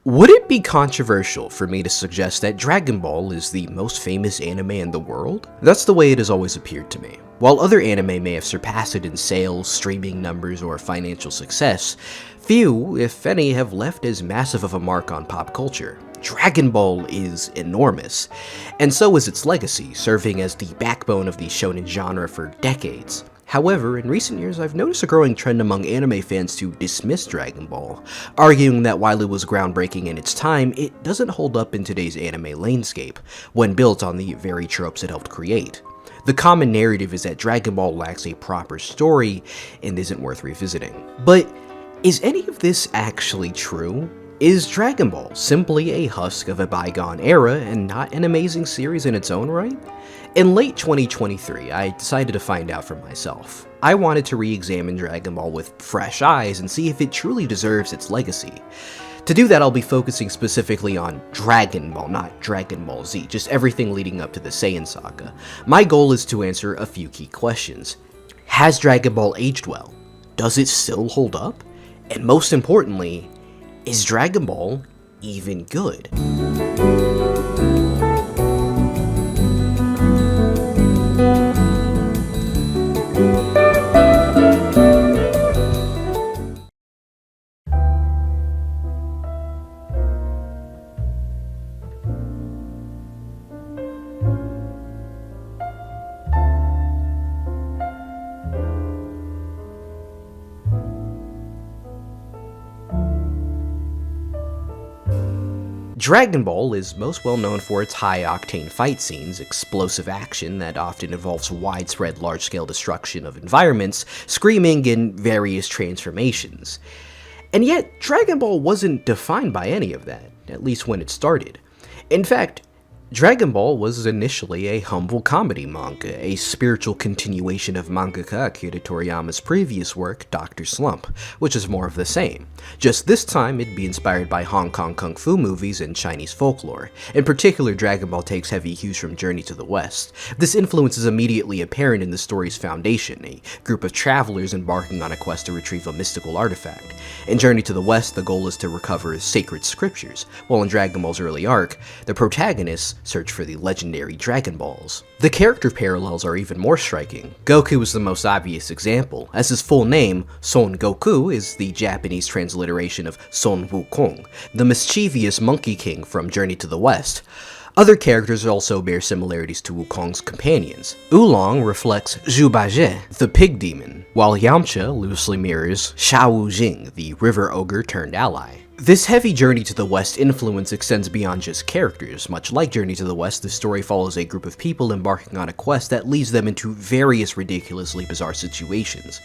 Would it be controversial for me to suggest that Dragon Ball is the most famous anime in the world? That's the way it has always appeared to me. While other anime may have surpassed it in sales, streaming numbers, or financial success, few, if any, have left as massive of a mark on pop culture. Dragon Ball is enormous, and so is its legacy, serving as the backbone of the shonen genre for decades. However, in recent years, I've noticed a growing trend among anime fans to dismiss Dragon Ball, arguing that while it was groundbreaking in its time, it doesn't hold up in today's anime landscape, when built on the very tropes it helped create. The common narrative is that Dragon Ball lacks a proper story and isn't worth revisiting. But is any of this actually true? Is Dragon Ball simply a husk of a bygone era and not an amazing series in its own right? In late 2023, I decided to find out for myself. I wanted to re-examine Dragon Ball with fresh eyes and see if it truly deserves its legacy. To do that, I'll be focusing specifically on Dragon Ball, not Dragon Ball Z, just everything leading up to the Saiyan saga. My goal is to answer a few key questions. Has Dragon Ball aged well? Does it still hold up? And most importantly, is Dragon Ball even good? Dragon Ball is most well known for its high-octane fight scenes, explosive action that often involves widespread large-scale destruction of environments, screaming, and various transformations. And yet, Dragon Ball wasn't defined by any of that, at least when it started. In fact, Dragon Ball was initially a humble comedy manga, a spiritual continuation of mangaka Akira Toriyama's previous work, Dr. Slump, which is more of the same. Just this time, it'd be inspired by Hong Kong kung fu movies and Chinese folklore. In particular, Dragon Ball takes heavy cues from Journey to the West. This influence is immediately apparent in the story's foundation, a group of travelers embarking on a quest to retrieve a mystical artifact. In Journey to the West, the goal is to recover sacred scriptures, while in Dragon Ball's early arc, the protagonists search for the legendary Dragon Balls. The character parallels are even more striking. Goku is the most obvious example, as his full name, Son Goku, is the Japanese transliteration of Son Wukong, the mischievous Monkey King from Journey to the West. Other characters also bear similarities to Wukong's companions. Oolong reflects Zhu Bajie, the pig demon, while Yamcha loosely mirrors Shao Jing, the river ogre turned ally. This heavy Journey to the West influence extends beyond just characters. Much like Journey to the West, the story follows a group of people embarking on a quest that leads them into various ridiculously bizarre situations.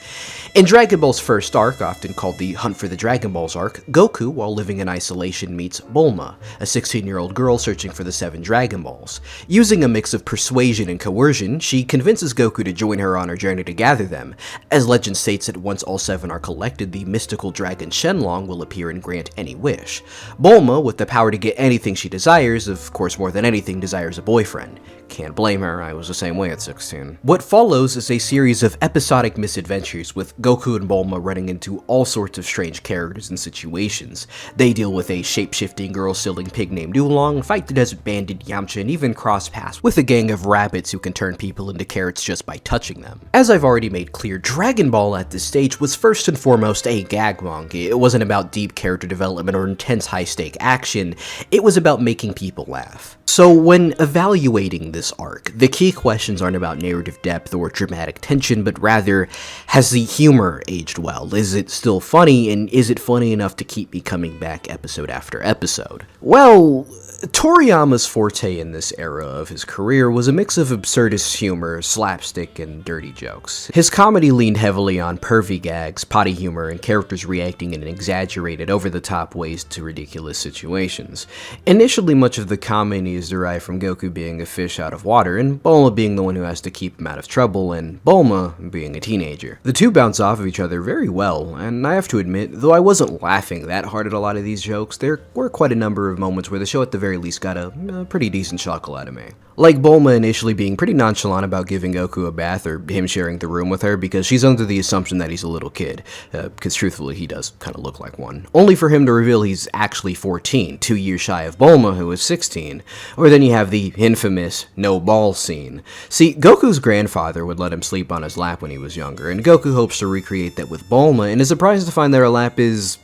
In Dragon Ball's first arc, often called the Hunt for the Dragon Balls arc, Goku, while living in isolation, meets Bulma, a 16-year-old girl searching for the 7 Dragon Balls. Using a mix of persuasion and coercion, she convinces Goku to join her on her journey to gather them. As legend states that once all 7 are collected, the mystical dragon Shenlong will appear and grant any wish. Bulma, with the power to get anything she desires, of course more than anything desires a boyfriend. Can't blame her, I was the same way at 16. What follows is a series of episodic misadventures with Goku and Bulma running into all sorts of strange characters and situations. They deal with a shape-shifting girl-stealing pig named Oolong, fight the desert bandit Yamcha, and even cross paths with a gang of rabbits who can turn people into carrots just by touching them. As I've already made clear, Dragon Ball at this stage was first and foremost a gag manga. It wasn't about deep character development or intense high-stake action, it was about making people laugh. So when evaluating this arc, the key questions aren't about narrative depth or dramatic tension, but rather, has the humor aged well? Is it still funny, and is it funny enough to keep me coming back episode after episode? Well, Toriyama's forte in this era of his career was a mix of absurdist humor, slapstick, and dirty jokes. His comedy leaned heavily on pervy gags, potty humor, and characters reacting in exaggerated, over-the-top ways to ridiculous situations. Initially, much of the comedy is derived from Goku being a fish out of water, and Bulma being the one who has to keep him out of trouble, and Bulma being a teenager. The two bounce off of each other very well, and I have to admit, though I wasn't laughing that hard at a lot of these jokes, there were quite a number of moments where the show at the very least got a pretty decent chuckle out of me. Like Bulma initially being pretty nonchalant about giving Goku a bath or him sharing the room with her because she's under the assumption that he's a little kid, because truthfully he does kind of look like one. Only for him to reveal he's actually 14, 2 years shy of Bulma, who is 16. Or then you have the infamous no ball scene. See, Goku's grandfather would let him sleep on his lap when he was younger, and Goku hopes to recreate that with Bulma, and is surprised to find that her lap is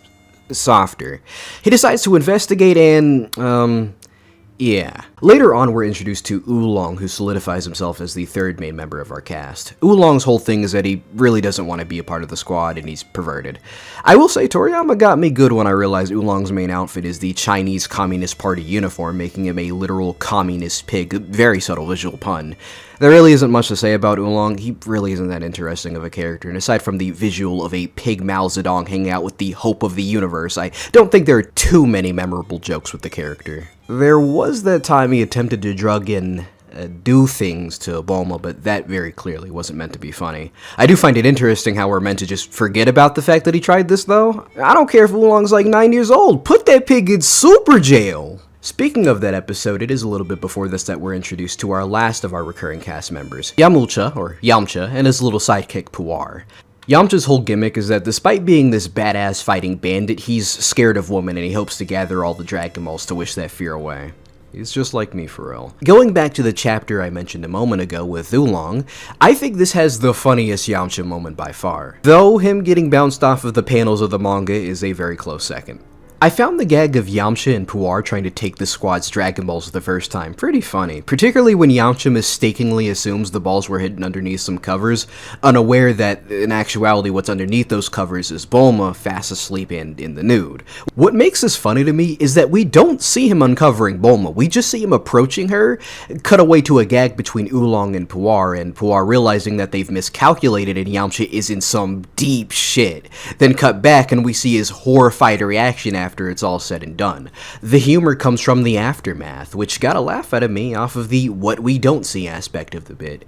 softer. He decides to investigate and, yeah. Later on, we're introduced to Oolong, who solidifies himself as the third main member of our cast. Oolong's whole thing is that he really doesn't want to be a part of the squad, and he's perverted. I will say, Toriyama got me good when I realized Oolong's main outfit is the Chinese Communist Party uniform, making him a literal communist pig. Very subtle visual pun. There really isn't much to say about Oolong. He really isn't that interesting of a character, and aside from the visual of a pig Mao Zedong hanging out with the hope of the universe, I don't think there are too many memorable jokes with the character. There was that time he attempted to drug in do things to Bulma, but that very clearly wasn't meant to be funny. I do find it interesting how we're meant to just forget about the fact that he tried this, though. I don't care if Oolong's like 9 years old. Put that pig in super jail! Speaking of that episode, it is a little bit before this that we're introduced to our last of our recurring cast members, Yamcha, and his little sidekick, Puar. Yamcha's whole gimmick is that despite being this badass fighting bandit, he's scared of women and he hopes to gather all the Dragon Balls to wish that fear away. He's just like me, for real. Going back to the chapter I mentioned a moment ago with Oolong, I think this has the funniest Yamcha moment by far, though him getting bounced off of the panels of the manga is a very close second. I found the gag of Yamcha and Puar trying to take the squad's Dragon Balls the first time pretty funny, particularly when Yamcha mistakenly assumes the balls were hidden underneath some covers, unaware that in actuality what's underneath those covers is Bulma fast asleep and in the nude. What makes this funny to me is that we don't see him uncovering Bulma, we just see him approaching her, cut away to a gag between Oolong and Puar realizing that they've miscalculated and Yamcha is in some deep shit, then cut back and we see his horrified reaction after it's all said and done. The humor comes from the aftermath, which got a laugh out of me off of the what we don't see aspect of the bit.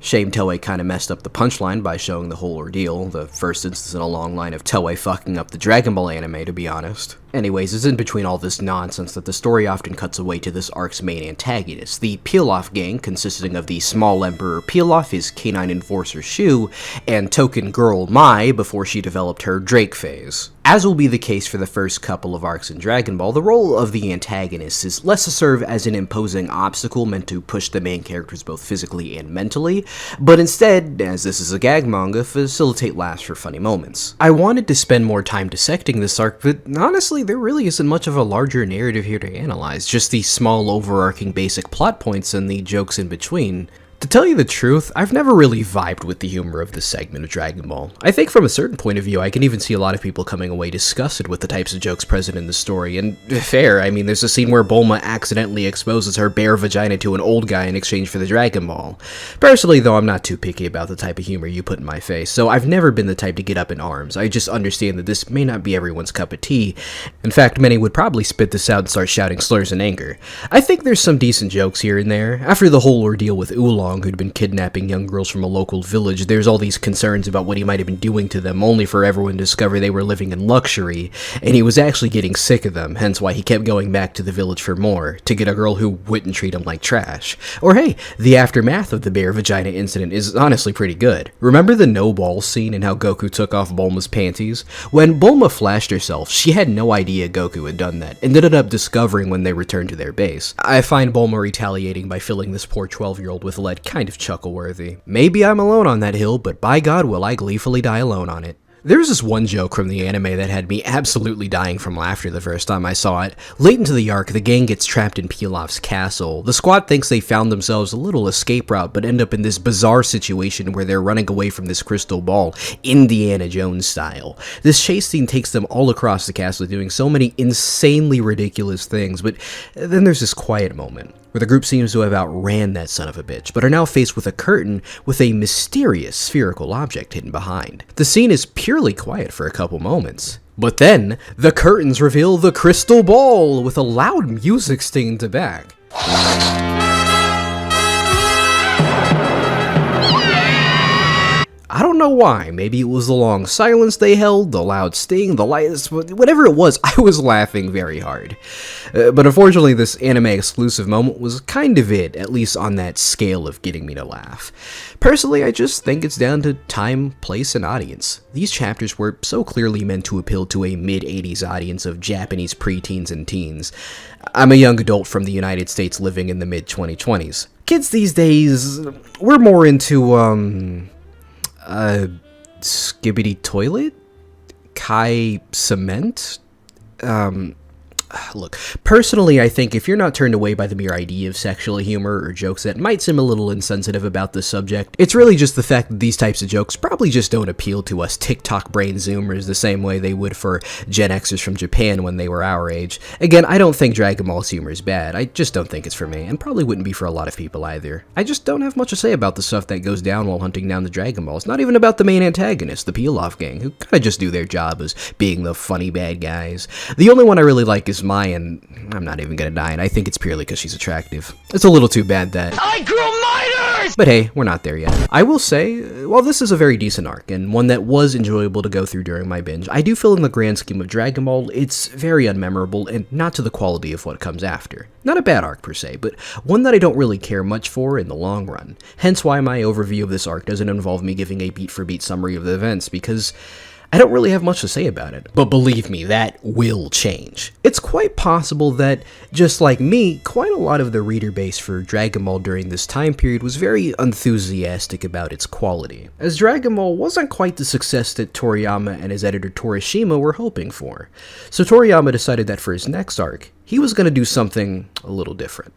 Shame Toei kinda messed up the punchline by showing the whole ordeal, the first instance in a long line of Toei fucking up the Dragon Ball anime, to be honest. Anyways, it's in between all this nonsense that the story often cuts away to this arc's main antagonist, the Pilaf gang, consisting of the small Emperor Pilaf, his canine enforcer Shu, and token girl Mai before she developed her Drake phase. As will be the case for the first couple of arcs in Dragon Ball, the role of the antagonist is less to serve as an imposing obstacle meant to push the main characters both physically and mentally, but instead, as this is a gag manga, facilitate laughs for funny moments. I wanted to spend more time dissecting this arc, but honestly, there really isn't much of a larger narrative here to analyze, just the small overarching basic plot points and the jokes in between. To tell you the truth, I've never really vibed with the humor of this segment of Dragon Ball. I think from a certain point of view, I can even see a lot of people coming away disgusted with the types of jokes present in the story, and fair, I mean, there's a scene where Bulma accidentally exposes her bare vagina to an old guy in exchange for the Dragon Ball. Personally, though, I'm not too picky about the type of humor you put in my face, so I've never been the type to get up in arms. I just understand that this may not be everyone's cup of tea. In fact, many would probably spit this out and start shouting slurs in anger. I think there's some decent jokes here and there. After the whole ordeal with Oolong, who'd been kidnapping young girls from a local village, there's all these concerns about what he might have been doing to them, only for everyone to discover they were living in luxury, and he was actually getting sick of them, hence why he kept going back to the village for more, to get a girl who wouldn't treat him like trash. Or hey, the aftermath of the bare vagina incident is honestly pretty good. Remember the no balls scene and how Goku took off Bulma's panties? When Bulma flashed herself, she had no idea Goku had done that, and ended up discovering when they returned to their base. I find Bulma retaliating by filling this poor 12-year-old with lead kind of chuckle-worthy. Maybe I'm alone on that hill, but by God will I gleefully die alone on it. There's this one joke from the anime that had me absolutely dying from laughter the first time I saw it. Late into the arc, the gang gets trapped in Pilaf's castle. The squad thinks they found themselves a little escape route, but end up in this bizarre situation where they're running away from this crystal ball, Indiana Jones style. This chase scene takes them all across the castle, doing so many insanely ridiculous things, but then there's this quiet moment where the group seems to have outran that son of a bitch, but are now faced with a curtain with a mysterious spherical object hidden behind. The scene is purely quiet for a couple moments. But then, the curtains reveal the crystal ball with a loud music sting to back. I don't know why. Maybe it was the long silence they held, the loud sting, the lights, whatever it was, I was laughing very hard. But unfortunately, this anime exclusive moment was kind of it, at least on that scale of getting me to laugh. Personally, I just think it's down to time, place, and audience. These chapters were so clearly meant to appeal to a mid-80s audience of Japanese preteens and teens. I'm a young adult from the United States living in the mid-2020s. Kids these days, we're more into, Skibbity Toilet? Kai Cement? Look, personally, I think if you're not turned away by the mere idea of sexual humor or jokes that might seem a little insensitive about this subject, it's really just the fact that these types of jokes probably just don't appeal to us TikTok brain zoomers the same way they would for Gen Xers from Japan when they were our age. Again, I don't think Dragon Ball's humor is bad, I just don't think it's for me, and probably wouldn't be for a lot of people either. I just don't have much to say about the stuff that goes down while hunting down the Dragon Balls, not even about the main antagonists, the Peel-Off gang, who kinda just do their job as being the funny bad guys. The only one I really like is Mai, and I'm not even gonna die, and I think it's purely because she's attractive. It's a little too bad that I grew minors! But hey, we're not there yet. I will say, while this is a very decent arc, and one that was enjoyable to go through during my binge, I do feel in the grand scheme of Dragon Ball, it's very unmemorable, and not to the quality of what comes after. Not a bad arc per se, but one that I don't really care much for in the long run. Hence why my overview of this arc doesn't involve me giving a beat-for-beat summary of the events, because I don't really have much to say about it, but believe me, that will change. It's quite possible that, just like me, quite a lot of the reader base for Dragon Ball during this time period was very enthusiastic about its quality, as Dragon Ball wasn't quite the success that Toriyama and his editor Torishima were hoping for. So Toriyama decided that for his next arc, he was going to do something a little different.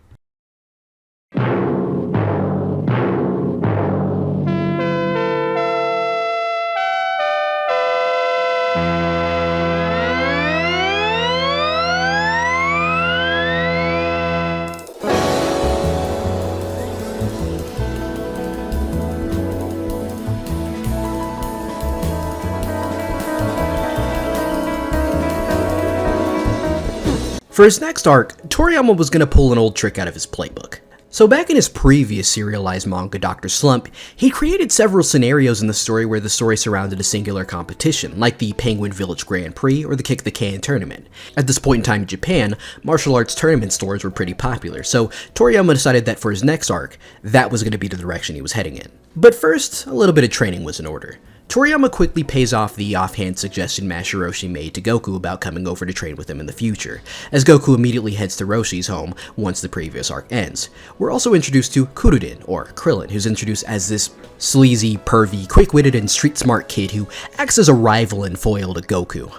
For his next arc, Toriyama was going to pull an old trick out of his playbook. So back in his previous serialized manga, Dr. Slump, he created several scenarios in the story where the story surrounded a singular competition, like the Penguin Village Grand Prix or the Kick the Can tournament. At this point in time in Japan, martial arts tournament stores were pretty popular, so Toriyama decided that for his next arc, that was going to be the direction he was heading in. But first, a little bit of training was in order. Toriyama quickly pays off the offhand suggestion Master Roshi made to Goku about coming over to train with him in the future, as Goku immediately heads to Roshi's home once the previous arc ends. We're also introduced to Kurudin, or Krillin, who's introduced as this sleazy, pervy, quick-witted, and street-smart kid who acts as a rival and foil to Goku.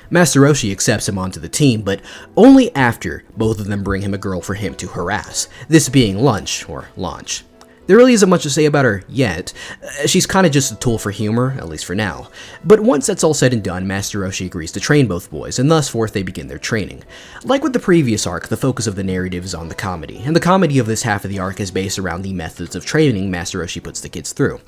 Master Roshi accepts him onto the team, but only after both of them bring him a girl for him to harass, this being Lunch, or Launch. There really isn't much to say about her yet. She's kinda just a tool for humor, at least for now. But once that's all said and done, Master Roshi agrees to train both boys, and thus forth they begin their training. Like with the previous arc, the focus of the narrative is on the comedy, and the comedy of this half of the arc is based around the methods of training Master Roshi puts the kids through.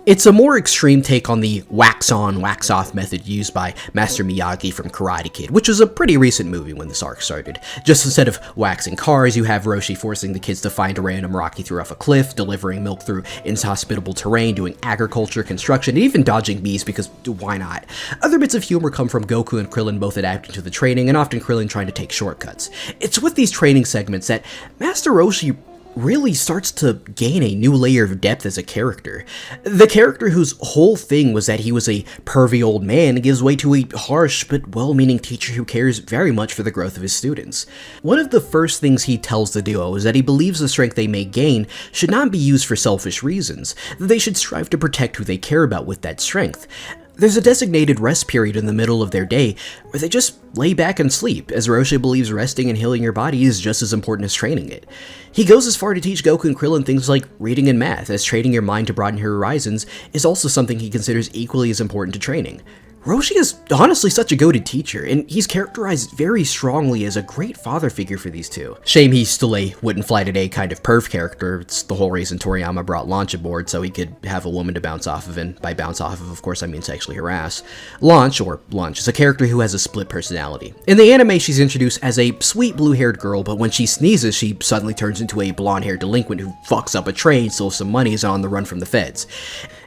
It's a more extreme take on the wax-on, wax-off method used by Master Miyagi from Karate Kid, which was a pretty recent movie when this arc started. Just instead of waxing cars, you have Roshi forcing the kids to find a random rock he threw off a cliff, delivering milk through inhospitable terrain, doing agriculture, construction, and even dodging bees, because why not? Other bits of humor come from Goku and Krillin both adapting to the training, and often Krillin trying to take shortcuts. It's with these training segments that Master Roshi really starts to gain a new layer of depth as a character. The character whose whole thing was that he was a pervy old man gives way to a harsh but well-meaning teacher who cares very much for the growth of his students. One of the first things he tells the duo is that he believes the strength they may gain should not be used for selfish reasons, that they should strive to protect who they care about with that strength. There's a designated rest period in the middle of their day where they just lay back and sleep, as Roshi believes resting and healing your body is just as important as training it. He goes as far to teach Goku and Krillin things like reading and math, as training your mind to broaden your horizons is also something he considers equally as important to training. Roshi is honestly such a goated teacher, and he's characterized very strongly as a great father figure for these two. Shame he's still a wouldn't fly today kind of perv character. It's the whole reason Toriyama brought Launch aboard, so he could have a woman to bounce off of, and by bounce off of course I mean sexually harass. Launch, or Lunch, is a character who has a split personality. In the anime, she's introduced as a sweet blue-haired girl, but when she sneezes, she suddenly turns into a blonde-haired delinquent who fucks up a train, steals some money, is on the run from the feds.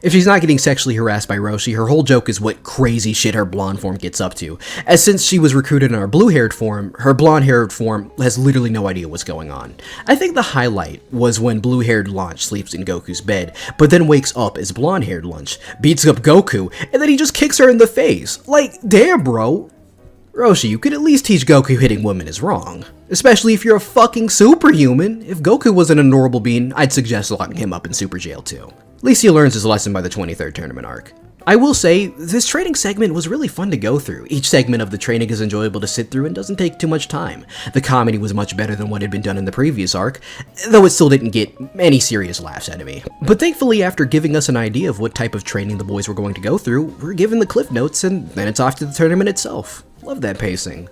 If she's not getting sexually harassed by Roshi, her whole joke is what crazy shit her blonde form gets up to. As since she was recruited in our blue-haired form, her blonde-haired form has literally no idea what's going on. I think the highlight was when blue-haired Launch sleeps in Goku's bed, but then wakes up as blonde-haired Launch, beats up Goku, and then he just kicks her in the face. Like, damn, bro. Roshi, you could at least teach Goku hitting women is wrong. Especially if you're a fucking superhuman. If Goku was an adorable being, I'd suggest locking him up in super jail too. At least he learns his lesson by the 23rd tournament arc. I will say, this training segment was really fun to go through. Each segment of the training is enjoyable to sit through and doesn't take too much time. The comedy was much better than what had been done in the previous arc, though it still didn't get any serious laughs out of me. But thankfully, after giving us an idea of what type of training the boys were going to go through, we're given the cliff notes and then it's off to the tournament itself. Love that pacing.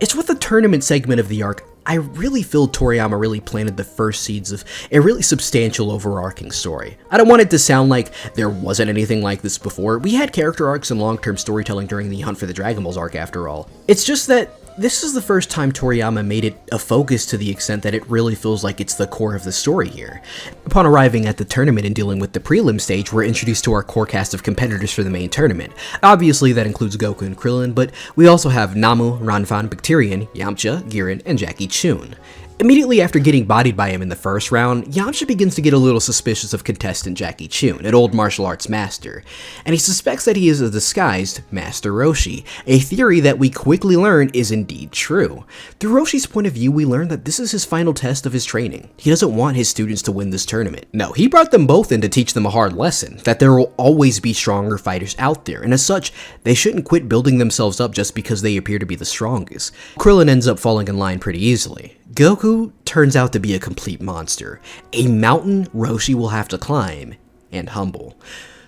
It's with the tournament segment of the arc, I really feel Toriyama really planted the first seeds of a really substantial overarching story. I don't want it to sound like there wasn't anything like this before. We had character arcs and long-term storytelling during the Hunt for the Dragon Balls arc after all. It's just that this is the first time Toriyama made it a focus to the extent that it really feels like it's the core of the story here. Upon arriving at the tournament and dealing with the prelim stage, we're introduced to our core cast of competitors for the main tournament. Obviously that includes Goku and Krillin, but we also have Namu, Ranfan, Bacterian, Yamcha, Giran, and Jackie Chun. Immediately after getting bodied by him in the first round, Yamcha begins to get a little suspicious of contestant Jackie Chun, an old martial arts master, and he suspects that he is a disguised Master Roshi, a theory that we quickly learn is indeed true. Through Roshi's point of view, we learn that this is his final test of his training. He doesn't want his students to win this tournament. No, he brought them both in to teach them a hard lesson, that there will always be stronger fighters out there, and as such, they shouldn't quit building themselves up just because they appear to be the strongest. Krillin ends up falling in line pretty easily. Goku turns out to be a complete monster, a mountain Roshi will have to climb and humble.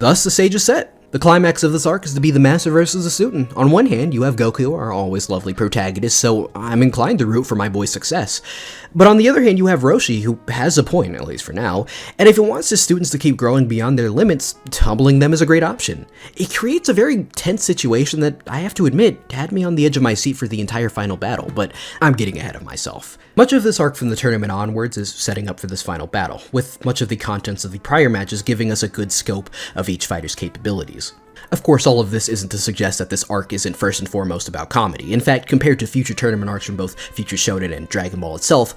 Thus, the stage is set. The climax of this arc is to be the Master versus the student. On one hand, you have Goku, our always lovely protagonist, so I'm inclined to root for my boy's success. But on the other hand, you have Roshi, who has a point, at least for now, and if he wants his students to keep growing beyond their limits, humbling them is a great option. It creates a very tense situation that, I have to admit, had me on the edge of my seat for the entire final battle, but I'm getting ahead of myself. Much of this arc from the tournament onwards is setting up for this final battle, with much of the contents of the prior matches giving us a good scope of each fighter's capabilities. Of course, all of this isn't to suggest that this arc isn't first and foremost about comedy. In fact, compared to future tournament arcs from both Future Shonen and Dragon Ball itself,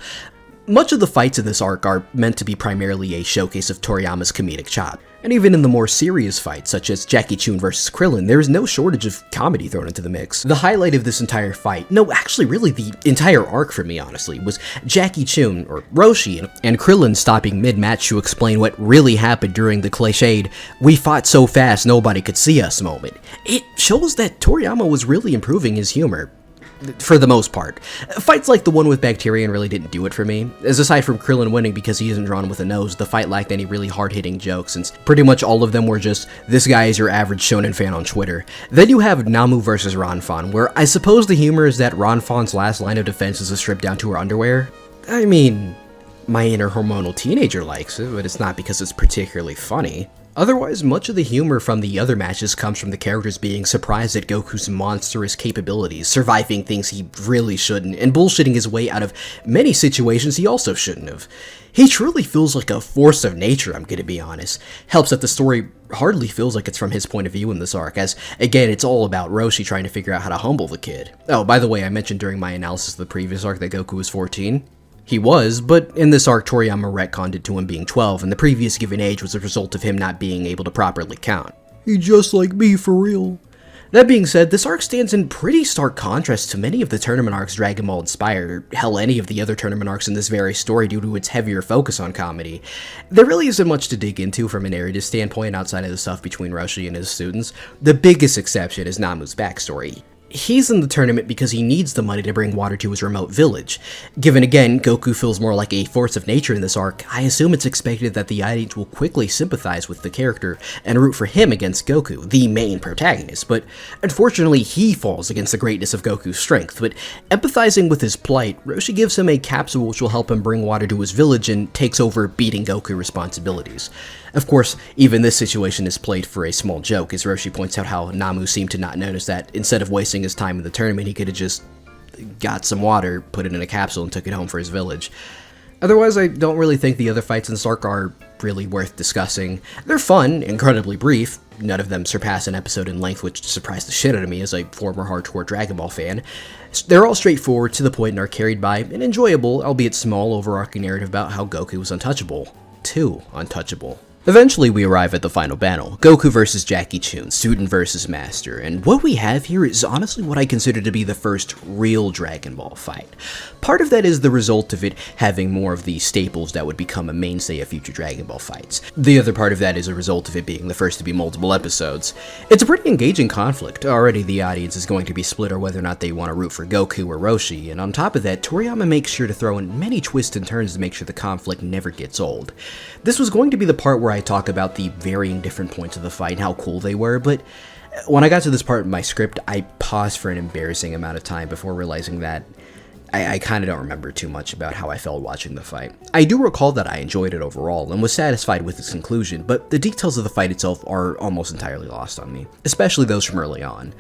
much of the fights in this arc are meant to be primarily a showcase of Toriyama's comedic chop. And even in the more serious fights, such as Jackie Chun versus Krillin, there is no shortage of comedy thrown into the mix. The highlight of this entire fight, no, actually really the entire arc for me honestly, was Jackie Chun, or Roshi, and Krillin stopping mid-match to explain what really happened during the cliched "we fought so fast nobody could see us" moment. It shows that Toriyama was really improving his humor. For the most part. Fights like the one with Bacterian really didn't do it for me, as aside from Krillin winning because he isn't drawn with a nose, the fight lacked any really hard-hitting jokes, since pretty much all of them were just, this guy is your average shonen fan on Twitter. Then you have Namu versus Ranfan, where I suppose the humor is that Ranfan's last line of defense is to strip down to her underwear. I mean, my inner hormonal teenager likes it, but it's not because it's particularly funny. Otherwise, much of the humor from the other matches comes from the characters being surprised at Goku's monstrous capabilities, surviving things he really shouldn't, and bullshitting his way out of many situations he also shouldn't have. He truly feels like a force of nature, I'm gonna be honest. Helps that the story hardly feels like it's from his point of view in this arc, as, again, it's all about Roshi trying to figure out how to humble the kid. Oh, by the way, I mentioned during my analysis of the previous arc that Goku was 14. He was, but in this arc, Toriyama retconned it to him being 12, and the previous given age was a result of him not being able to properly count. He's just like me, for real. That being said, this arc stands in pretty stark contrast to many of the tournament arcs Dragon Ball inspired, or hell, any of the other tournament arcs in this very story due to its heavier focus on comedy. There really isn't much to dig into from a narrative standpoint outside of the stuff between Roshi and his students. The biggest exception is Namu's backstory. He's in the tournament because he needs the money to bring water to his remote village. Given again, Goku feels more like a force of nature in this arc, I assume it's expected that the audience will quickly sympathize with the character and root for him against Goku, the main protagonist, but unfortunately he falls against the greatness of Goku's strength. But empathizing with his plight, Roshi gives him a capsule which will help him bring water to his village and takes over beating Goku responsibilities. Of course, even this situation is played for a small joke, as Roshi points out how Namu seemed to not notice that instead of wasting his time in the tournament, he could have just got some water, put it in a capsule, and took it home for his village. Otherwise, I don't really think the other fights in this arc are really worth discussing. They're fun, incredibly brief. None of them surpass an episode in length, which surprised the shit out of me as a former hardcore Dragon Ball fan. They're all straightforward, to the point, and are carried by an enjoyable, albeit small, overarching narrative about how Goku was untouchable. Too untouchable. Eventually, we arrive at the final battle, Goku vs. Jackie Chun, student versus master, and what we have here is honestly what I consider to be the first real Dragon Ball fight. Part of that is the result of it having more of the staples that would become a mainstay of future Dragon Ball fights. The other part of that is a result of it being the first to be multiple episodes. It's a pretty engaging conflict. Already the audience is going to be split on whether or not they want to root for Goku or Roshi, and on top of that, Toriyama makes sure to throw in many twists and turns to make sure the conflict never gets old. This was going to be the part where I talk about the varying different points of the fight and how cool they were, but when I got to this part in my script, I paused for an embarrassing amount of time before realizing that I kind of don't remember too much about how I felt watching the fight. I do recall that I enjoyed it overall and was satisfied with its conclusion, but the details of the fight itself are almost entirely lost on me, especially those from early on.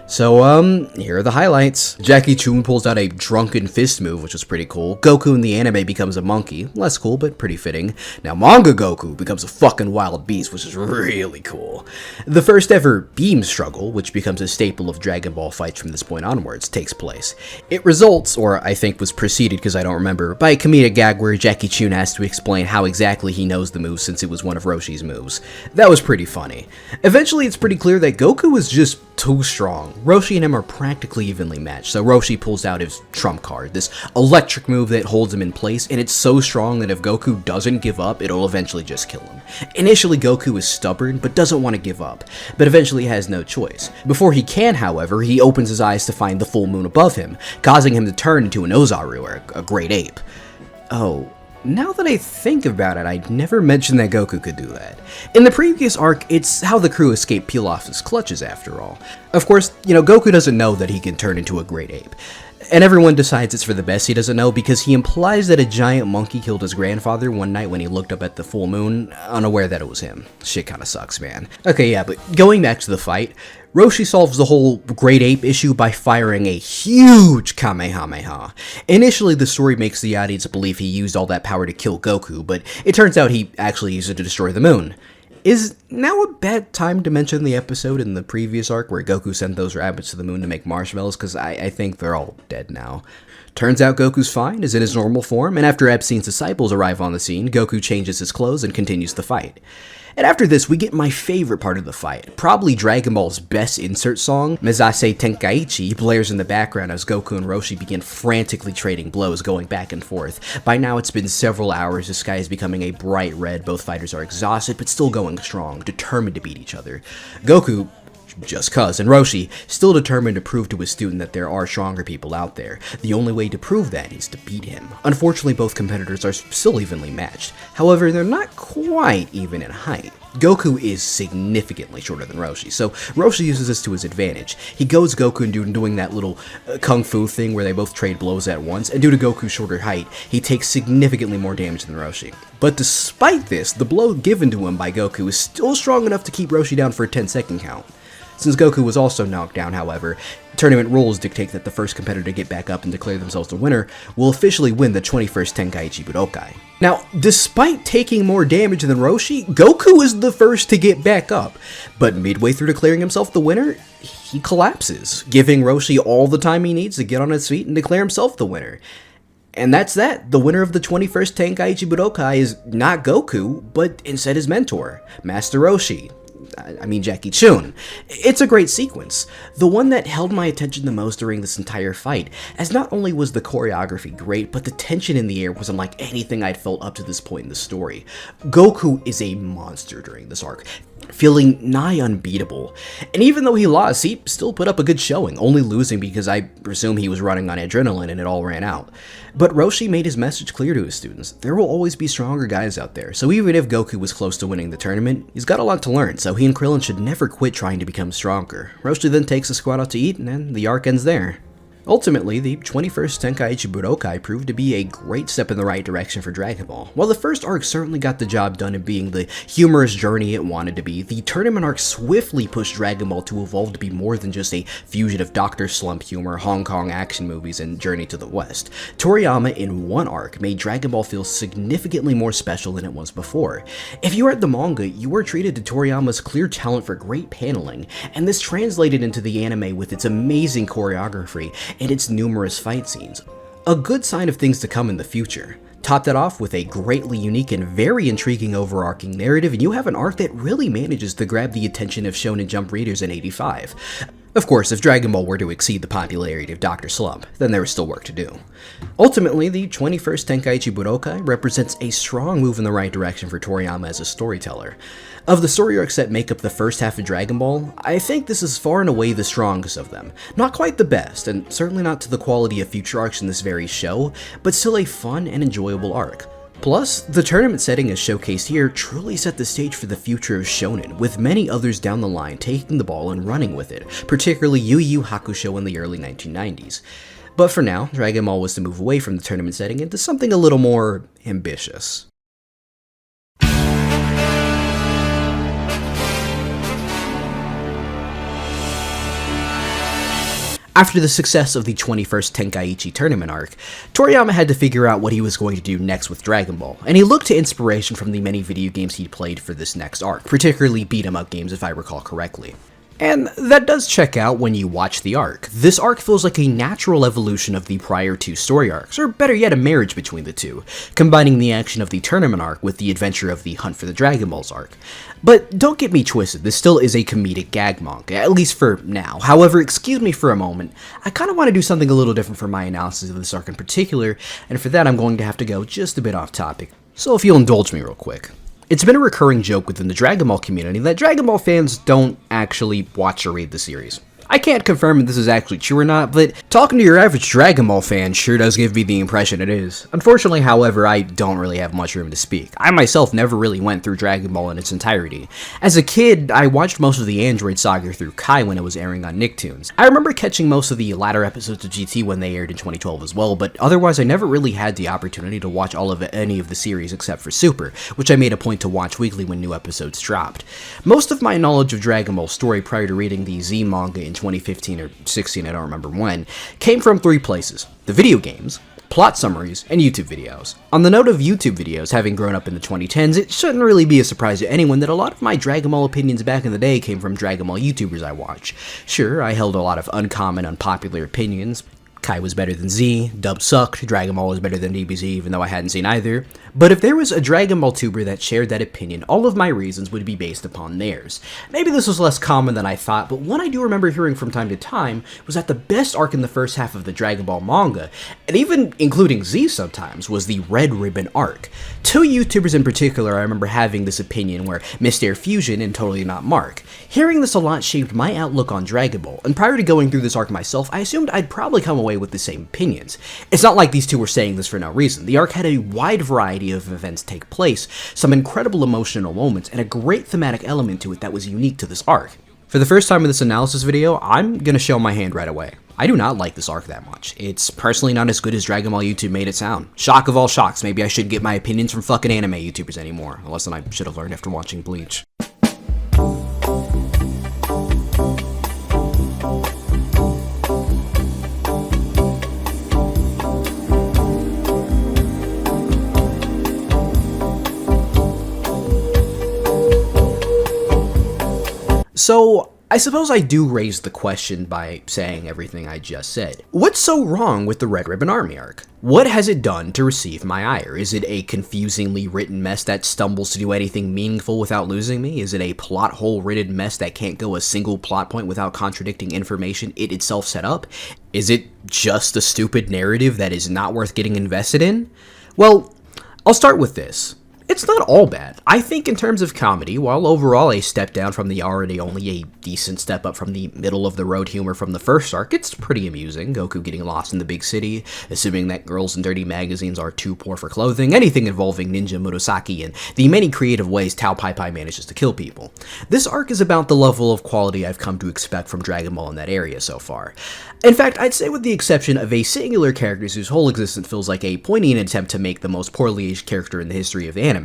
So, here are the highlights. Jackie Chun pulls out a drunken fist move, which was pretty cool. Goku in the anime becomes a monkey. Less cool, but pretty fitting. Now, manga Goku becomes a fucking wild beast, which is really cool. The first ever beam struggle, which becomes a staple of Dragon Ball fights from this point onwards, takes place. It results, or I think was preceded because I don't remember, by a comedic gag where Jackie Chun has to explain how exactly he knows the move since it was one of Roshi's moves. That was pretty funny. Eventually, it's pretty clear that Goku is just too strong. Roshi and him are practically evenly matched, so Roshi pulls out his trump card, this electric move that holds him in place, and it's so strong that if Goku doesn't give up, it'll eventually just kill him. Initially, Goku is stubborn, but doesn't want to give up, but eventually has no choice. Before he can, however, he opens his eyes to find the full moon above him, causing him to turn into an Ozaru, or a great ape. Oh, now that I think about it, I never mentioned that Goku could do that. In the previous arc, it's how the crew escaped Pilaf's clutches after all. Of course, Goku doesn't know that he can turn into a great ape. And everyone decides it's for the best he doesn't know because he implies that a giant monkey killed his grandfather one night when he looked up at the full moon, unaware that it was him. Shit kinda sucks, man. Okay, yeah, but going back to the fight, Roshi solves the whole great ape issue by firing a huge Kamehameha. Initially, the story makes the audience believe he used all that power to kill Goku, but it turns out he actually used it to destroy the moon. Is now a bad time to mention the episode in the previous arc where Goku sent those rabbits to the moon to make marshmallows, because I think they're all dead now. Turns out Goku's fine, is in his normal form, and after Epstein's disciples arrive on the scene, Goku changes his clothes and continues the fight. And after this, we get my favorite part of the fight, probably Dragon Ball's best insert song. Mezase Tenkaichi blares in the background as Goku and Roshi begin frantically trading blows, going back and forth. By now, it's been several hours, the sky is becoming a bright red, both fighters are exhausted, but still going strong, determined to beat each other. Goku, just cuz, and Roshi, still determined to prove to his student that there are stronger people out there. The only way to prove that is to beat him. Unfortunately, both competitors are still evenly matched. However, they're not quite even in height. Goku is significantly shorter than Roshi, so Roshi uses this to his advantage. He goads Goku into doing that little kung fu thing where they both trade blows at once, and due to Goku's shorter height, he takes significantly more damage than Roshi. But despite this, the blow given to him by Goku is still strong enough to keep Roshi down for a 10-second count. Since Goku was also knocked down, however, tournament rules dictate that the first competitor to get back up and declare themselves the winner will officially win the 21st Tenkaichi Budokai. Now, despite taking more damage than Roshi, Goku is the first to get back up, but midway through declaring himself the winner, he collapses, giving Roshi all the time he needs to get on his feet and declare himself the winner. And that's that. The winner of the 21st Tenkaichi Budokai is not Goku, but instead his mentor, Master Roshi. Jackie Chun. It's a great sequence, the one that held my attention the most during this entire fight, as not only was the choreography great, but the tension in the air was unlike anything I'd felt up to this point in the story. Goku is a monster during this arc, feeling nigh unbeatable, and even though he lost, he still put up a good showing, only losing because I presume he was running on adrenaline and it all ran out. But Roshi made his message clear to his students. There will always be stronger guys out there, so even if Goku was close to winning the tournament, he's got a lot to learn, so he and Krillin should never quit trying to become stronger. Roshi then takes the squad out to eat, and then the arc ends there. Ultimately, the 21st Tenkaichi Budokai proved to be a great step in the right direction for Dragon Ball. While the first arc certainly got the job done in being the humorous journey it wanted to be, the tournament arc swiftly pushed Dragon Ball to evolve to be more than just a fusion of Dr. Slump humor, Hong Kong action movies, and Journey to the West. Toriyama, in one arc, made Dragon Ball feel significantly more special than it was before. If you read the manga, you were treated to Toriyama's clear talent for great paneling, and this translated into the anime with its amazing choreography and its numerous fight scenes. A good sign of things to come in the future. Top that off with a greatly unique and very intriguing overarching narrative, and you have an arc that really manages to grab the attention of Shonen Jump readers in '85. Of course, if Dragon Ball were to exceed the popularity of Dr. Slump, then there was still work to do. Ultimately, the 21st Tenkaichi Budokai represents a strong move in the right direction for Toriyama as a storyteller. Of the story arcs that make up the first half of Dragon Ball, I think this is far and away the strongest of them. Not quite the best, and certainly not to the quality of future arcs in this very show, but still a fun and enjoyable arc. Plus, the tournament setting as showcased here truly set the stage for the future of shonen, with many others down the line taking the ball and running with it, particularly Yu Yu Hakusho in the early 1990s. But for now, Dragon Ball was to move away from the tournament setting into something a little more ambitious. After the success of the 21st Tenkaichi tournament arc, Toriyama had to figure out what he was going to do next with Dragon Ball, and he looked to inspiration from the many video games he'd played for this next arc, particularly beat-em-up games if I recall correctly. And that does check out when you watch the arc. This arc feels like a natural evolution of the prior two story arcs, or better yet, a marriage between the two, combining the action of the tournament arc with the adventure of the Hunt for the Dragon Balls arc. But don't get me twisted, this still is a comedic gag manga, at least for now. However, excuse me for a moment, I kind of want to do something a little different for my analysis of this arc in particular, and for that I'm going to have to go just a bit off topic. So if you'll indulge me real quick. It's been a recurring joke within the Dragon Ball community that Dragon Ball fans don't actually watch or read the series. I can't confirm if this is actually true or not, but talking to your average Dragon Ball fan sure does give me the impression it is. Unfortunately, however, I don't really have much room to speak. I myself never really went through Dragon Ball in its entirety. As a kid, I watched most of the Android saga through Kai when it was airing on Nicktoons. I remember catching most of the latter episodes of GT when they aired in 2012 as well, but otherwise I never really had the opportunity to watch all of any of the series except for Super, which I made a point to watch weekly when new episodes dropped. Most of my knowledge of Dragon Ball's story prior to reading the Z manga in 2015 or 16, I don't remember when, came from three places: the video games, plot summaries, and YouTube videos. On the note of YouTube videos, having grown up in the 2010s, it shouldn't really be a surprise to anyone that a lot of my Dragon Ball opinions back in the day came from Dragon Ball YouTubers I watched. Sure, I held a lot of uncommon, unpopular opinions. Kai was better than Z, Dub sucked, Dragon Ball was better than DBZ even though I hadn't seen either. But if there was a Dragon Ball tuber that shared that opinion, all of my reasons would be based upon theirs. Maybe this was less common than I thought, but one I do remember hearing from time to time was that the best arc in the first half of the Dragon Ball manga, and even including Z sometimes, was the Red Ribbon arc. Two YouTubers in particular I remember having this opinion were Mr. Fusion and Totally Not Mark. Hearing this a lot shaped my outlook on Dragon Ball, and prior to going through this arc myself, I assumed I'd probably come away with the same opinions. It's not like these two were saying this for no reason. The arc had a wide variety of events take place, some incredible emotional moments, and a great thematic element to it that was unique to this arc. For the first time in this analysis video, I'm gonna show my hand right away. I do not like this arc that much. It's personally not as good as Dragon Ball YouTube made it sound. Shock of all shocks, maybe I shouldn't get my opinions from fucking anime YouTubers anymore. A lesson I should have learned after watching Bleach. So, I suppose I do raise the question by saying everything I just said. What's so wrong with the Red Ribbon Army arc? What has it done to receive my ire? Is it a confusingly written mess that stumbles to do anything meaningful without losing me? Is it a plot hole ridden mess that can't go a single plot point without contradicting information it itself set up? Is it just a stupid narrative that is not worth getting invested in? Well, I'll start with this. It's not all bad. I think in terms of comedy, while overall a step down from the already only a decent step up from the middle-of-the-road humor from the first arc, it's pretty amusing. Goku getting lost in the big city, assuming that girls in dirty magazines are too poor for clothing, anything involving Ninja Murasaki, and the many creative ways Tao Pai Pai manages to kill people. This arc is about the level of quality I've come to expect from Dragon Ball in that area so far. In fact, I'd say with the exception of a singular character whose whole existence feels like a poignant attempt to make the most poorly aged character in the history of the anime,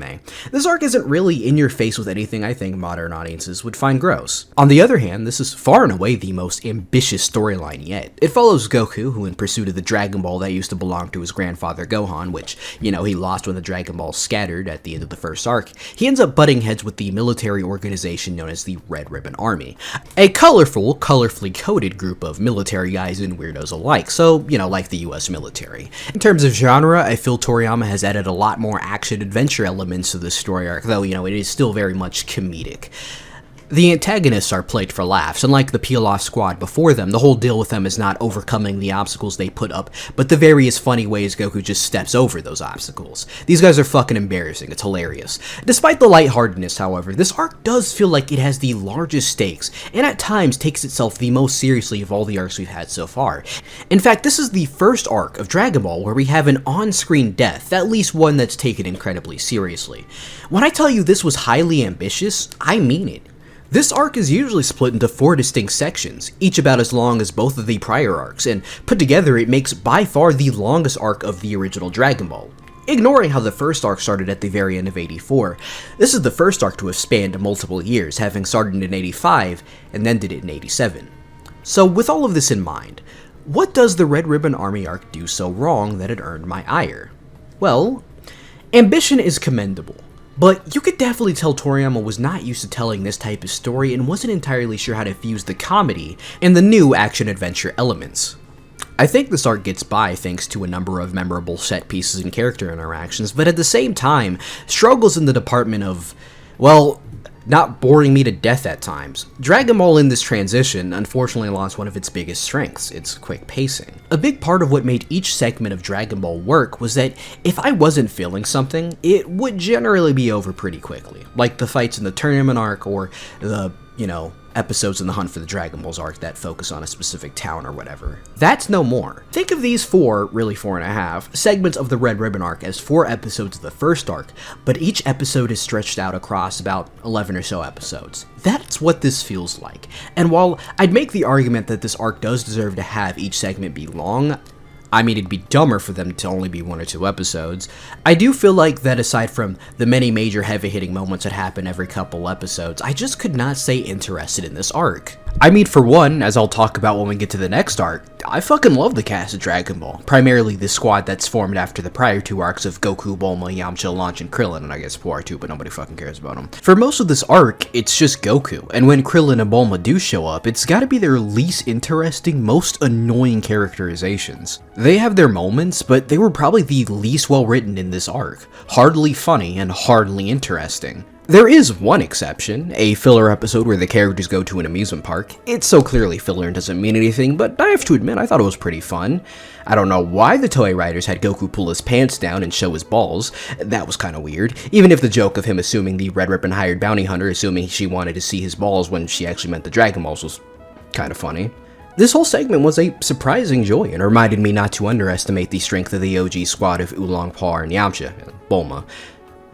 this arc isn't really in your face with anything I think modern audiences would find gross. On the other hand, this is far and away the most ambitious storyline yet. It follows Goku, who in pursuit of the Dragon Ball that used to belong to his grandfather Gohan, which, he lost when the Dragon Ball scattered at the end of the first arc, he ends up butting heads with the military organization known as the Red Ribbon Army. A colorfully coded group of military guys and weirdos alike, so, like the US military. In terms of genre, I feel Toriyama has added a lot more action-adventure elements to the story arc, though, it is still very much comedic. The antagonists are played for laughs, and like the peel-off squad before them, the whole deal with them is not overcoming the obstacles they put up, but the various funny ways Goku just steps over those obstacles. These guys are fucking embarrassing, it's hilarious. Despite the lightheartedness, however, this arc does feel like it has the largest stakes, and at times takes itself the most seriously of all the arcs we've had so far. In fact, this is the first arc of Dragon Ball where we have an on-screen death, at least one that's taken incredibly seriously. When I tell you this was highly ambitious, I mean it. This arc is usually split into 4 distinct sections, each about as long as both of the prior arcs, and put together it makes by far the longest arc of the original Dragon Ball. Ignoring how the first arc started at the very end of 84, this is the first arc to have spanned multiple years, having started in 85 and ended in 87. So with all of this in mind, what does the Red Ribbon Army arc do so wrong that it earned my ire? Well, ambition is commendable. But you could definitely tell Toriyama was not used to telling this type of story and wasn't entirely sure how to fuse the comedy and the new action-adventure elements. I think this arc gets by thanks to a number of memorable set pieces and character interactions, but at the same time, struggles in the department of, well, not boring me to death at times. Dragon Ball in this transition unfortunately lost one of its biggest strengths, its quick pacing. A big part of what made each segment of Dragon Ball work was that if I wasn't feeling something, it would generally be over pretty quickly, like the fights in the tournament arc or the, episodes in the Hunt for the Dragon Balls arc that focus on a specific town or whatever. That's no more. Think of these 4.5 segments of the Red Ribbon arc as 4 episodes of the first arc, but each episode is stretched out across about 11 or so episodes. That's what this feels like. And while I'd make the argument that this arc does deserve to have each segment be long, I mean, it'd be dumber for them to only be 1 or 2 episodes. I do feel like that aside from the many major heavy-hitting moments that happen every couple episodes, I just could not stay interested in this arc. I mean, for one, as I'll talk about when we get to the next arc, I fucking love the cast of Dragon Ball, primarily the squad that's formed after the prior 2 arcs of Goku, Bulma, Yamcha, Launch, and Krillin, and I guess Puar too, but nobody fucking cares about them. For most of this arc, it's just Goku, and when Krillin and Bulma do show up, it's gotta be their least interesting, most annoying characterizations. They have their moments, but they were probably the least well written in this arc, hardly funny and hardly interesting. There is one exception, a filler episode where the characters go to an amusement park. It's so clearly filler and doesn't mean anything, but I have to admit I thought it was pretty fun. I don't know why the Toei writers had Goku pull his pants down and show his balls. That was kinda weird, even if the joke of him assuming the Red Ribbon hired bounty hunter assuming she wanted to see his balls when she actually meant the Dragon Balls was kinda funny. This whole segment was a surprising joy and reminded me not to underestimate the strength of the OG squad of Oolong, Puar, and Yamcha, Bulma.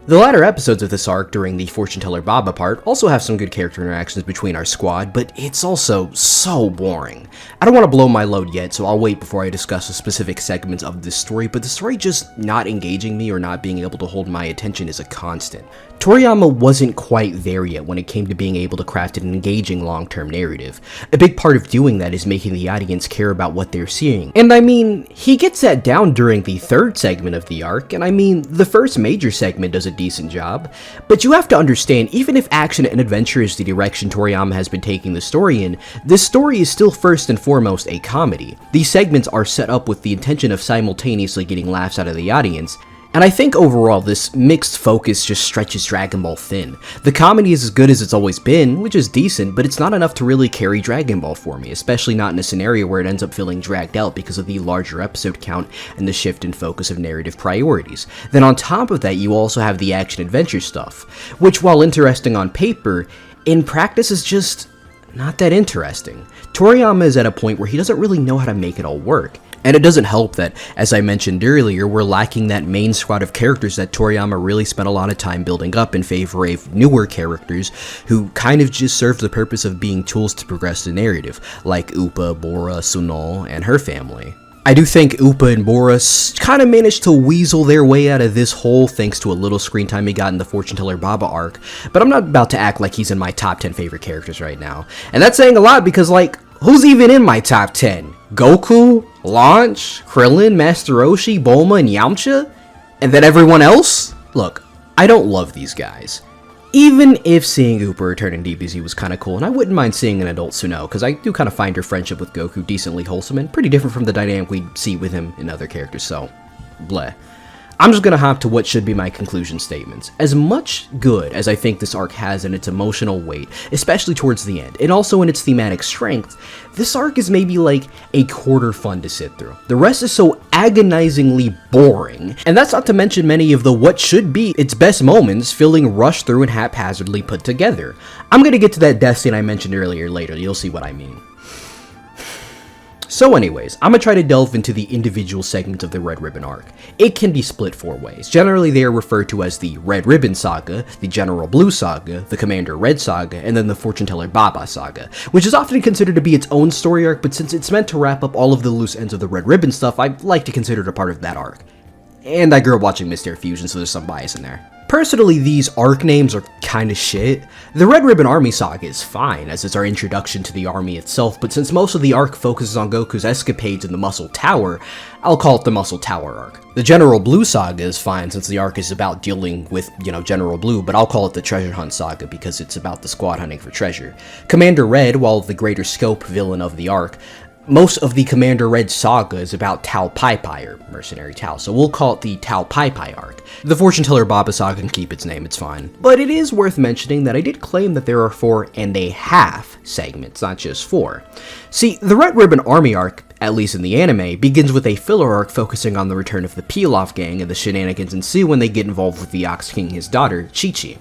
The latter episodes of this arc during the Fortune Teller Baba part also have some good character interactions between our squad, but it's also so boring. I don't want to blow my load yet, so I'll wait before I discuss the specific segments of this story, but the story just not engaging me or not being able to hold my attention is a constant. Toriyama wasn't quite there yet when it came to being able to craft an engaging long-term narrative. A big part of doing that is making the audience care about what they're seeing. And I mean, he gets that down during the 3rd segment of the arc, and I mean, the first major segment does a decent job. But you have to understand, even if action and adventure is the direction Toriyama has been taking the story in, this story is still first and foremost a comedy. These segments are set up with the intention of simultaneously getting laughs out of the audience, And I think overall, this mixed focus just stretches Dragon Ball thin. The comedy is as good as it's always been, which is decent, but it's not enough to really carry Dragon Ball for me, especially not in a scenario where it ends up feeling dragged out because of the larger episode count and the shift in focus of narrative priorities. Then on top of that, you also have the action-adventure stuff, which while interesting on paper, in practice is just not that interesting. Toriyama is at a point where he doesn't really know how to make it all work. And it doesn't help that, as I mentioned earlier, we're lacking that main squad of characters that Toriyama really spent a lot of time building up in favor of newer characters who kind of just serve the purpose of being tools to progress the narrative, like Upa, Bora, Sunol, and her family. I do think Upa and Bora kind of managed to weasel their way out of this hole thanks to a little screen time he got in the Fortune Teller Baba arc, but I'm not about to act like he's in my top 10 favorite characters right now. And that's saying a lot because, like, who's even in my top 10? Goku? Launch? Krillin? Master Roshi? Bulma? And Yamcha? And then everyone else? Look, I don't love these guys. Even if seeing Upa return in DBZ was kinda cool, and I wouldn't mind seeing an adult Suno, because I do kinda find her friendship with Goku decently wholesome and pretty different from the dynamic we see with him in other characters, so bleh. I'm just gonna hop to what should be my conclusion statements. As much good as I think this arc has in its emotional weight, especially towards the end, and also in its thematic strength, this arc is maybe like a quarter fun to sit through. The rest is so agonizingly boring, and that's not to mention many of the what should be its best moments feeling rushed through and haphazardly put together. I'm gonna get to that death scene I mentioned earlier later, you'll see what I mean. So anyways, I'm gonna try to delve into the individual segments of the Red Ribbon arc. It can be split 4 ways. Generally, they are referred to as the Red Ribbon Saga, the General Blue Saga, the Commander Red Saga, and then the Fortune Teller Baba Saga, which is often considered to be its own story arc, but since it's meant to wrap up all of the loose ends of the Red Ribbon stuff, I like to consider it a part of that arc. And I grew up watching Mr. Fusion, so there's some bias in there. Personally, these arc names are kinda shit. The Red Ribbon Army Saga is fine, as it's our introduction to the army itself, but since most of the arc focuses on Goku's escapades in the Muscle Tower, I'll call it the Muscle Tower arc. The General Blue Saga is fine since the arc is about dealing with, General Blue, but I'll call it the Treasure Hunt Saga because it's about the squad hunting for treasure. Commander Red, while the greater scope villain of the arc, most of the Commander Red saga is about Tao Pai Pai, or Mercenary Tao, so we'll call it the Tao Pai Pai arc. The Fortune Teller Baba saga can keep its name, it's fine. But it is worth mentioning that I did claim that there are 4.5 segments, not just 4. See, the Red Ribbon Army arc, at least in the anime, begins with a filler arc focusing on the return of the Pilaf gang and the shenanigans ensue when they get involved with the Ox King and his daughter, Chi-Chi.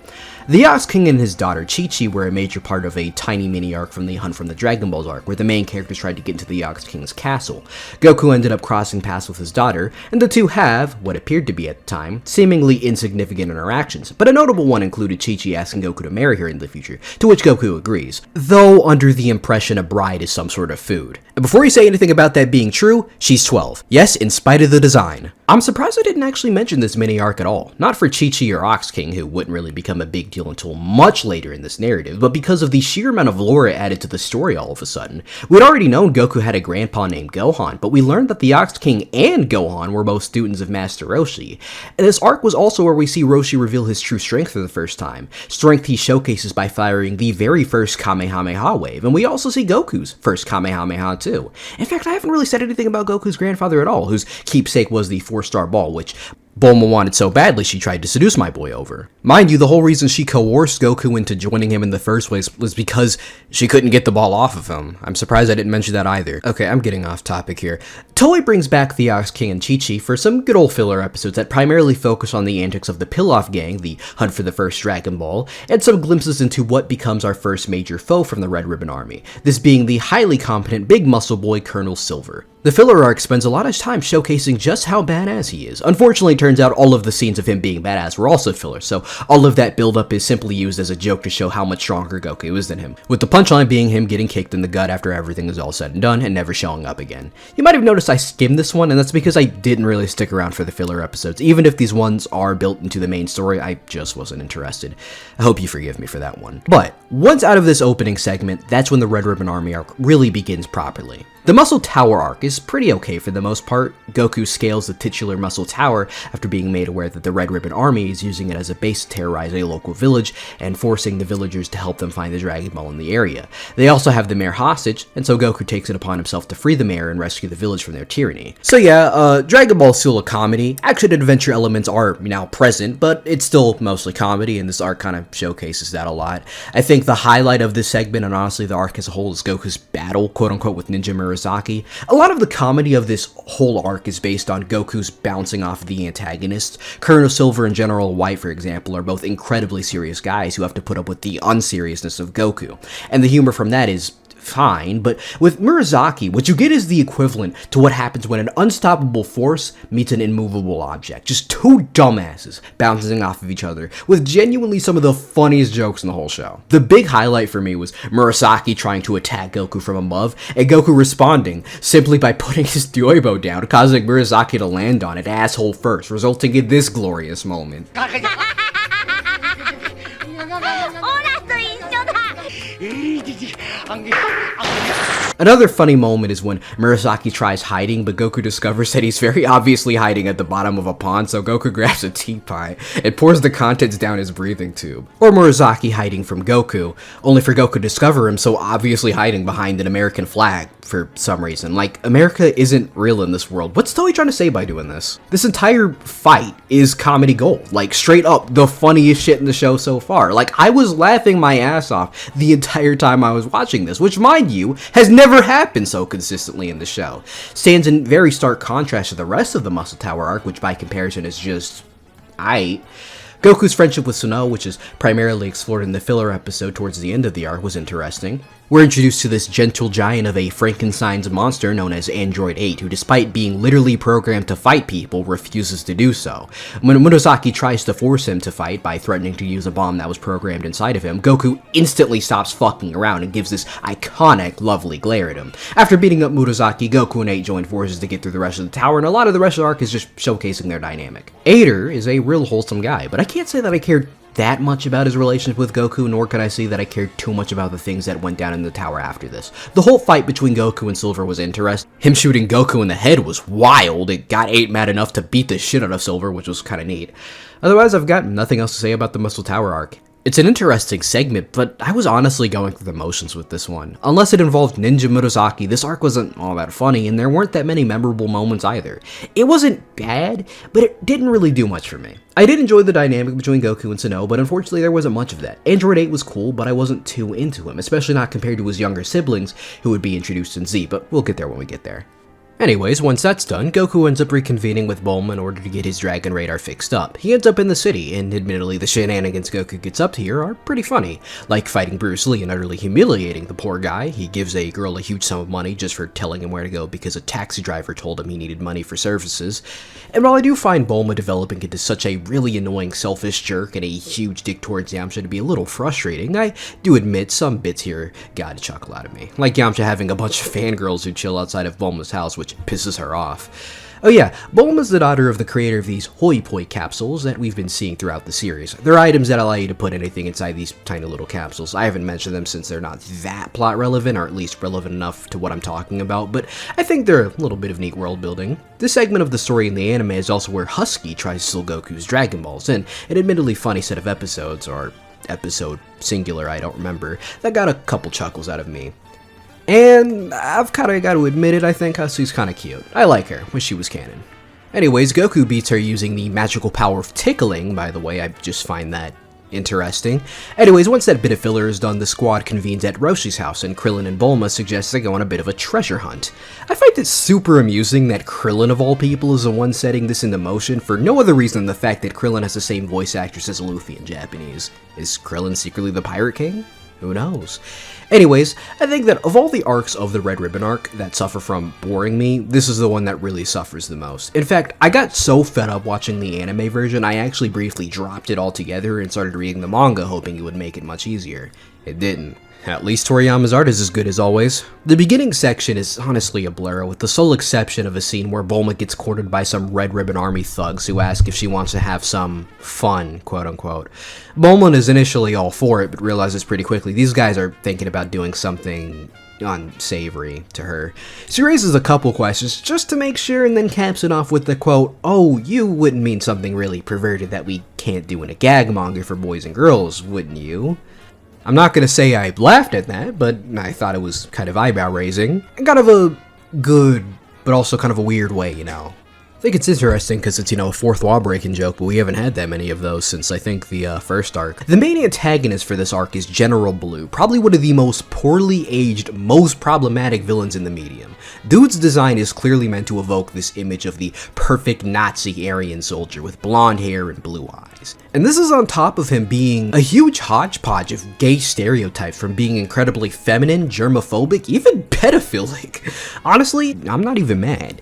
The Ox King and his daughter Chi-Chi were a major part of a tiny mini arc from the Hunt from the Dragon Balls arc, where the main characters tried to get into the Ox King's castle. Goku ended up crossing paths with his daughter, and the two have, what appeared to be at the time, seemingly insignificant interactions, but a notable one included Chi-Chi asking Goku to marry her in the future, to which Goku agrees, though under the impression a bride is some sort of food. And before you say anything about that being true, she's 12. Yes, in spite of the design. I'm surprised I didn't actually mention this mini arc at all. Not for Chi-Chi or Ox King, who wouldn't really become a big deal until much later in this narrative, but because of the sheer amount of lore added to the story all of a sudden. We'd already known Goku had a grandpa named Gohan, but we learned that the Ox King and Gohan were both students of Master Roshi. And this arc was also where we see Roshi reveal his true strength for the first time. Strength he showcases by firing the very first Kamehameha wave, and we also see Goku's first Kamehameha too. In fact, I haven't really said anything about Goku's grandfather at all, whose keepsake was the 4-star ball, which Bulma wanted so badly she tried to seduce my boy over. Mind you, the whole reason she coerced Goku into joining him in the first place was because she couldn't get the ball off of him. I'm surprised I didn't mention that either. Okay, I'm getting off topic here. Toei brings back the Ox King and Chi-Chi for some good old filler episodes that primarily focus on the antics of the Pilaf gang, the hunt for the first Dragon Ball, and some glimpses into what becomes our first major foe from the Red Ribbon Army, this being the highly competent big muscle boy Colonel Silver. The filler arc spends a lot of time showcasing just how badass he is. Unfortunately, it turns out all of the scenes of him being badass were also filler, so all of that build-up is simply used as a joke to show how much stronger Goku is than him, with the punchline being him getting kicked in the gut after everything is all said and done and never showing up again. You might have noticed I skimmed this one, and that's because I didn't really stick around for the filler episodes. Even if these ones are built into the main story, I just wasn't interested. I hope you forgive me for that one. But once out of this opening segment, that's when the Red Ribbon Army arc really begins properly. The Muscle Tower arc is pretty okay for the most part. Goku scales the titular Muscle Tower after being made aware that the Red Ribbon Army is using it as a base to terrorize a local village and forcing the villagers to help them find the Dragon Ball in the area. They also have the mayor hostage, and so Goku takes it upon himself to free the mayor and rescue the village from their tyranny. So yeah, Dragon Ball is still a comedy. Action and adventure elements are now present, but it's still mostly comedy, and this arc kind of showcases that a lot. I think the highlight of this segment, and honestly the arc as a whole, is Goku's battle, quote-unquote, with Ninja Murasaki. A lot of the comedy of this whole arc is based on Goku's bouncing off the antagonists. Colonel Silver and General White, for example, are both incredibly serious guys who have to put up with the unseriousness of Goku. And the humor from that is fine, but with Murasaki, what you get is the equivalent to what happens when an unstoppable force meets an immovable object. Just two dumbasses bouncing off of each other, with genuinely some of the funniest jokes in the whole show. The big highlight for me was Murasaki trying to attack Goku from above, and Goku responding simply by putting his Dyoibo down, causing Murasaki to land on it asshole first, resulting in this glorious moment. Another funny moment is when Murasaki tries hiding, but Goku discovers that he's very obviously hiding at the bottom of a pond, so Goku grabs a teapot and pours the contents down his breathing tube. Or Murasaki hiding from Goku, only for Goku to discover him so obviously hiding behind an American flag for some reason. Like, America isn't real in this world. What's Toei trying to say by doing this? This entire fight is comedy gold. Like, straight up, the funniest shit in the show so far. Like, I was laughing my ass off the entire time I was watching this, which, mind you, has never happened so consistently in the show. Stands in very stark contrast to the rest of the Muscle Tower arc, which by comparison is just aight. Goku's friendship with Suno, which is primarily explored in the filler episode towards the end of the arc, was interesting. We're introduced to this gentle giant of a Frankenstein's monster known as Android 8, who despite being literally programmed to fight people, refuses to do so. When Murasaki tries to force him to fight by threatening to use a bomb that was programmed inside of him, Goku instantly stops fucking around and gives this iconic, lovely glare at him. After beating up Murasaki, Goku and 8 join forces to get through the rest of the tower, and a lot of the rest of the arc is just showcasing their dynamic. Eighter is a real wholesome guy, but I can't say that I cared that much about his relationship with Goku, nor can I say that I cared too much about the things that went down in the tower after this. The whole fight between Goku and Silver was interesting. Him shooting Goku in the head was wild. It got 8 mad enough to beat the shit out of Silver, which was kinda neat. Otherwise, I've got nothing else to say about the Muscle Tower arc. It's an interesting segment, but I was honestly going through the motions with this one. Unless it involved Ninja Murasaki, this arc wasn't all that funny, and there weren't that many memorable moments either. It wasn't bad, but it didn't really do much for me. I did enjoy the dynamic between Goku and Suno, but unfortunately there wasn't much of that. Android 8 was cool, but I wasn't too into him, especially not compared to his younger siblings, who would be introduced in Z, but we'll get there when we get there. Anyways, once that's done, Goku ends up reconvening with Bulma in order to get his Dragon Radar fixed up. He ends up in the city, and admittedly the shenanigans Goku gets up to here are pretty funny, like fighting Bruce Lee and utterly humiliating the poor guy. He gives a girl a huge sum of money just for telling him where to go because a taxi driver told him he needed money for services. And while I do find Bulma developing into such a really annoying selfish jerk and a huge dick towards Yamcha to be a little frustrating, I do admit some bits here got a chuckle out of me. Like Yamcha having a bunch of fangirls who chill outside of Bulma's house, which pisses her off. Oh yeah, Bulma's the daughter of the creator of these Hoi Poi capsules that we've been seeing throughout the series. They're items that allow you to put anything inside these tiny little capsules. I haven't mentioned them since they're not that plot relevant, or at least relevant enough to what I'm talking about, but I think they're a little bit of neat world building. This segment of the story in the anime is also where Husky tries to steal Goku's Dragon Balls, and an admittedly funny set of episodes, or episode singular, I don't remember, that got a couple chuckles out of me. And I've kinda got to admit it, I think Husky's kinda cute. I like her, wish she was canon. Anyways, Goku beats her using the magical power of tickling, by the way, I just find that interesting. Anyways, once that bit of filler is done, the squad convenes at Roshi's house, and Krillin and Bulma suggest they go on a bit of a treasure hunt. I find it super amusing that Krillin, of all people, is the one setting this into motion for no other reason than the fact that Krillin has the same voice actress as Luffy in Japanese. Is Krillin secretly the Pirate King? Who knows? Anyways, I think that of all the arcs of the Red Ribbon arc that suffer from boring me, this is the one that really suffers the most. In fact, I got so fed up watching the anime version, I actually briefly dropped it altogether and started reading the manga hoping it would make it much easier. It didn't. At least Toriyama's art is as good as always. The beginning section is honestly a blur, with the sole exception of a scene where Bulma gets courted by some Red Ribbon Army thugs who ask if she wants to have some fun, quote-unquote. Bulma is initially all for it, but realizes pretty quickly these guys are thinking about doing something unsavory to her. She raises a couple questions just to make sure and then caps it off with the quote, "Oh, you wouldn't mean something really perverted that we can't do in a gag manga for boys and girls, wouldn't you?" I'm not gonna say I laughed at that, but I thought it was kind of eyebrow raising. Kind of a good, but also kind of a weird way, you know. I think it's interesting because it's, a fourth wall breaking joke, but we haven't had that many of those since I think the first arc. The main antagonist for this arc is General Blue, probably one of the most poorly aged, most problematic villains in the medium. Dude's design is clearly meant to evoke this image of the perfect Nazi Aryan soldier with blonde hair and blue eyes. And this is on top of him being a huge hodgepodge of gay stereotypes, from being incredibly feminine, germophobic, even pedophilic. Honestly, I'm not even mad.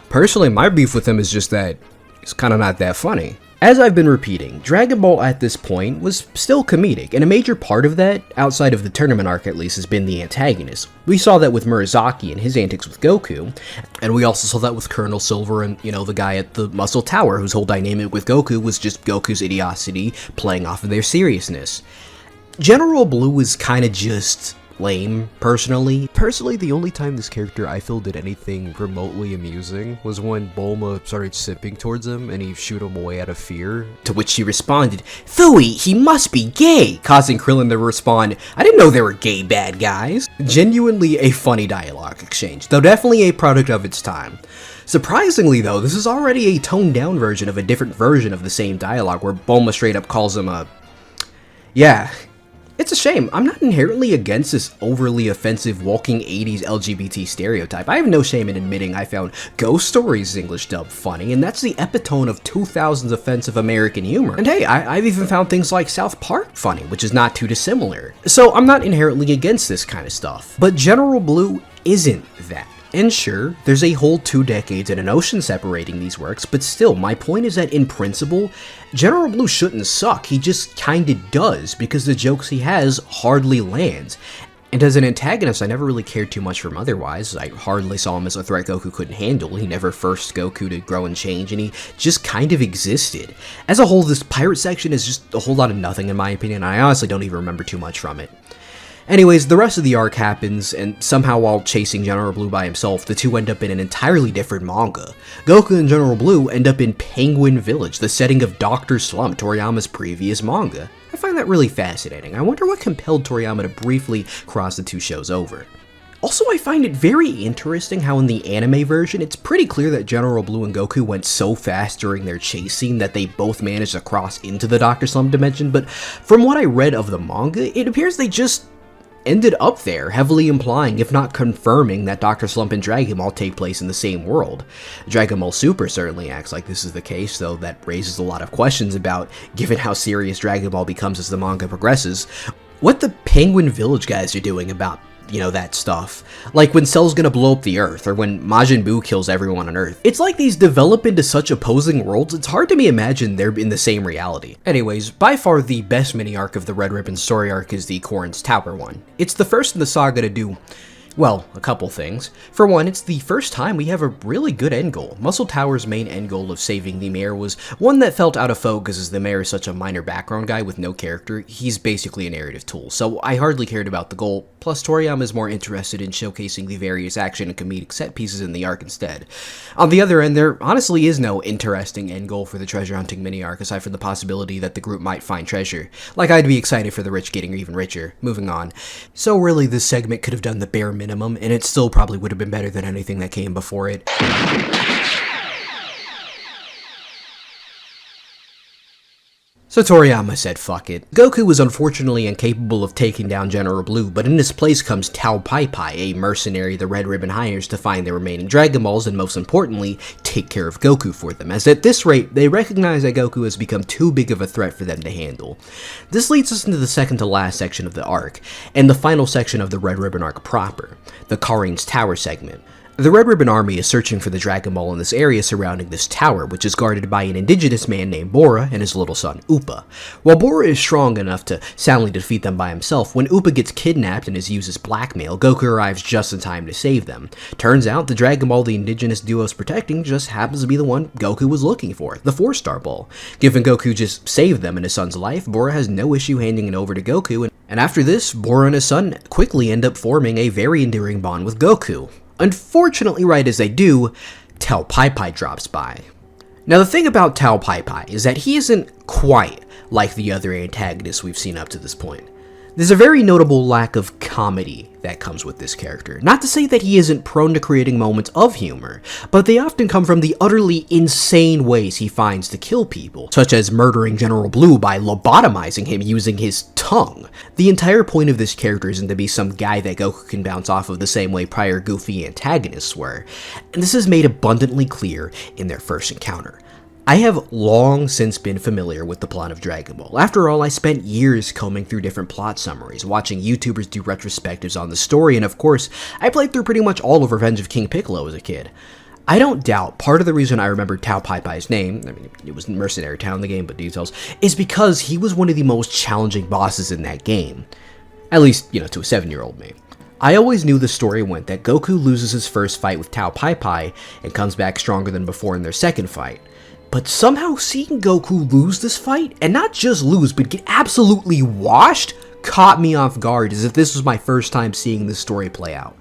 Personally, my beef with him is just that it's kind of not that funny. As I've been repeating, Dragon Ball at this point was still comedic, and a major part of that, outside of the tournament arc at least, has been the antagonist. We saw that with Murasaki and his antics with Goku, and we also saw that with Colonel Silver and, the guy at the Muscle Tower, whose whole dynamic with Goku was just Goku's idiocy playing off of their seriousness. General Blue is kind of just lame, personally. Personally, the only time this character I feel did anything remotely amusing was when Bulma started simping towards him and he shoot him away out of fear. To which she responded, "Phooey, he must be gay," causing Krillin to respond, "I didn't know there were gay bad guys." Genuinely a funny dialogue exchange, though definitely a product of its time. Surprisingly though, this is already a toned down version of a different version of the same dialogue where Bulma straight up calls him a... Yeah. It's a shame. I'm not inherently against this overly offensive walking 80s LGBT stereotype. I have no shame in admitting I found Ghost Story's English dub funny, and that's the epitome of 2000s offensive American humor. And hey, I've even found things like South Park funny, which is not too dissimilar. So I'm not inherently against this kind of stuff. But General Blue isn't that. And sure, there's a whole 2 decades and an ocean separating these works, but still, my point is that in principle, General Blue shouldn't suck, he just kinda does, because the jokes he has hardly lands. And as an antagonist, I never really cared too much for him otherwise. I hardly saw him as a threat Goku couldn't handle. He never forced Goku to grow and change, and he just kind of existed. As a whole, this pirate section is just a whole lot of nothing in my opinion, and I honestly don't even remember too much from it. Anyways, the rest of the arc happens, and somehow while chasing General Blue by himself, the two end up in an entirely different manga. Goku and General Blue end up in Penguin Village, the setting of Dr. Slump, Toriyama's previous manga. I find that really fascinating. I wonder what compelled Toriyama to briefly cross the 2 shows over. Also, I find it very interesting how in the anime version, it's pretty clear that General Blue and Goku went so fast during their chase scene that they both managed to cross into the Dr. Slump dimension, but from what I read of the manga, it appears they just ended up there, heavily implying, if not confirming, that Dr. Slump and Dragon Ball take place in the same world. Dragon Ball Super certainly acts like this is the case, though that raises a lot of questions about, given how serious Dragon Ball becomes as the manga progresses, what the Penguin Village guys are doing about, that stuff. Like when Cell's gonna blow up the Earth, or when Majin Buu kills everyone on Earth. It's like these develop into such opposing worlds, it's hard to me imagine they're in the same reality. Anyways, by far the best mini-arc of the Red Ribbon story arc is the Korin's Tower one. It's the first in the saga to do, well, a couple things. For one, it's the first time we have a really good end goal. Muscle Tower's main end goal of saving the mayor was one that felt out of focus as the mayor is such a minor background guy with no character. He's basically a narrative tool, so I hardly cared about the goal. Plus, Toriyama is more interested in showcasing the various action and comedic set pieces in the arc instead. On the other end, there honestly is no interesting end goal for the treasure hunting mini-arc aside from the possibility that the group might find treasure. Like, I'd be excited for the rich getting even richer. Moving on. So really, this segment could have done the bare minimum, and it still probably would have been better than anything that came before it. So Toriyama said fuck it. Goku was unfortunately incapable of taking down General Blue, but in his place comes Tao Pai Pai, a mercenary the Red Ribbon hires to find the remaining Dragon Balls and most importantly, take care of Goku for them, as at this rate, they recognize that Goku has become too big of a threat for them to handle. This leads us into the second to last section of the arc, and the final section of the Red Ribbon arc proper, the Karin's Tower segment. The Red Ribbon Army is searching for the Dragon Ball in this area surrounding this tower, which is guarded by an indigenous man named Bora and his little son, Upa. While Bora is strong enough to soundly defeat them by himself, when Upa gets kidnapped and is used as blackmail, Goku arrives just in time to save them. Turns out, the Dragon Ball the indigenous duo is protecting just happens to be the one Goku was looking for, the 4-star ball. Given Goku just saved them and his son's life, Bora has no issue handing it over to Goku, and And after this, Bora and his son quickly end up forming a very endearing bond with Goku. Unfortunately, right as they do, Tao Pai Pai drops by. Now the thing about Tao Pai Pai is that he isn't quite like the other antagonists we've seen up to this point. There's a very notable lack of comedy that comes with this character. Not to say that he isn't prone to creating moments of humor, but they often come from the utterly insane ways he finds to kill people, such as murdering General Blue by lobotomizing him using his tongue. The entire point of this character isn't to be some guy that Goku can bounce off of the same way prior goofy antagonists were, and this is made abundantly clear in their first encounter. I have long since been familiar with the plot of Dragon Ball. After all, I spent years combing through different plot summaries, watching YouTubers do retrospectives on the story, and of course, I played through pretty much all of Revenge of King Piccolo as a kid. I don't doubt part of the reason I remember Tao Pai Pai's name, I mean, it was Mercenary Town in the game, but details, is because he was one of the most challenging bosses in that game. At least, to a 7-year-old me. I always knew the story went that Goku loses his first fight with Tao Pai Pai and comes back stronger than before in their second fight. But somehow seeing Goku lose this fight, and not just lose, but get absolutely washed, caught me off guard as if this was my first time seeing this story play out.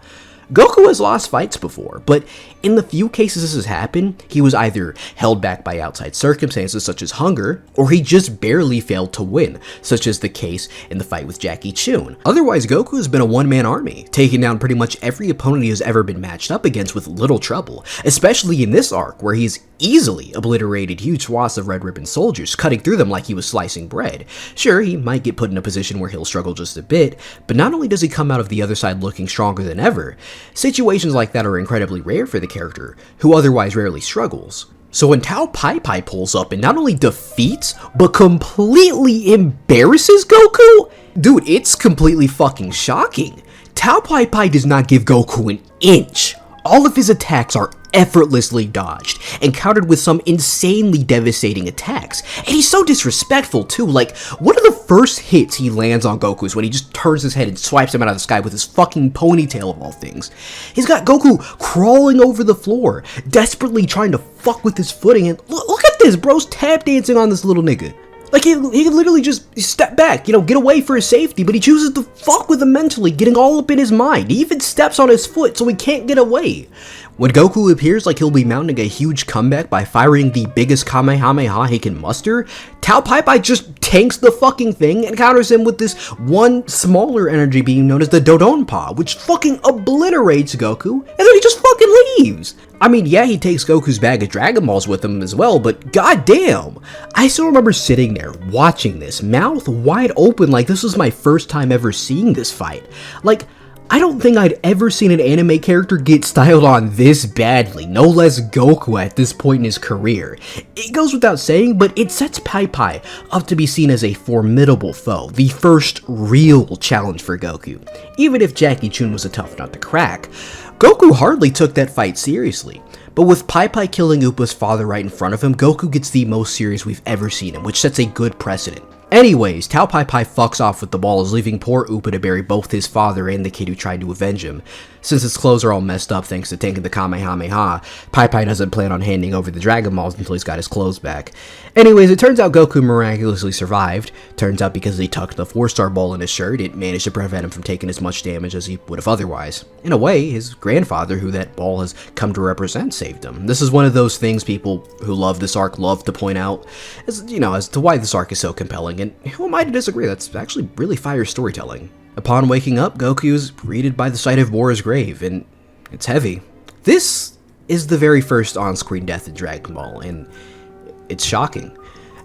Goku has lost fights before, but in the few cases this has happened, he was either held back by outside circumstances such as hunger, or he just barely failed to win, such as the case in the fight with Jackie Chun. Otherwise, Goku has been a one-man army, taking down pretty much every opponent he has ever been matched up against with little trouble, especially in this arc where he's easily obliterated huge swaths of Red Ribbon soldiers, cutting through them like he was slicing bread. Sure, he might get put in a position where he'll struggle just a bit, but not only does he come out of the other side looking stronger than ever, situations like that are incredibly rare for the character, who otherwise rarely struggles. So when Tao Pai Pai pulls up and not only defeats, but completely embarrasses Goku, dude, it's completely fucking shocking. Tao Pai Pai does not give Goku an inch. All of his attacks are effortlessly dodged and countered with some insanely devastating attacks. And he's so disrespectful too. Like, one of the first hits he lands on Goku is when he just turns his head and swipes him out of the sky with his fucking ponytail of all things. He's got Goku crawling over the floor, desperately trying to fuck with his footing, and look at this, bro's tap dancing on this little nigga. Like, he can literally just step back, get away for his safety, but he chooses to fuck with him mentally, getting all up in his mind. He even steps on his foot so he can't get away. When Goku appears like he'll be mounting a huge comeback by firing the biggest Kamehameha he can muster, Tao Pai Pai just tanks the fucking thing and counters him with this one smaller energy beam known as the Dodonpa, which fucking obliterates Goku, and then he just fucking leaves. I mean, yeah, he takes Goku's bag of Dragon Balls with him as well, but goddamn, I still remember sitting there watching this, mouth wide open like this was my first time ever seeing this fight. Like, I don't think I'd ever seen an anime character get styled on this badly, no less Goku at this point in his career. It goes without saying, but it sets Pai Pai up to be seen as a formidable foe, the first real challenge for Goku. Even if Jackie Chun was a tough nut to crack, Goku hardly took that fight seriously. But with Pai Pai killing Upa's father right in front of him, Goku gets the most serious we've ever seen him, which sets a good precedent. Anyways, Tao Pai Pai fucks off with the balls, leaving poor Upa to bury both his father and the kid who tried to avenge him. Since his clothes are all messed up thanks to tanking the Kamehameha, Pai Pai doesn't plan on handing over the Dragon Balls until he's got his clothes back. Anyways, it turns out Goku miraculously survived. Turns out because he tucked the 4-star ball in his shirt, it managed to prevent him from taking as much damage as he would have otherwise. In a way, his grandfather, who that ball has come to represent, saved him. This is one of those things people who love this arc love to point out, as to why this arc is so compelling, and who am I to disagree? That's actually really fire storytelling. Upon waking up, Goku is greeted by the sight of Bora's grave, and it's heavy. This is the very first on-screen death in Dragon Ball, and it's shocking.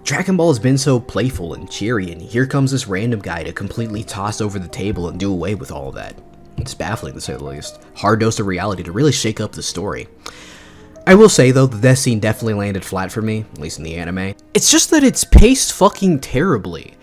Dragon Ball has been so playful and cheery, and here comes this random guy to completely toss over the table and do away with all of that. It's baffling to say the least. Hard dose of reality to really shake up the story. I will say though, the death scene definitely landed flat for me, at least in the anime. It's just that it's paced fucking terribly.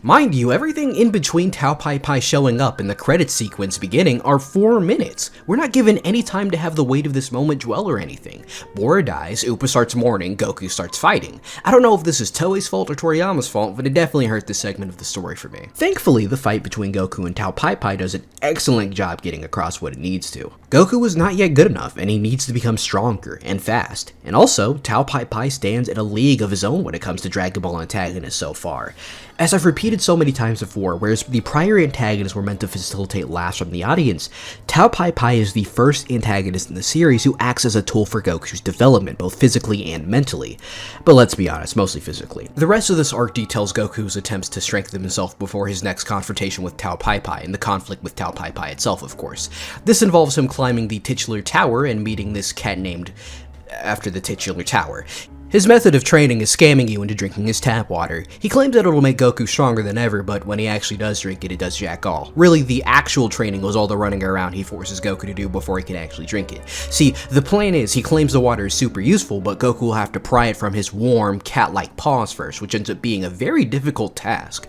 Mind you, everything in between Tao Pai Pai showing up and the credits sequence beginning are 4 minutes. We're not given any time to have the weight of this moment dwell or anything. Bora dies, Upa starts mourning, Goku starts fighting. I don't know if this is Toei's fault or Toriyama's fault, but it definitely hurt this segment of the story for me. Thankfully, the fight between Goku and Tao Pai Pai does an excellent job getting across what it needs to. Goku is not yet good enough, and he needs to become stronger and fast. And also, Tao Pai Pai stands in a league of his own when it comes to Dragon Ball antagonists so far. As I've repeatedly stated so many times before, whereas the prior antagonists were meant to facilitate laughs from the audience, Tao Pai Pai is the first antagonist in the series who acts as a tool for Goku's development, both physically and mentally. But let's be honest, mostly physically. The rest of this arc details Goku's attempts to strengthen himself before his next confrontation with Tao Pai Pai, and the conflict with Tao Pai Pai itself, of course. This involves him climbing the titular tower and meeting this cat named after the titular tower. His method of training is scamming you into drinking his tap water. He claims that it'll make Goku stronger than ever, but when he actually does drink it, it does jack all. Really, the actual training was all the running around he forces Goku to do before he can actually drink it. See, the plan is, he claims the water is super useful, but Goku will have to pry it from his warm, cat-like paws first, which ends up being a very difficult task.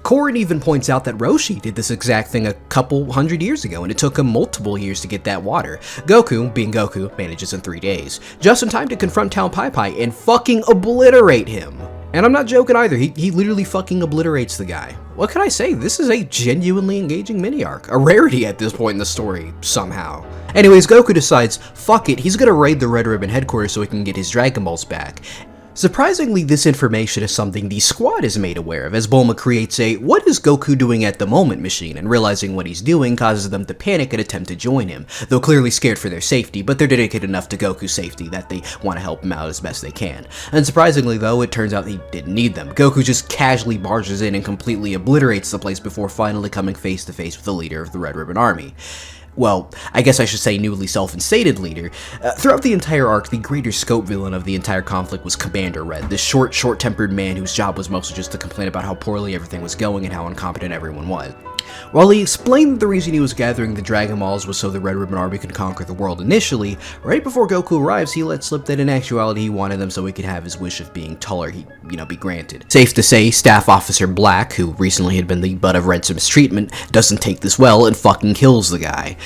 Korin even points out that Roshi did this exact thing a couple hundred years ago, and it took him multiple years to get that water. Goku, being Goku, manages in 3 days, just in time to confront Tao Pai Pai and fucking obliterate him. And I'm not joking either, he literally fucking obliterates the guy. What can I say? This is a genuinely engaging mini-arc, a rarity at this point in the story, somehow. Anyways, Goku decides, fuck it, he's gonna raid the Red Ribbon headquarters so he can get his Dragon Balls back. Surprisingly, this information is something the squad is made aware of, as Bulma creates a "what is Goku doing at the moment" machine, and realizing what he's doing causes them to panic and attempt to join him, though clearly scared for their safety, but they're dedicated enough to Goku's safety that they want to help him out as best they can. Unsurprisingly though, it turns out he didn't need them. Goku just casually barges in and completely obliterates the place before finally coming face to face with the leader of the Red Ribbon Army. Well, I guess I should say newly self-instated leader. Throughout the entire arc, the greater scope villain of the entire conflict was Commander Red, this short-tempered man whose job was mostly just to complain about how poorly everything was going and how incompetent everyone was. While he explained that the reason he was gathering the Dragon Balls was so the Red Ribbon Army could conquer the world initially, right before Goku arrives, he let slip that in actuality he wanted them so he could have his wish of being taller, be granted. Safe to say, Staff Officer Black, who recently had been the butt of Red's mistreatment, doesn't take this well and fucking kills the guy.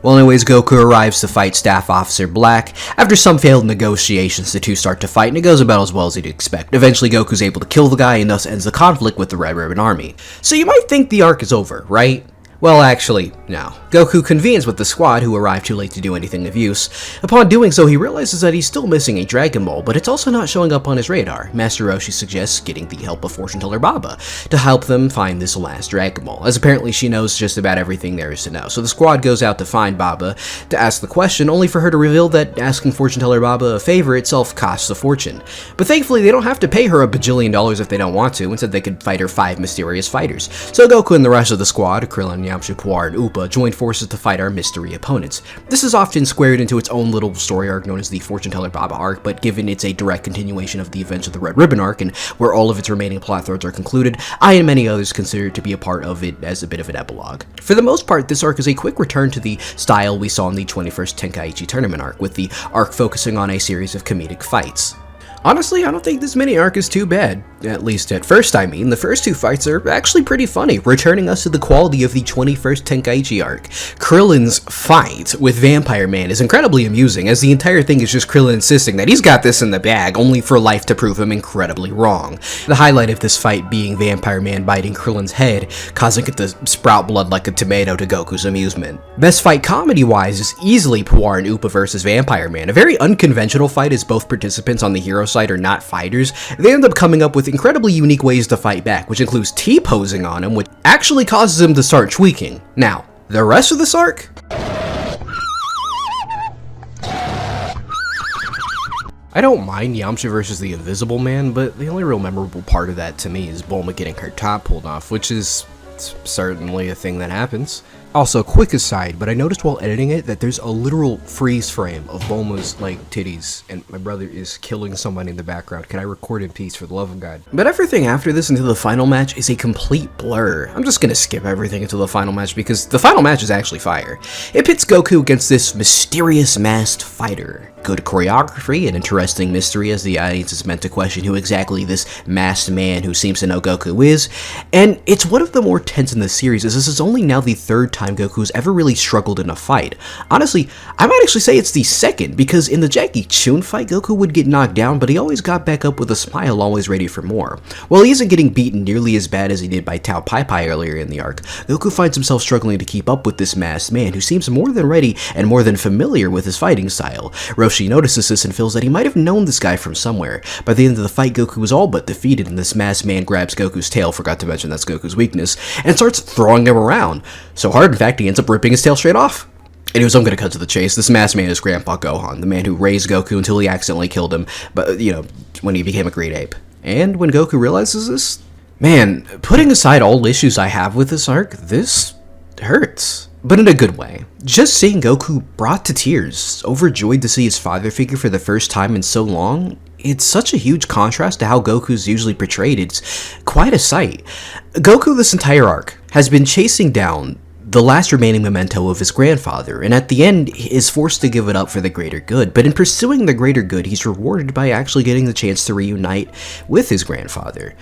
Well, anyways, Goku arrives to fight Staff Officer Black. After some failed negotiations, the two start to fight, and it goes about as well as you'd expect. Eventually, Goku's able to kill the guy, and thus ends the conflict with the Red Ribbon Army. So you might think the arc is over, right? Well, actually, no. Goku convenes with the squad, who arrive too late to do anything of use. Upon doing so, he realizes that he's still missing a Dragon Ball, but it's also not showing up on his radar. Master Roshi suggests getting the help of Fortune Teller Baba to help them find this last Dragon Ball, as apparently she knows just about everything there is to know. So the squad goes out to find Baba to ask the question, only for her to reveal that asking Fortune Teller Baba a favor itself costs a fortune. But thankfully, they don't have to pay her $1 bajillion if they don't want to. Instead, they could fight her 5 mysterious fighters. So Goku and the rest of the squad, Krillin, Yamcha, Puar, and Upa, join forces to fight our mystery opponents. This is often squared into its own little story arc known as the Fortune Teller Baba arc, but given it's a direct continuation of the events of the Red Ribbon arc, and where all of its remaining plot threads are concluded, I and many others consider it to be a part of it as a bit of an epilogue. For the most part, this arc is a quick return to the style we saw in the 21st Tenkaichi Tournament arc, with the arc focusing on a series of comedic fights. Honestly, I don't think this mini-arc is too bad. At least at first, I mean. The first 2 fights are actually pretty funny, returning us to the quality of the 21st Tenkaichi arc. Krillin's fight with Vampire Man is incredibly amusing, as the entire thing is just Krillin insisting that he's got this in the bag, only for life to prove him incredibly wrong. The highlight of this fight being Vampire Man biting Krillin's head, causing it to sprout blood like a tomato to Goku's amusement. Best fight comedy-wise is easily Puar and Upa versus Vampire Man, a very unconventional fight as both participants on the hero side are not fighters. They end up coming up with incredibly unique ways to fight back, which includes T-posing on him, which actually causes him to start tweaking. Now, the rest of this arc? I don't mind Yamcha versus the Invisible Man, but the only real memorable part of that to me is Bulma getting her top pulled off, which is certainly a thing that happens. Also, quick aside, but I noticed while editing it that there's a literal freeze frame of Bulma's, titties, and my brother is killing someone in the background. Can I record in peace, for the love of God? But everything after this until the final match is a complete blur. I'm just gonna skip everything until the final match because the final match is actually fire. It pits Goku against this mysterious masked fighter. Good choreography, an interesting mystery as the audience is meant to question who exactly this masked man who seems to know Goku is, and it's one of the more tense in the series as this is only now the 3rd time time Goku's ever really struggled in a fight. Honestly, I might actually say it's the second, because in the Jackie Chun fight, Goku would get knocked down, but he always got back up with a smile, always ready for more. While he isn't getting beaten nearly as bad as he did by Tao Pai Pai earlier in the arc, Goku finds himself struggling to keep up with this masked man who seems more than ready and more than familiar with his fighting style. Roshi notices this and feels that he might have known this guy from somewhere. By the end of the fight, Goku was all but defeated, and this masked man grabs Goku's tail, forgot to mention that's Goku's weakness, and starts throwing him around. So hard, in fact, he ends up ripping his tail straight off. Anyways, I'm gonna cut to the chase. This masked man is Grandpa Gohan, the man who raised Goku until he accidentally killed him, but, when he became a great ape. And when Goku realizes this, man, putting aside all issues I have with this arc, this hurts. But in a good way. Just seeing Goku brought to tears, overjoyed to see his father figure for the first time in so long, it's such a huge contrast to how Goku's usually portrayed. It's quite a sight. Goku this entire arc has been chasing down the last remaining memento of his grandfather, and at the end is forced to give it up for the greater good. But in pursuing the greater good, he's rewarded by actually getting the chance to reunite with his grandfather.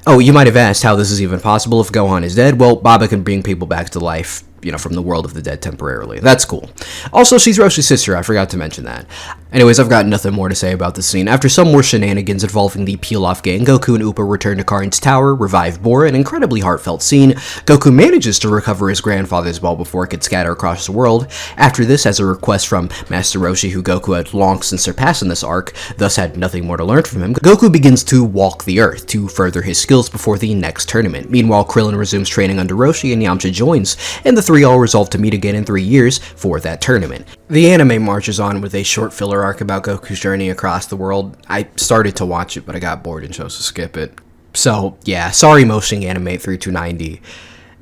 Oh, you might have asked how this is even possible if Gohan is dead. Well, Baba can bring people back to life, from the world of the dead temporarily. That's cool. Also, she's Roshi's sister, I forgot to mention that. Anyways, I've got nothing more to say about this scene. After some more shenanigans involving the Peel-Off gang, Goku and Upa return to Karin's tower, revive Bora, an incredibly heartfelt scene. Goku manages to recover his grandfather's ball before it could scatter across the world. After this, as a request from Master Roshi, who Goku had long since surpassed in this arc, thus had nothing more to learn from him, Goku begins to walk the earth to further his skills before the next tournament. Meanwhile, Krillin resumes training under Roshi and Yamcha joins, and the three all resolve to meet again in 3 years for that tournament. The anime marches on with a short filler arc about Goku's journey across the world. I started to watch it, but I got bored and chose to skip it. So, yeah, sorry Moshing Anime 3290.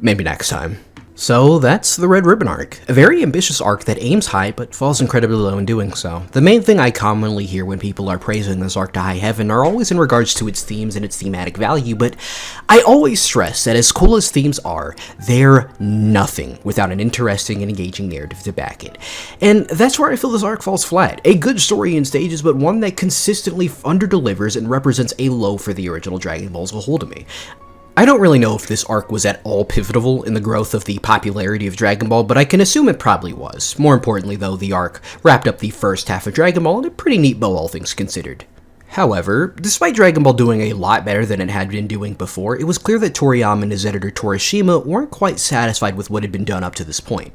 Maybe next time. So that's the Red Ribbon arc, a very ambitious arc that aims high but falls incredibly low in doing so. The main thing I commonly hear when people are praising this arc to high heaven are always in regards to its themes and its thematic value, but I always stress that as cool as themes are, they're nothing without an interesting and engaging narrative to back it. And that's where I feel this arc falls flat. A good story in stages, but one that consistently underdelivers and represents a low for the original Dragon Ball as a whole to me. I don't really know if this arc was at all pivotal in the growth of the popularity of Dragon Ball, but I can assume it probably was. More importantly though, the arc wrapped up the first half of Dragon Ball in a pretty neat bow, all things considered. However, despite Dragon Ball doing a lot better than it had been doing before, it was clear that Toriyama and his editor Torishima weren't quite satisfied with what had been done up to this point.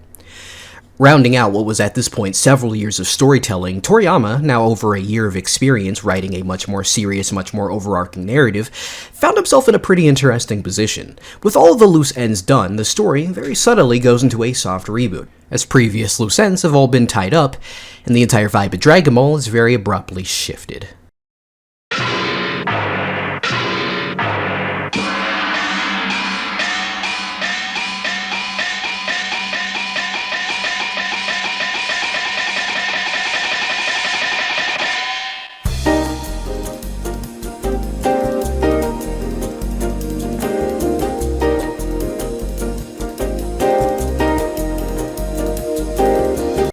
Rounding out what was at this point several years of storytelling, Toriyama, now over a year of experience writing a much more serious, much more overarching narrative, found himself in a pretty interesting position. With all of the loose ends done, the story very subtly goes into a soft reboot, as previous loose ends have all been tied up, and the entire vibe of Dragon Ball is very abruptly shifted.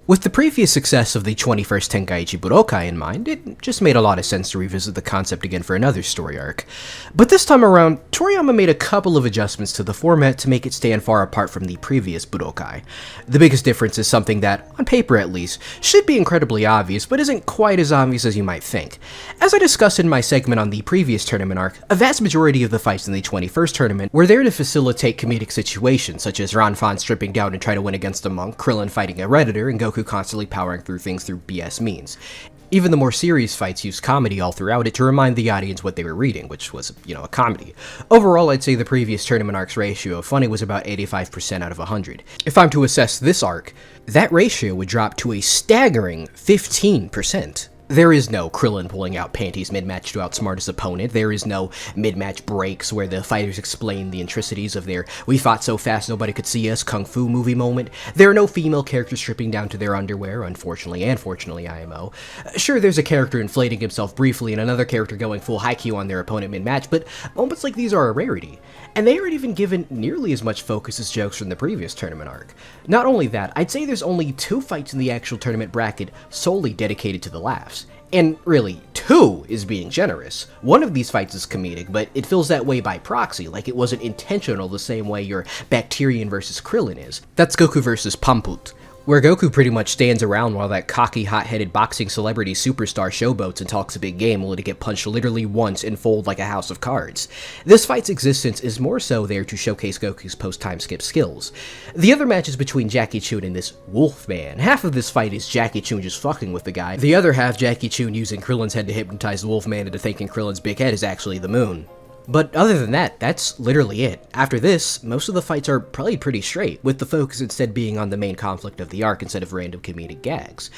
With the previous success of the 21st Tenkaichi Budokai in mind, it just made a lot of sense to revisit the concept again for another story arc. But this time around, Toriyama made a couple of adjustments to the format to make it stand far apart from the previous Budokai. The biggest difference is something that, on paper at least, should be incredibly obvious, but isn't quite as obvious as you might think. As I discussed in my segment on the previous tournament arc, a vast majority of the fights in the 21st tournament were there to facilitate comedic situations, such as Ranfan stripping down and trying to win against a monk, Krillin fighting a Redditor, and Goku constantly powering through things through BS means. Even the more serious fights used comedy all throughout it to remind the audience what they were reading, which was, a comedy. Overall, I'd say the previous tournament arc's ratio of funny was about 85% out of 100. If I'm to assess this arc, that ratio would drop to a staggering 15%. There is no Krillin pulling out panties mid-match to outsmart his opponent. There is no mid-match breaks where the fighters explain the intricacies of their "we fought so fast nobody could see us" kung fu movie moment. There are no female characters stripping down to their underwear, unfortunately and fortunately IMO. Sure, there's a character inflating himself briefly and another character going full haiku on their opponent mid-match, but moments like these are a rarity. And they aren't even given nearly as much focus as jokes from the previous tournament arc. Not only that, I'd say there's only 2 fights in the actual tournament bracket solely dedicated to the laughs. And really, 2 is being generous. One of these fights is comedic, but it feels that way by proxy, like it wasn't intentional the same way your Bacterian versus Krillin is. That's Goku versus Pamput, where Goku pretty much stands around while that cocky, hot-headed boxing celebrity superstar showboats and talks a big game only to get punched literally once and fold like a house of cards. This fight's existence is more so there to showcase Goku's post-time skip skills. The other match is between Jackie Chun and this Wolfman. Half of this fight is Jackie Chun just fucking with the guy. The other half, Jackie Chun using Krillin's head to hypnotize the Wolfman into thinking Krillin's big head is actually the moon. But other than that, that's literally it. After this, most of the fights are probably pretty straight, with the focus instead being on the main conflict of the arc instead of random comedic gags.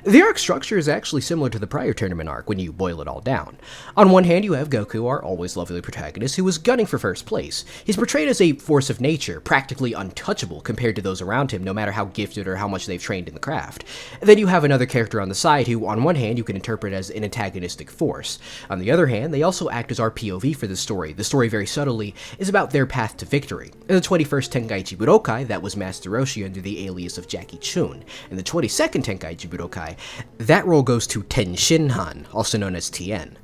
The arc structure is actually similar to the prior tournament arc when you boil it all down. On one hand, you have Goku, our always lovely protagonist, who is gunning for first place. He's portrayed as a force of nature, practically untouchable compared to those around him, no matter how gifted or how much they've trained in the craft. Then you have another character on the side who, on one hand, you can interpret as an antagonistic force. On the other hand, they also act as our POV for the story. The story, very subtly, is about their path to victory. In the 21st Tenkaichi Budokai, that was Master Roshi under the alias of Jackie Chun. In the 22nd Tenkaichi Budokai, that role goes to Ten Shinhan, also known as Tien.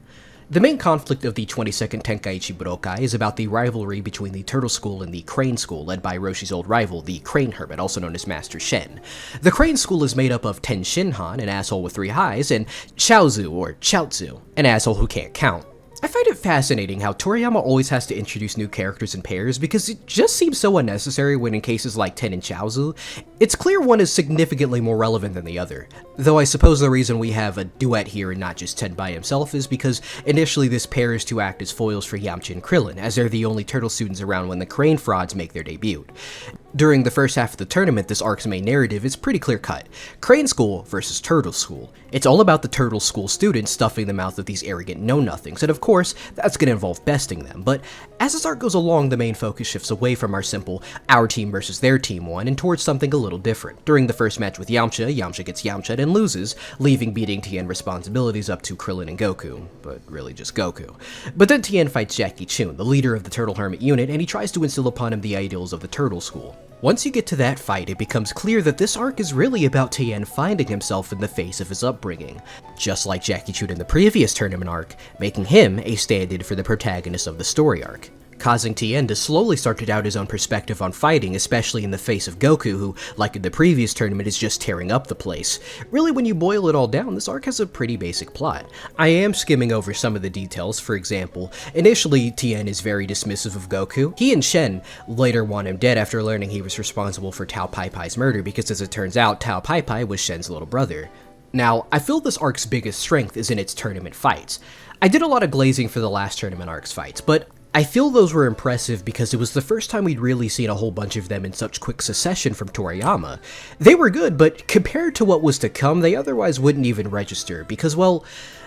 The main conflict of the 22nd Tenkaichi Budokai is about the rivalry between the Turtle School and the Crane School, led by Roshi's old rival, the Crane Hermit, also known as Master Shen. The Crane School is made up of Ten Shinhan, an asshole with 3 eyes, and Chaozu, or Chaozu, an asshole who can't count. I find it fascinating how Toriyama always has to introduce new characters in pairs because it just seems so unnecessary when in cases like Ten and Chaozu, it's clear one is significantly more relevant than the other. Though I suppose the reason we have a duet here and not just Ten by himself is because initially this pair is to act as foils for Yamcha and Krillin, as they're the only turtle students around when the Crane frauds make their debut. During the first half of the tournament, this arc's main narrative is pretty clear-cut. Crane School versus Turtle School. It's all about the Turtle School students stuffing the mouth of these arrogant know-nothings, and of course, that's going to involve besting them. But as this arc goes along, the main focus shifts away from our simple our team versus their team one and towards something a little different. During the first match with Yamcha, Yamcha gets Yamcha'd and loses, leaving beating Tien responsibilities up to Krillin and Goku, but really just Goku. But then Tien fights Jackie Chun, the leader of the Turtle Hermit unit, and he tries to instill upon him the ideals of the Turtle School. Once you get to that fight, it becomes clear that this arc is really about Tien finding himself in the face of his upbringing, just like Jackie Chun in the previous tournament arc, making him a stand-in for the protagonist of the story arc, causing Tien to slowly start to doubt his own perspective on fighting, especially in the face of Goku, who, like in the previous tournament, is just tearing up the place. Really, when you boil it all down, this arc has a pretty basic plot. I am skimming over some of the details. For example, initially, Tien is very dismissive of Goku. He and Shen later want him dead after learning he was responsible for Tao Pai Pai's murder, because as it turns out, Tao Pai Pai was Shen's little brother. Now, I feel this arc's biggest strength is in its tournament fights. I did a lot of glazing for the last tournament arc's fights, but I feel those were impressive because it was the first time we'd really seen a whole bunch of them in such quick succession from Toriyama. They were good, but compared to what was to come, they otherwise wouldn't even register because, well,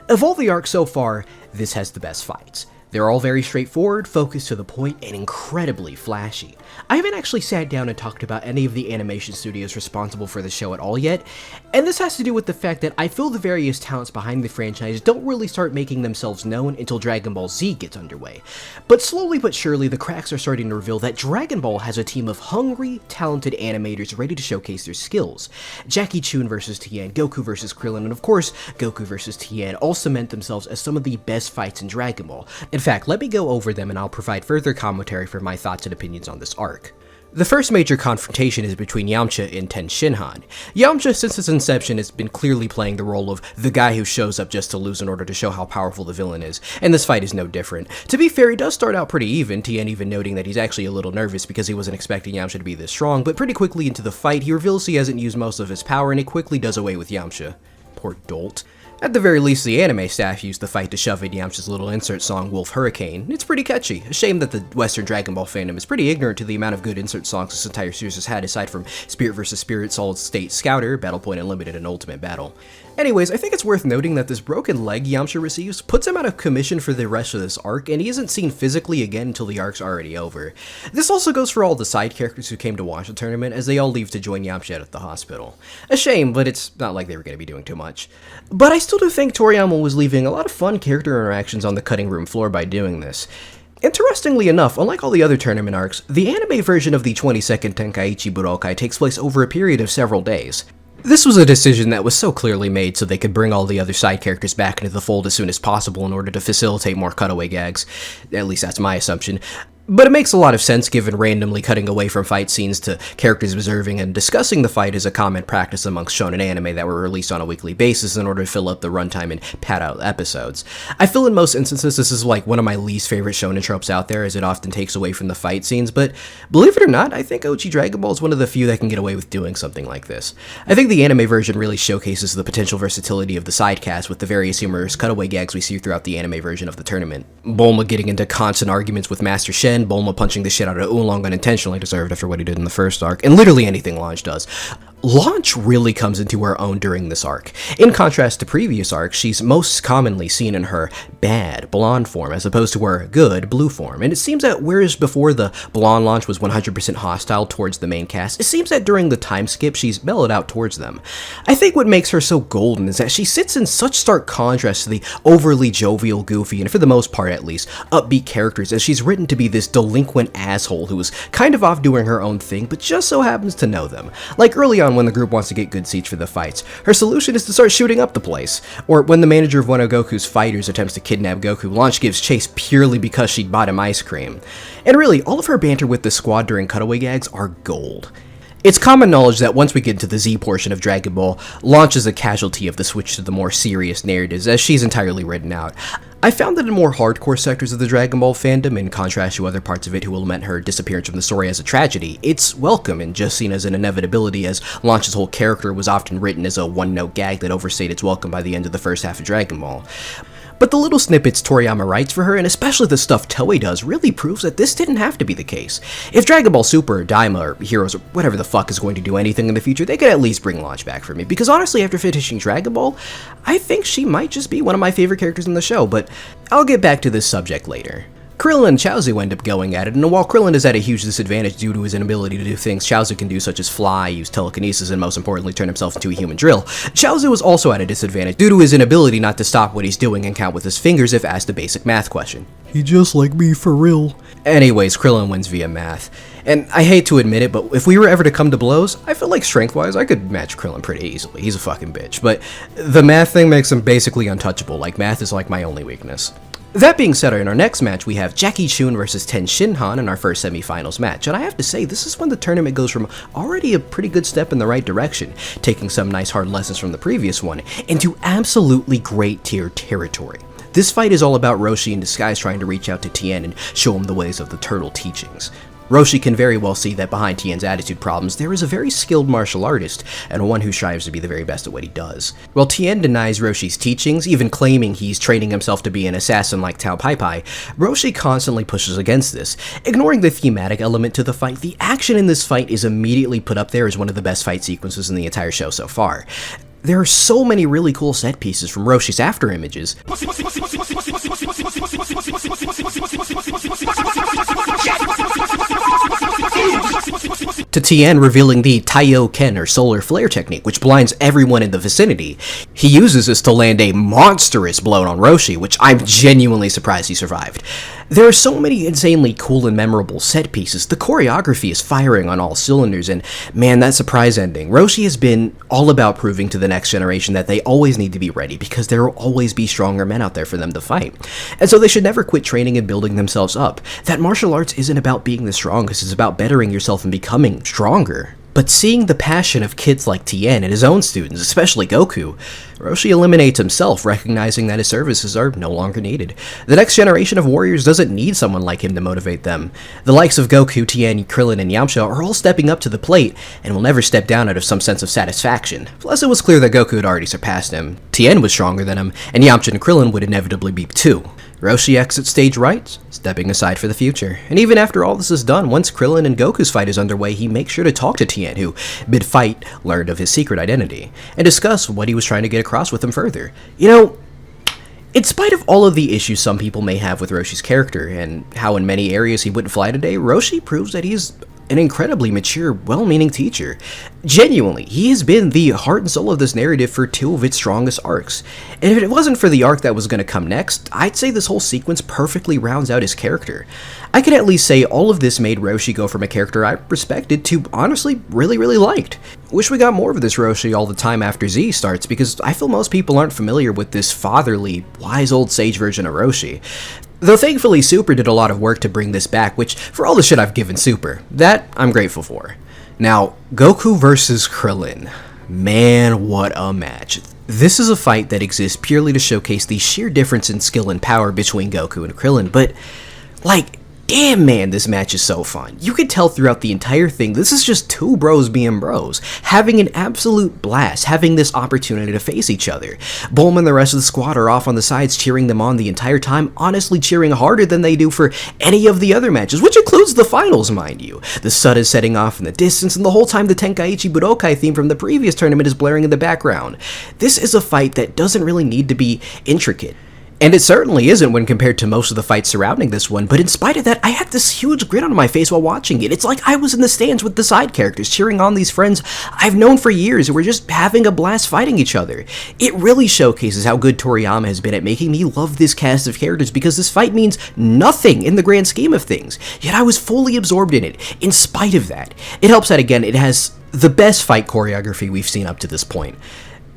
of all the arcs so far, this has the best fights. They're all very straightforward, focused to the point, and incredibly flashy. I haven't actually sat down and talked about any of the animation studios responsible for the show at all yet, and this has to do with the fact that I feel the various talents behind the franchise don't really start making themselves known until Dragon Ball Z gets underway. But slowly but surely, the cracks are starting to reveal that Dragon Ball has a team of hungry, talented animators ready to showcase their skills. Jackie Chun versus Tien, Goku versus Krillin, and of course, Goku versus Tien all cement themselves as some of the best fights in Dragon Ball. In fact, let me go over them and I'll provide further commentary for my thoughts and opinions on this arc. The first major confrontation is between Yamcha and Ten Shinhan. Yamcha, since its inception, has been clearly playing the role of the guy who shows up just to lose in order to show how powerful the villain is, and this fight is no different. To be fair, he does start out pretty even, Tien even noting that he's actually a little nervous because he wasn't expecting Yamcha to be this strong, but pretty quickly into the fight, he reveals he hasn't used most of his power and he quickly does away with Yamcha. Poor dolt. At the very least, the anime staff used the fight to shove in Yamcha's little insert song, Wolf Hurricane. It's pretty catchy. A shame that the Western Dragon Ball fandom is pretty ignorant to the amount of good insert songs this entire series has had, aside from Spirit vs. Spirit, Solid State Scouter, Battle Point Unlimited, and Ultimate Battle. Anyways, I think it's worth noting that this broken leg Yamcha receives puts him out of commission for the rest of this arc, and he isn't seen physically again until the arc's already over. This also goes for all the side characters who came to watch the tournament, as they all leave to join Yamcha at the hospital. A shame, but it's not like they were going to be doing too much. But I still do think Toriyama was leaving a lot of fun character interactions on the cutting room floor by doing this. Interestingly enough, unlike all the other tournament arcs, the anime version of the 22nd Tenkaichi Budokai takes place over a period of several days. This was a decision that was so clearly made so they could bring all the other side characters back into the fold as soon as possible in order to facilitate more cutaway gags. At least that's my assumption. But it makes a lot of sense given randomly cutting away from fight scenes to characters observing and discussing the fight is a common practice amongst shonen anime that were released on a weekly basis in order to fill up the runtime and pad out episodes. I feel in most instances this is like one of my least favorite shonen tropes out there, as it often takes away from the fight scenes, but believe it or not, I think OG Dragon Ball is one of the few that can get away with doing something like this. I think the anime version really showcases the potential versatility of the side cast with the various humorous cutaway gags we see throughout the anime version of the tournament. Bulma getting into constant arguments with Master Shen, Bulma punching the shit out of Oolong unintentionally deserved after what he did in the first arc, and literally anything Launch does. Launch really comes into her own during this arc. In contrast to previous arcs, she's most commonly seen in her bad blonde form as opposed to her good blue form, and it seems that whereas before the blonde Launch was 100% hostile towards the main cast, it seems that during the time skip she's mellowed out towards them. I think what makes her so golden is that she sits in such stark contrast to the overly jovial, goofy, and for the most part at least, upbeat characters, as she's written to be this delinquent asshole who is kind of off doing her own thing but just so happens to know them. Like early on when the group wants to get good seats for the fights, her solution is to start shooting up the place. Or when the manager of one of Goku's fighters attempts to kidnap Goku, Launch gives chase purely because she'd bought him ice cream. And really, all of her banter with the squad during cutaway gags are gold. It's common knowledge that once we get into the Z portion of Dragon Ball, Launch is a casualty of the switch to the more serious narratives, as she's entirely written out. I found that in more hardcore sectors of the Dragon Ball fandom, in contrast to other parts of it who will lament her disappearance from the story as a tragedy, it's welcome and just seen as an inevitability, as Launch's whole character was often written as a one-note gag that overstayed its welcome by the end of the first half of Dragon Ball. But the little snippets Toriyama writes for her, and especially the stuff Toei does, really proves that this didn't have to be the case. If Dragon Ball Super or Daima or Heroes or whatever the fuck is going to do anything in the future, they could at least bring Launch back for me, because honestly, after finishing Dragon Ball, I think she might just be one of my favorite characters in the show, but I'll get back to this subject later. Krillin and Chaozu end up going at it, and while Krillin is at a huge disadvantage due to his inability to do things Chaozu can do, such as fly, use telekinesis, and most importantly turn himself into a human drill, Chaozu is also at a disadvantage due to his inability not to stop what he's doing and count with his fingers if asked a basic math question. He just like me for real. Anyways, Krillin wins via math. And I hate to admit it, but if we were ever to come to blows, I feel like strength-wise I could match Krillin pretty easily. He's a fucking bitch. But the math thing makes him basically untouchable. Like, math is like my only weakness. That being said, in our next match, we have Jackie Chun versus Ten Shinhan in our first semifinals match, and I have to say, this is when the tournament goes from already a pretty good step in the right direction, taking some nice hard lessons from the previous one, into absolutely great tier territory. This fight is all about Roshi in disguise trying to reach out to Tien and show him the ways of the turtle teachings. Roshi can very well see that behind Tien's attitude problems, there is a very skilled martial artist, and one who strives to be the very best at what he does. While Tien denies Roshi's teachings, even claiming he's training himself to be an assassin like Tao Pai Pai, Roshi constantly pushes against this. Ignoring the thematic element to the fight, the action in this fight is immediately put up there as one of the best fight sequences in the entire show so far. There are so many really cool set pieces from Roshi's after images, to Tien revealing the Taiyo Ken or solar flare technique, which blinds everyone in the vicinity. He uses this to land a monstrous blow on Roshi, which I'm genuinely surprised he survived. There are so many insanely cool and memorable set pieces. The choreography is firing on all cylinders, and man, that surprise ending. Roshi has been all about proving to the next generation that they always need to be ready, because there will always be stronger men out there for them to fight. And so they should never quit training and building themselves up. That martial arts isn't about being the strongest, it's about bettering yourself and becoming stronger. But seeing the passion of kids like Tien and his own students, especially Goku, Roshi eliminates himself, recognizing that his services are no longer needed. The next generation of warriors doesn't need someone like him to motivate them. The likes of Goku, Tien, Krillin, and Yamcha are all stepping up to the plate, and will never step down out of some sense of satisfaction. Plus, it was clear that Goku had already surpassed him, Tien was stronger than him, and Yamcha and Krillin would inevitably be too. Roshi exits stage right, stepping aside for the future. And even after all this is done, once Krillin and Goku's fight is underway, he makes sure to talk to Tien, who, mid-fight, learned of his secret identity, and discuss what he was trying to get across with him further. You know, in spite of all of the issues some people may have with Roshi's character, and how in many areas he wouldn't fly today, Roshi proves that he's an incredibly mature, well-meaning teacher. Genuinely, he has been the heart and soul of this narrative for two of its strongest arcs. And if it wasn't for the arc that was going to come next, I'd say this whole sequence perfectly rounds out his character. I can at least say all of this made Roshi go from a character I respected to honestly really liked. Wish we got more of this Roshi all the time after Z starts, because I feel most people aren't familiar with this fatherly, wise old sage version of Roshi. Though thankfully Super did a lot of work to bring this back, which for all the shit I've given Super, that I'm grateful for. Now, Goku versus Krillin. Man, what a match. This is a fight that exists purely to showcase the sheer difference in skill and power between Goku and Krillin, but, like, damn man, this match is so fun. You can tell throughout the entire thing, this is just two bros being bros, having an absolute blast, having this opportunity to face each other. Bulma and the rest of the squad are off on the sides cheering them on the entire time, honestly cheering harder than they do for any of the other matches, which includes the finals, mind you. The sun is setting off in the distance, and the whole time the Tenkaichi Budokai theme from the previous tournament is blaring in the background. This is a fight that doesn't really need to be intricate. And it certainly isn't when compared to most of the fights surrounding this one, but in spite of that, I had this huge grin on my face while watching it. It's like I was in the stands with the side characters, cheering on these friends I've known for years who were just having a blast fighting each other. It really showcases how good Toriyama has been at making me love this cast of characters, because this fight means nothing in the grand scheme of things, yet I was fully absorbed in it, in spite of that. It helps that, again, it has the best fight choreography we've seen up to this point.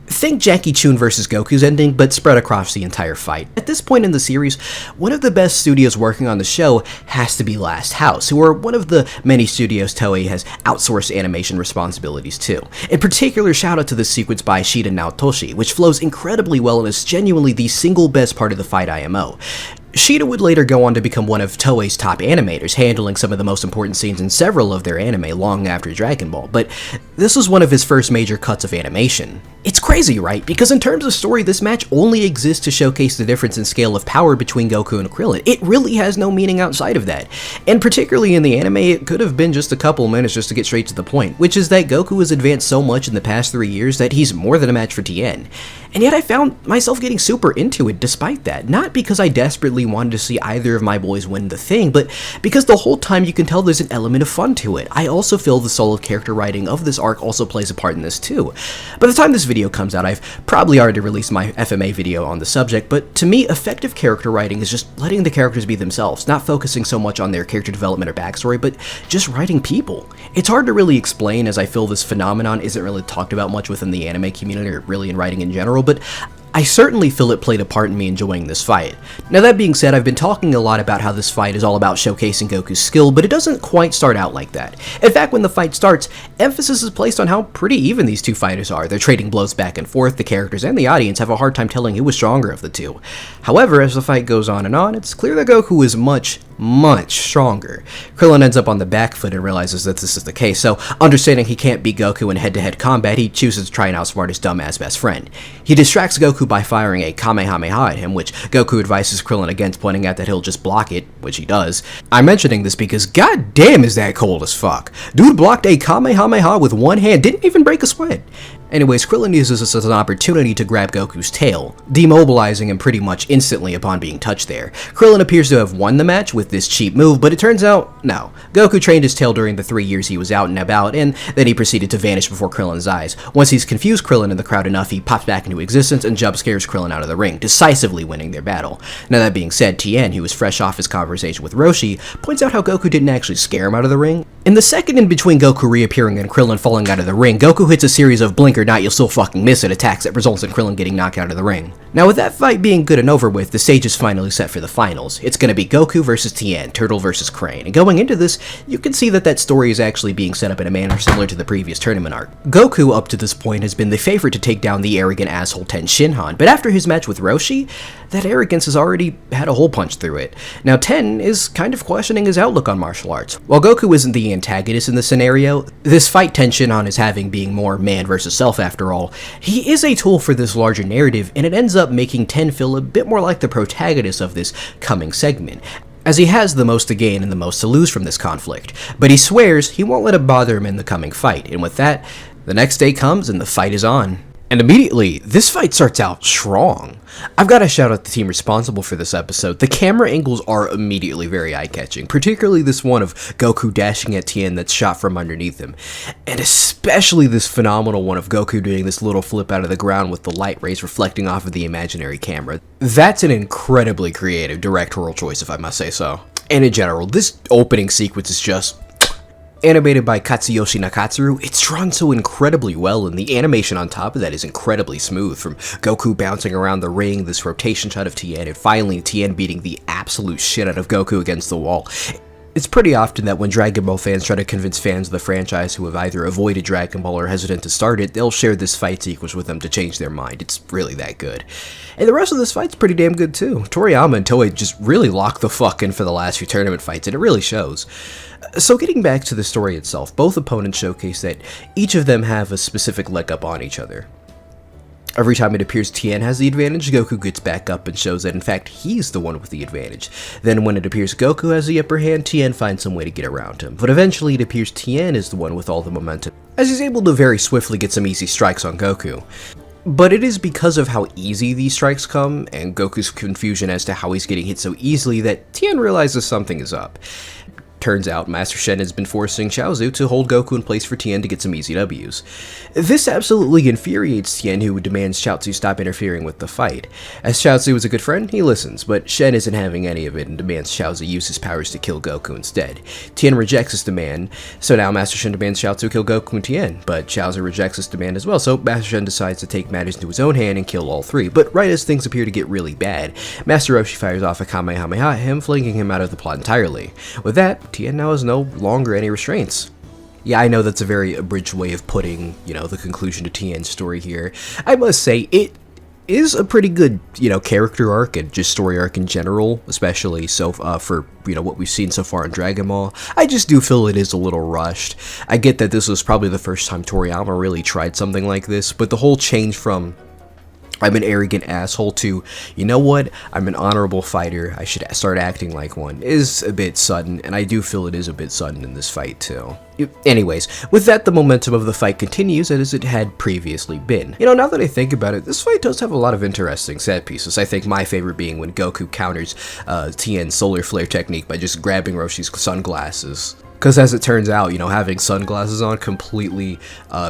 Think Jackie Chun vs. Goku's ending, but spread across the entire fight. At this point in the series, one of the best studios working on the show has to be Last House, who are one of the many studios Toei has outsourced animation responsibilities to. In particular, shout out to the sequence by Shida Naotoshi, which flows incredibly well and is genuinely the single best part of the fight IMO. Shida would later go on to become one of Toei's top animators, handling some of the most important scenes in several of their anime long after Dragon Ball, but this was one of his first major cuts of animation. It's crazy, right? Because in terms of story, this match only exists to showcase the difference in scale of power between Goku and Krillin. It really has no meaning outside of that. And particularly in the anime, it could have been just a couple minutes just to get straight to the point, which is that Goku has advanced so much in the past 3 years that he's more than a match for Tien. And yet I found myself getting super into it despite that, not because I desperately wanted to see either of my boys win the thing, but because the whole time you can tell there's an element of fun to it. I also feel the solid character writing of this arc also plays a part in this too. By the time this video comes out, I've probably already released my FMA video on the subject, but to me, effective character writing is just letting the characters be themselves, not focusing so much on their character development or backstory, but just writing people. It's hard to really explain, as I feel this phenomenon isn't really talked about much within the anime community or really in writing in general, but I certainly feel it played a part in me enjoying this fight. Now that being said, I've been talking a lot about how this fight is all about showcasing Goku's skill, but it doesn't quite start out like that. In fact, when the fight starts, emphasis is placed on how pretty even these two fighters are. They're trading blows back and forth, the characters and the audience have a hard time telling who was stronger of the two. However, as the fight goes on, it's clear that Goku is much stronger. Krillin ends up on the back foot and realizes that this is the case, so understanding he can't beat Goku in head-to-head combat, he chooses to try and outsmart his dumbass best friend. He distracts Goku by firing a Kamehameha at him, which Goku advises Krillin against, pointing out that he'll just block it, which he does. I'm mentioning this because goddamn is that cold as fuck. Dude blocked a Kamehameha with one hand, didn't even break a sweat. Anyways, Krillin uses this as an opportunity to grab Goku's tail, demobilizing him pretty much instantly upon being touched there. Krillin appears to have won the match with this cheap move, but it turns out, no. Goku trained his tail during the 3 years he was out and about, and then he proceeded to vanish before Krillin's eyes. Once he's confused Krillin in the crowd enough, he pops back into existence and jump scares Krillin out of the ring, decisively winning their battle. Now that being said, Tien, who was fresh off his conversation with Roshi, points out how Goku didn't actually scare him out of the ring. In the second in between Goku reappearing and Krillin falling out of the ring, Goku hits a series of blink or not you'll still fucking miss it attacks that results in Krillin getting knocked out of the ring. Now with that fight being good and over with, the stage is finally set for the finals. It's gonna be Goku versus Tien, Turtle versus Crane, and going into this, you can see that story is actually being set up in a manner similar to the previous tournament arc. Goku up to this point has been the favorite to take down the arrogant asshole Ten Shinhan, but after his match with Roshi, that arrogance has already had a hole punch through it. Now Ten is kind of questioning his outlook on martial arts. While Goku isn't the antagonist in this scenario, this fight Ten Shinhan is having being more man versus self after all, he is a tool for this larger narrative, and it ends up making Ten feel a bit more like the protagonist of this coming segment, as he has the most to gain and the most to lose from this conflict. But he swears he won't let it bother him in the coming fight, and with that, the next day comes and the fight is on. And immediately, this fight starts out strong. I've got to shout out the team responsible for this episode. The camera angles are immediately very eye-catching, particularly this one of Goku dashing at Tien that's shot from underneath him. And especially this phenomenal one of Goku doing this little flip out of the ground with the light rays reflecting off of the imaginary camera. That's an incredibly creative directorial choice, if I must say so. And in general, this opening sequence is just animated by Katsuyoshi Nakatsuru. It's drawn so incredibly well, and the animation on top of that is incredibly smooth, from Goku bouncing around the ring, this rotation shot of Tien, and finally Tien beating the absolute shit out of Goku against the wall. It's pretty often that when Dragon Ball fans try to convince fans of the franchise who have either avoided Dragon Ball or hesitant to start it, they'll share this fight sequence with them to change their mind. It's really that good. And the rest of this fight's pretty damn good too. Toriyama and Toei just really locked the fuck in for the last few tournament fights, and it really shows. So getting back to the story itself, both opponents showcase that each of them have a specific leg up on each other. Every time it appears Tien has the advantage, Goku gets back up and shows that in fact he's the one with the advantage. Then when it appears Goku has the upper hand, Tien finds some way to get around him. But eventually it appears Tien is the one with all the momentum, as he's able to very swiftly get some easy strikes on Goku. But it is because of how easy these strikes come, and Goku's confusion as to how he's getting hit so easily, that Tien realizes something is up. Turns out Master Shen has been forcing Chaozu to hold Goku in place for Tien to get some easy Ws. This absolutely infuriates Tien, who demands Chaozu stop interfering with the fight. As Chaozu is a good friend, he listens, but Shen isn't having any of it and demands Chaozu use his powers to kill Goku instead. Tien rejects this demand, so now Master Shen demands Chaozu kill Goku and Tien, but Chaozu rejects this demand as well, so Master Shen decides to take matters into his own hand and kill all three. But right as things appear to get really bad, Master Roshi fires off a Kamehameha at him, flinging him out of the plot entirely. With that, Tien now has no longer any restraints. Yeah, I know that's a very abridged way of putting, the conclusion to Tien's story here. I must say, it is a pretty good, character arc and just story arc in general, especially so for, what we've seen so far in Dragon Ball. I just do feel it is a little rushed. I get that this was probably the first time Toriyama really tried something like this, but the whole change from I'm an arrogant asshole to, you know what, I'm an honorable fighter, I should start acting like one, is a bit sudden, and I do feel it is a bit sudden in this fight too. Anyways, with that, the momentum of the fight continues as it had previously been. Now that I think about it, this fight does have a lot of interesting set pieces. I think my favorite being when Goku counters Tien's solar flare technique by just grabbing Roshi's sunglasses. Because as it turns out, having sunglasses on completely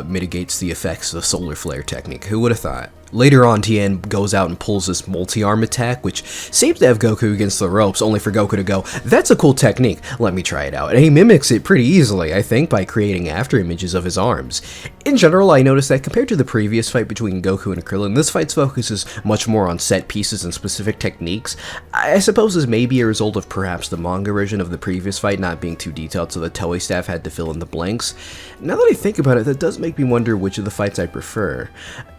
mitigates the effects of the solar flare technique. Who would have thought? Later on, Tien goes out and pulls this multi-arm attack, which seems to have Goku against the ropes, only for Goku to go, that's a cool technique, let me try it out. And he mimics it pretty easily, I think, by creating after-images of his arms. In general, I noticed that compared to the previous fight between Goku and Krillin, this fight's focus is much more on set pieces and specific techniques. I suppose this may be a result of perhaps the manga version of the previous fight not being too detailed, so the Toei staff had to fill in the blanks. Now that I think about it, that does make me wonder which of the fights I prefer.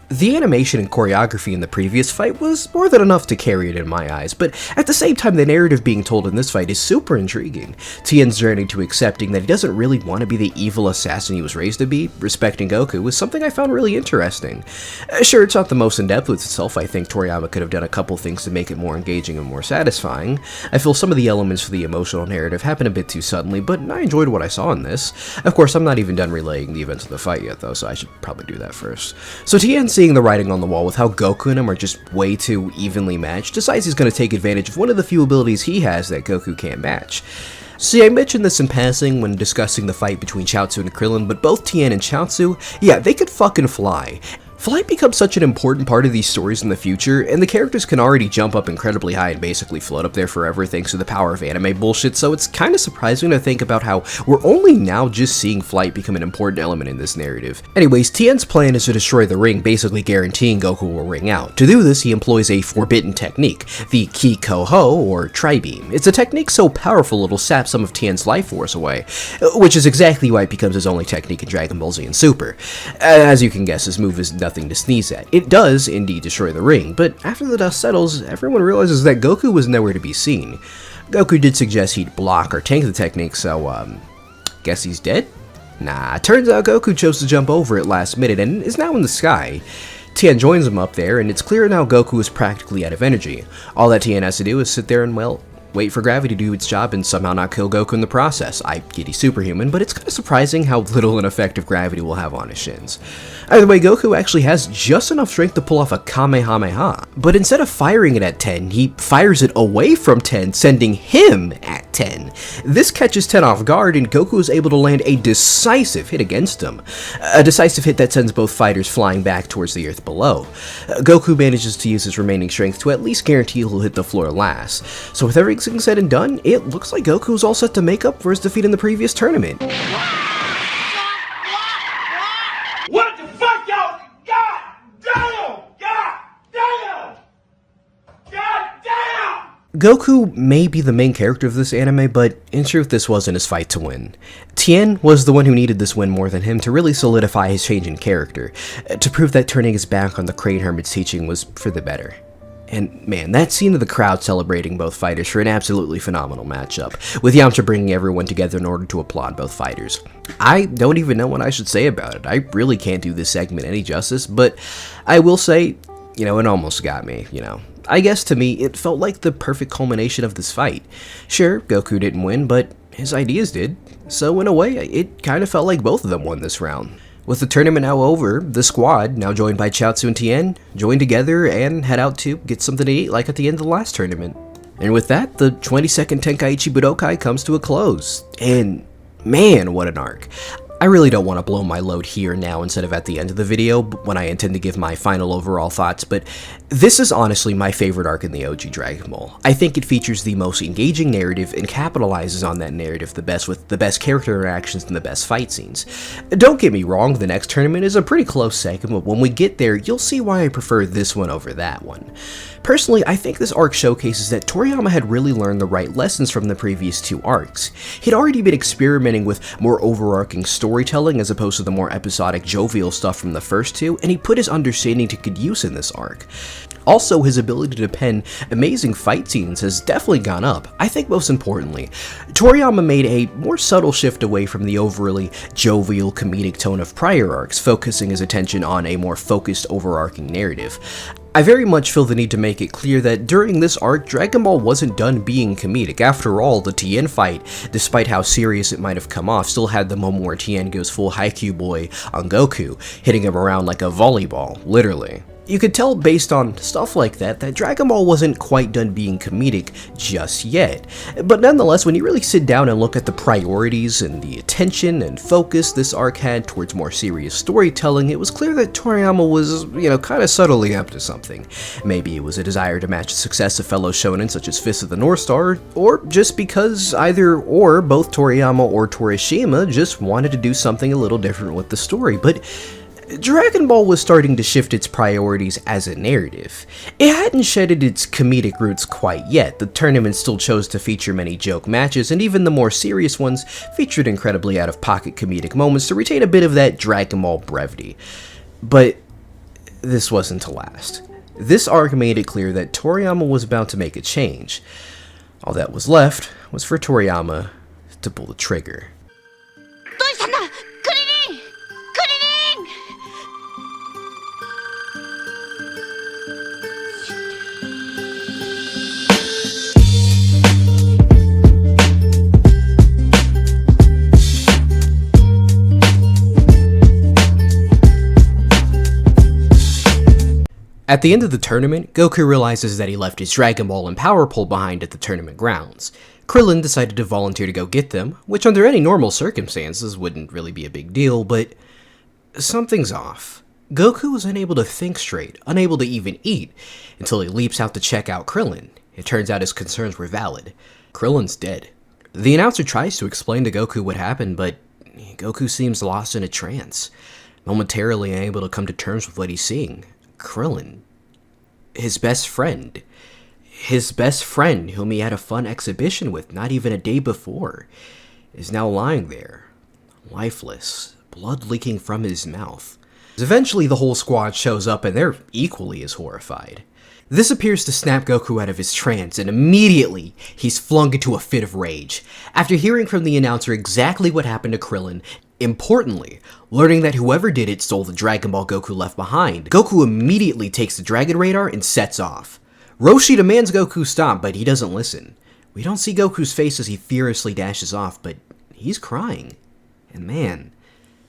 The animation and choreography in the previous fight was more than enough to carry it in my eyes, but at the same time the narrative being told in this fight is super intriguing. Tien's journey to accepting that he doesn't really want to be the evil assassin he was raised to be, respecting Goku, was something I found really interesting. Sure, it's not the most in-depth with itself. I think Toriyama could have done a couple things to make it more engaging and more satisfying. I feel some of the elements for the emotional narrative happen a bit too suddenly, but I enjoyed what I saw in this. Of course, I'm not even done relaying the events of the fight yet though, so I should probably do that first. So Tien, seeing the writing on the wall with how Goku and him are just way too evenly matched, decides he's going to take advantage of one of the few abilities he has that Goku can't match. See, I mentioned this in passing when discussing the fight between Chaozu and Krillin, but both Tien and Chaozu, yeah, they could fucking fly. Flight becomes such an important part of these stories in the future, and the characters can already jump up incredibly high and basically float up there forever thanks to the power of anime bullshit, so it's kinda surprising to think about how we're only now just seeing flight become an important element in this narrative. Anyways, Tien's plan is to destroy the ring, basically guaranteeing Goku will ring out. To do this, he employs a forbidden technique, the Ki Ko-Ho, or Tri-Beam. It's a technique so powerful it'll sap some of Tien's life force away, which is exactly why it becomes his only technique in Dragon Ball Z and Super. As you can guess, this move is nothing to sneeze at. It does indeed destroy the ring, but after the dust settles, everyone realizes that Goku was nowhere to be seen. Goku did suggest he'd block or tank the technique, so, guess he's dead? Nah, turns out Goku chose to jump over it last minute and is now in the sky. Tien joins him up there, and it's clear now Goku is practically out of energy. All that Tien has to do is sit there and, well, wait for gravity to do its job and somehow not kill Goku in the process. I get he's superhuman, but it's kind of surprising how little an effect of gravity will have on his shins. Either way, Goku actually has just enough strength to pull off a Kamehameha, but instead of firing it at 10, he fires it away from 10, sending him at 10. This catches 10 off guard, and Goku is able to land a decisive hit against him. A decisive hit that sends both fighters flying back towards the earth below. Goku manages to use his remaining strength to at least guarantee he'll hit the floor last. So with everything said and done, it looks like Goku's all set to make up for his defeat in the previous tournament. What the fuck, y'all? God damn! God damn! God damn! Goku may be the main character of this anime, but in truth this wasn't his fight to win. Tien was the one who needed this win more than him to really solidify his change in character, to prove that turning his back on the Crane Hermit's teaching was for the better. And man, that scene of the crowd celebrating both fighters for an absolutely phenomenal matchup, with Yamcha bringing everyone together in order to applaud both fighters. I don't even know what I should say about it. I really can't do this segment any justice, but I will say, it almost got me, I guess to me, it felt like the perfect culmination of this fight. Sure, Goku didn't win, but his ideas did. So in a way, it kind of felt like both of them won this round. With the tournament now over, the squad, now joined by Chaozu and Tien, join together and head out to get something to eat like at the end of the last tournament. And with that, the 22nd Tenkaichi Budokai comes to a close. And man, what an arc. I really don't want to blow my load here now instead of at the end of the video when I intend to give my final overall thoughts, but this is honestly my favorite arc in the OG Dragon Ball. I think it features the most engaging narrative and capitalizes on that narrative the best with the best character interactions and the best fight scenes. Don't get me wrong, the next tournament is a pretty close second, but when we get there, you'll see why I prefer this one over that one. Personally, I think this arc showcases that Toriyama had really learned the right lessons from the previous two arcs. He'd already been experimenting with more overarching storytelling as opposed to the more episodic jovial stuff from the first two, and he put his understanding to good use in this arc. Also, his ability to pen amazing fight scenes has definitely gone up. I think most importantly, Toriyama made a more subtle shift away from the overly jovial comedic tone of prior arcs, focusing his attention on a more focused overarching narrative. I very much feel the need to make it clear that during this arc, Dragon Ball wasn't done being comedic. After all, the Tien fight, despite how serious it might have come off, still had the moment where Tien goes full Haikyuu boy on Goku, hitting him around like a volleyball, literally. You could tell based on stuff like that Dragon Ball wasn't quite done being comedic just yet. But nonetheless, when you really sit down and look at the priorities and the attention and focus this arc had towards more serious storytelling, it was clear that Toriyama was, kind of subtly up to something. Maybe it was a desire to match the success of fellow shonen such as Fist of the North Star, or just because either or both Toriyama or Torishima just wanted to do something a little different with the story. But Dragon Ball was starting to shift its priorities as a narrative. It hadn't shedded its comedic roots quite yet. The tournament still chose to feature many joke matches, and even the more serious ones featured incredibly out-of-pocket comedic moments to retain a bit of that Dragon Ball brevity. But this wasn't to last. This arc made it clear that Toriyama was about to make a change. All that was left was for Toriyama to pull the trigger. At the end of the tournament, Goku realizes that he left his Dragon Ball and Power Pole behind at the tournament grounds. Krillin decided to volunteer to go get them, which under any normal circumstances wouldn't really be a big deal, but something's off. Goku was unable to think straight, unable to even eat, until he leaps out to check out Krillin. It turns out his concerns were valid. Krillin's dead. The announcer tries to explain to Goku what happened, but Goku seems lost in a trance, momentarily unable to come to terms with what he's seeing. Krillin. His best friend. His best friend, whom he had a fun exhibition with not even a day before, is now lying there, lifeless, blood leaking from his mouth. Eventually, the whole squad shows up and they're equally as horrified. This appears to snap Goku out of his trance, and immediately, he's flung into a fit of rage. After hearing from the announcer exactly what happened to Krillin, importantly, learning that whoever did it stole the Dragon Ball Goku left behind, Goku immediately takes the Dragon Radar and sets off. Roshi demands Goku stop, but he doesn't listen. We don't see Goku's face as he furiously dashes off, but he's crying. And man,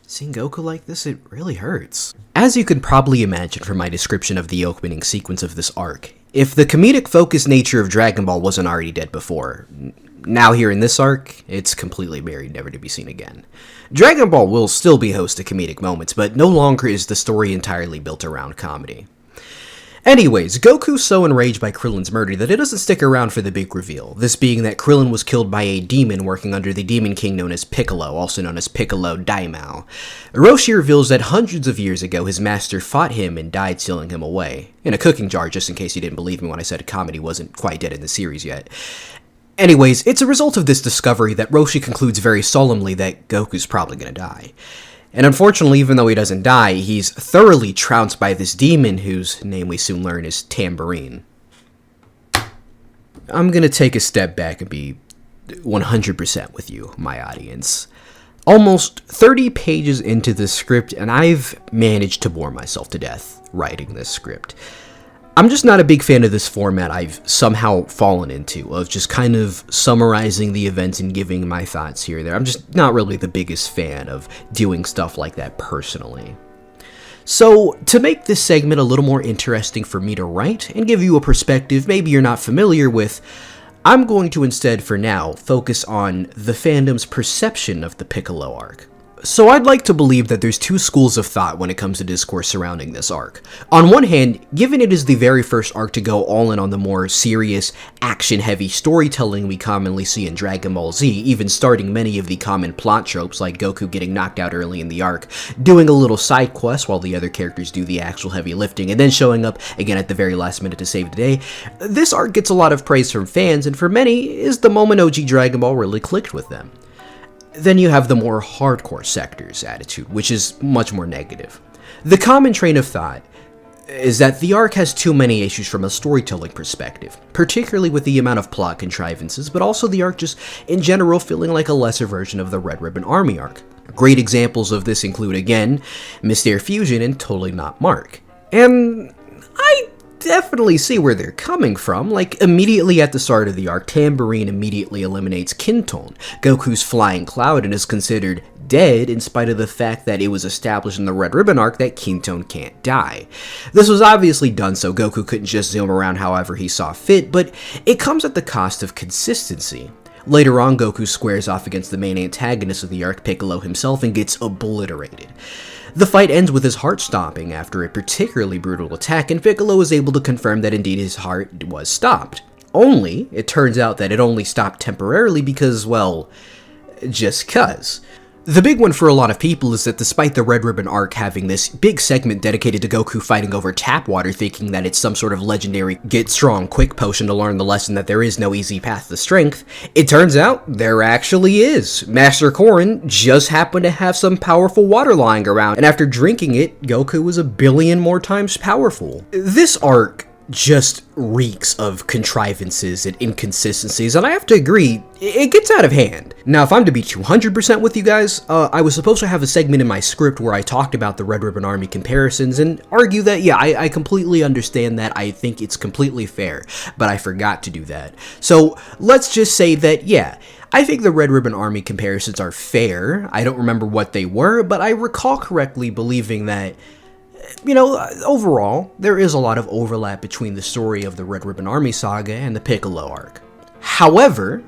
seeing Goku like this, it really hurts. As you could probably imagine from my description of the opening sequence of this arc, if the comedic focused nature of Dragon Ball wasn't already dead before, now here in this arc, it's completely buried, never to be seen again. Dragon Ball will still be host to comedic moments, but no longer is the story entirely built around comedy. Anyways, Goku's so enraged by Krillin's murder that it doesn't stick around for the big reveal, this being that Krillin was killed by a demon working under the Demon King known as Piccolo, also known as Piccolo Daimo. Roshi reveals that hundreds of years ago his master fought him and died sealing him away, in a cooking jar, just in case you didn't believe me when I said comedy wasn't quite dead in the series yet. Anyways, it's a result of this discovery that Roshi concludes very solemnly that Goku's probably gonna die. And unfortunately, even though he doesn't die, he's thoroughly trounced by this demon whose name we soon learn is Tambourine. I'm gonna take a step back and be 100% with you, my audience. Almost 30 pages into this script, and I've managed to bore myself to death writing this script. I'm just not a big fan of this format I've somehow fallen into, of just kind of summarizing the events and giving my thoughts here and there. I'm just not really the biggest fan of doing stuff like that personally. So, to make this segment a little more interesting for me to write and give you a perspective maybe you're not familiar with, I'm going to instead, for now, focus on the fandom's perception of the Piccolo arc. So I'd like to believe that there's two schools of thought when it comes to discourse surrounding this arc. On one hand, given it is the very first arc to go all in on the more serious, action-heavy storytelling we commonly see in Dragon Ball Z, even starting many of the common plot tropes like Goku getting knocked out early in the arc, doing a little side quest while the other characters do the actual heavy lifting, and then showing up again at the very last minute to save the day, this arc gets a lot of praise from fans, and for many, is the moment OG Dragon Ball really clicked with them. Then you have the more hardcore sector's attitude, which is much more negative. The common train of thought is that the arc has too many issues from a storytelling perspective, particularly with the amount of plot contrivances, but also the arc just in general feeling like a lesser version of the Red Ribbon Army arc. Great examples of this include, again, Mystere Fusion and Totally Not Mark. And I definitely see where they're coming from. Like, immediately at the start of the arc, Tambourine immediately eliminates Kinton, Goku's flying cloud, and is considered dead in spite of the fact that it was established in the Red Ribbon arc that Kinton can't die. This was obviously done so Goku couldn't just zoom around however he saw fit, but it comes at the cost of consistency. Later on, Goku squares off against the main antagonist of the arc, Piccolo himself, and gets obliterated. The fight ends with his heart stopping after a particularly brutal attack, and Piccolo is able to confirm that indeed his heart was stopped. Only, it turns out that it only stopped temporarily because, well, just 'cause. The big one for a lot of people is that despite the Red Ribbon arc having this big segment dedicated to Goku fighting over tap water, thinking that it's some sort of legendary get strong quick potion to learn the lesson that there is no easy path to strength, it turns out there actually is. Master Korin just happened to have some powerful water lying around, and after drinking it, Goku was 1,000,000,000 more times powerful. This arc just reeks of contrivances and inconsistencies, and I have to agree, it gets out of hand. Now, if I'm to be 200% with you guys, I was supposed to have a segment in my script where I talked about the Red Ribbon Army comparisons and argue that, yeah, I completely understand that, I think it's completely fair, but I forgot to do that. So, let's just say that, yeah, I think the Red Ribbon Army comparisons are fair. I don't remember what they were, but I recall correctly believing that, you know, overall, there is a lot of overlap between the story of the Red Ribbon Army saga and the Piccolo arc. However,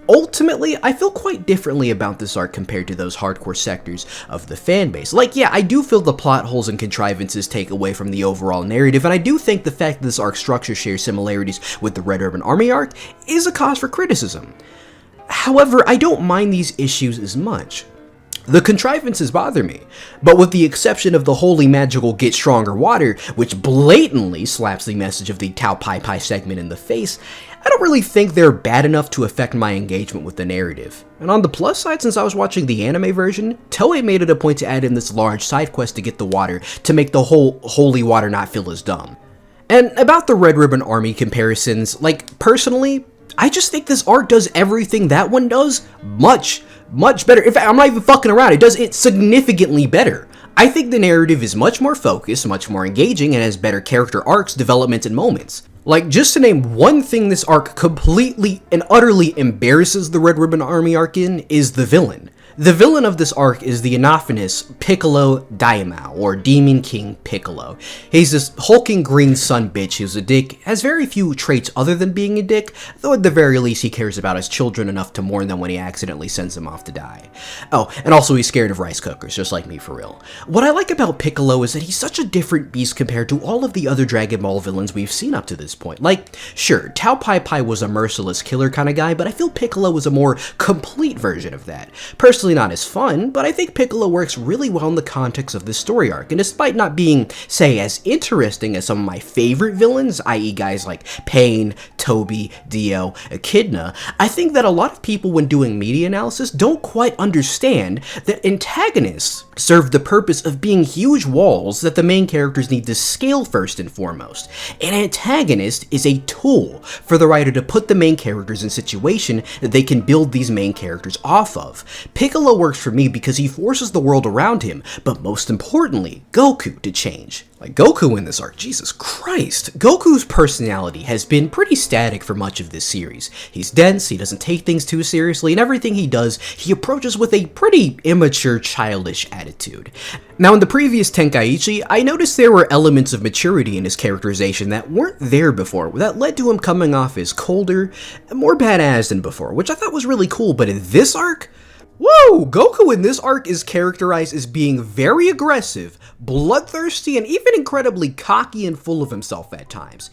ultimately, I feel quite differently about this arc compared to those hardcore sectors of the fanbase. Like, yeah, I do feel the plot holes and contrivances take away from the overall narrative, and I do think the fact that this arc structure shares similarities with the Red Ribbon Army arc is a cause for criticism. However, I don't mind these issues as much. The contrivances bother me, but with the exception of the holy magical get stronger water, which blatantly slaps the message of the Tao Pai Pai segment in the face, I don't really think they're bad enough to affect my engagement with the narrative. And on the plus side, since I was watching the anime version, Toei made it a point to add in this large side quest to get the water, to make the whole holy water not feel as dumb. And about the Red Ribbon Army comparisons, like, personally, I just think this arc does everything that one does much better. In fact, I'm not even fucking around. It does it significantly better. I think the narrative is much more focused, much more engaging, and has better character arcs, development, and moments. Like, just to name one thing this arc completely and utterly embarrasses the Red Ribbon Army arc in, is the villain. The villain of this arc is the anonymous Piccolo Daimo, or Demon King Piccolo. He's this hulking green sun bitch who's a dick, has very few traits other than being a dick, though at the very least he cares about his children enough to mourn them when he accidentally sends them off to die. Oh, and also he's scared of rice cookers, just like me for real. What I like about Piccolo is that he's such a different beast compared to all of the other Dragon Ball villains we've seen up to this point. Like, sure, Tao Pai Pai was a merciless killer kind of guy, but I feel Piccolo was a more complete version of that. Personally, not as fun, but I think Piccolo works really well in the context of this story arc, and despite not being, say, as interesting as some of my favorite villains, i.e. guys like Pain, Toby, Dio, Echidna, I think that a lot of people when doing media analysis don't quite understand that antagonists serve the purpose of being huge walls that the main characters need to scale first and foremost. An antagonist is a tool for the writer to put the main characters in a situation that they can build these main characters off of. Piccolo works for me because he forces the world around him, but most importantly, Goku to change. Like, Goku in this arc, Jesus Christ. Goku's personality has been pretty static for much of this series. He's dense, he doesn't take things too seriously, and everything he does, he approaches with a pretty immature, childish attitude. Now, in the previous Tenkaichi, I noticed there were elements of maturity in his characterization that weren't there before, that led to him coming off as colder, and more badass than before, which I thought was really cool, but in this arc, whoa! Goku in this arc is characterized as being very aggressive, bloodthirsty, and even incredibly cocky and full of himself at times.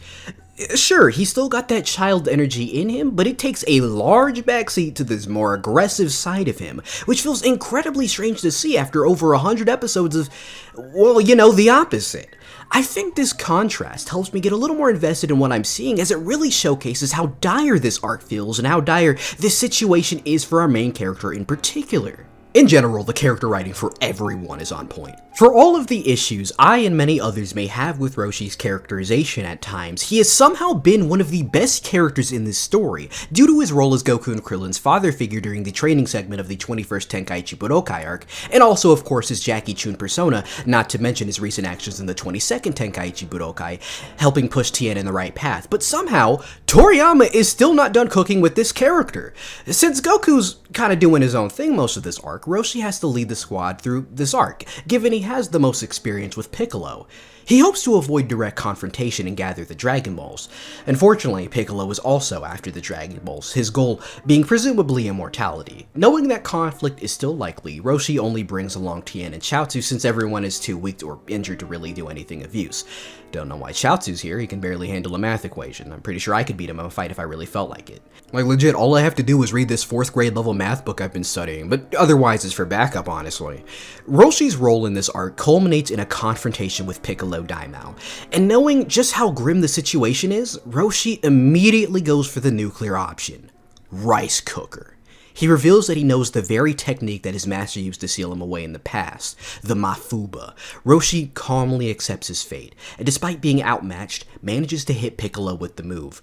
Sure, he's still got that child energy in him, but it takes a large backseat to this more aggressive side of him, which feels incredibly strange to see after over 100 episodes of, well, you know, the opposite. I think this contrast helps me get a little more invested in what I'm seeing, as it really showcases how dire this arc feels and how dire this situation is for our main character in particular. In general, the character writing for everyone is on point. For all of the issues I and many others may have with Roshi's characterization at times, he has somehow been one of the best characters in this story, due to his role as Goku and Krillin's father figure during the training segment of the 21st Tenkaichi Budokai Arc, and also of course his Jackie Chun persona, not to mention his recent actions in the 22nd Tenkaichi Budokai, helping push Tien in the right path. But somehow, Toriyama is still not done cooking with this character. Since Goku's kinda doing his own thing most of this arc, Roshi has to lead the squad through this arc, given he has the most experience with Piccolo. He hopes to avoid direct confrontation and gather the Dragon Balls. Unfortunately, Piccolo is also after the Dragon Balls, his goal being presumably immortality. Knowing that conflict is still likely, Roshi only brings along Tien and Chaozu since everyone is too weak or injured to really do anything of use. Don't know why Chaozu's here, he can barely handle a math equation. I'm pretty sure I could beat him in a fight if I really felt like it. Like legit, all I have to do is read this 4th grade level math book I've been studying, but otherwise it's for backup, honestly. Roshi's role in this arc culminates in a confrontation with Piccolo Daimo, and knowing just how grim the situation is, Roshi immediately goes for the nuclear option. Rice cooker. He reveals that he knows the very technique that his master used to seal him away in the past, the Mafuba. Roshi calmly accepts his fate, and despite being outmatched, manages to hit Piccolo with the move.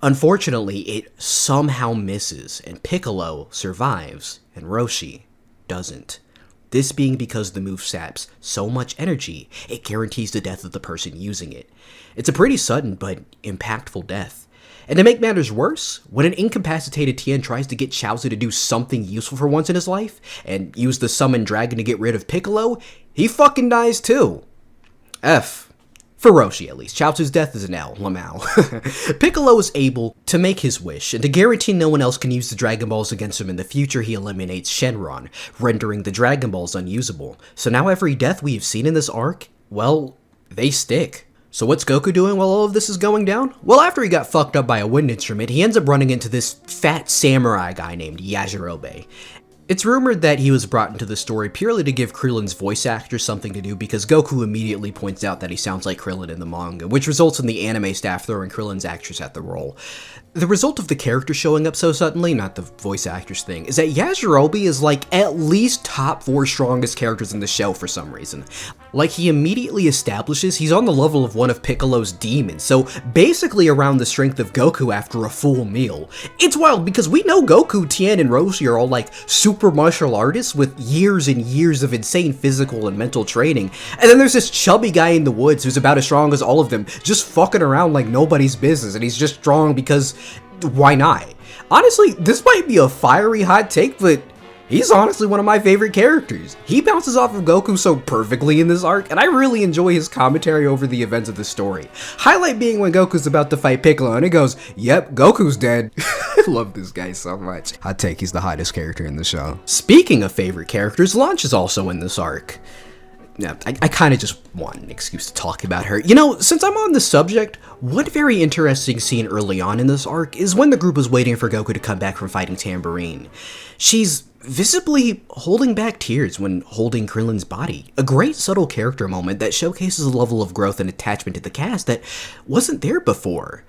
Unfortunately, it somehow misses, and Piccolo survives, and Roshi doesn't. This being because the move saps so much energy, it guarantees the death of the person using it. It's a pretty sudden but impactful death. And to make matters worse, when an incapacitated Tien tries to get Chaozu to do something useful for once in his life, and use the summoned dragon to get rid of Piccolo, he fucking dies too. F. For Roshi, at least. Chaozu's death is an L. Lamau. Piccolo is able to make his wish, and to guarantee no one else can use the Dragon Balls against him in the future, he eliminates Shenron, rendering the Dragon Balls unusable. So now every death we have seen in this arc, well, they stick. So what's Goku doing while all of this is going down? Well, after he got fucked up by a wind instrument, he ends up running into this fat samurai guy named Yajirobe. It's rumored that he was brought into the story purely to give Krillin's voice actor something to do, because Goku immediately points out that he sounds like Krillin in the manga, which results in the anime staff throwing Krillin's actress at the role. The result of the character showing up so suddenly, not the voice actors thing, is that Yajirobe is like at least top 4 strongest characters in the show for some reason. Like, he immediately establishes he's on the level of one of Piccolo's demons, so basically around the strength of Goku after a full meal. It's wild because we know Goku, Tien, and Roshi are all like super martial artists with years and years of insane physical and mental training, and then there's this chubby guy in the woods who's about as strong as all of them, just fucking around like nobody's business, and he's just strong because why not? Honestly, this might be a fiery hot take, but he's honestly one of my favorite characters. He bounces off of Goku so perfectly in this arc, and I really enjoy his commentary over the events of the story. Highlight being when Goku's about to fight Piccolo, and it goes, yep, Goku's dead. I love this guy so much. Hot take, he's the hottest character in the show. Speaking of favorite characters, Launch is also in this arc. Yeah, I kind of just want an excuse to talk about her. You know, since I'm on the subject, one very interesting scene early on in this arc is when the group was waiting for Goku to come back from fighting Tambourine. She's visibly holding back tears when holding Krillin's body. A great subtle character moment that showcases a level of growth and attachment to the cast that wasn't there before.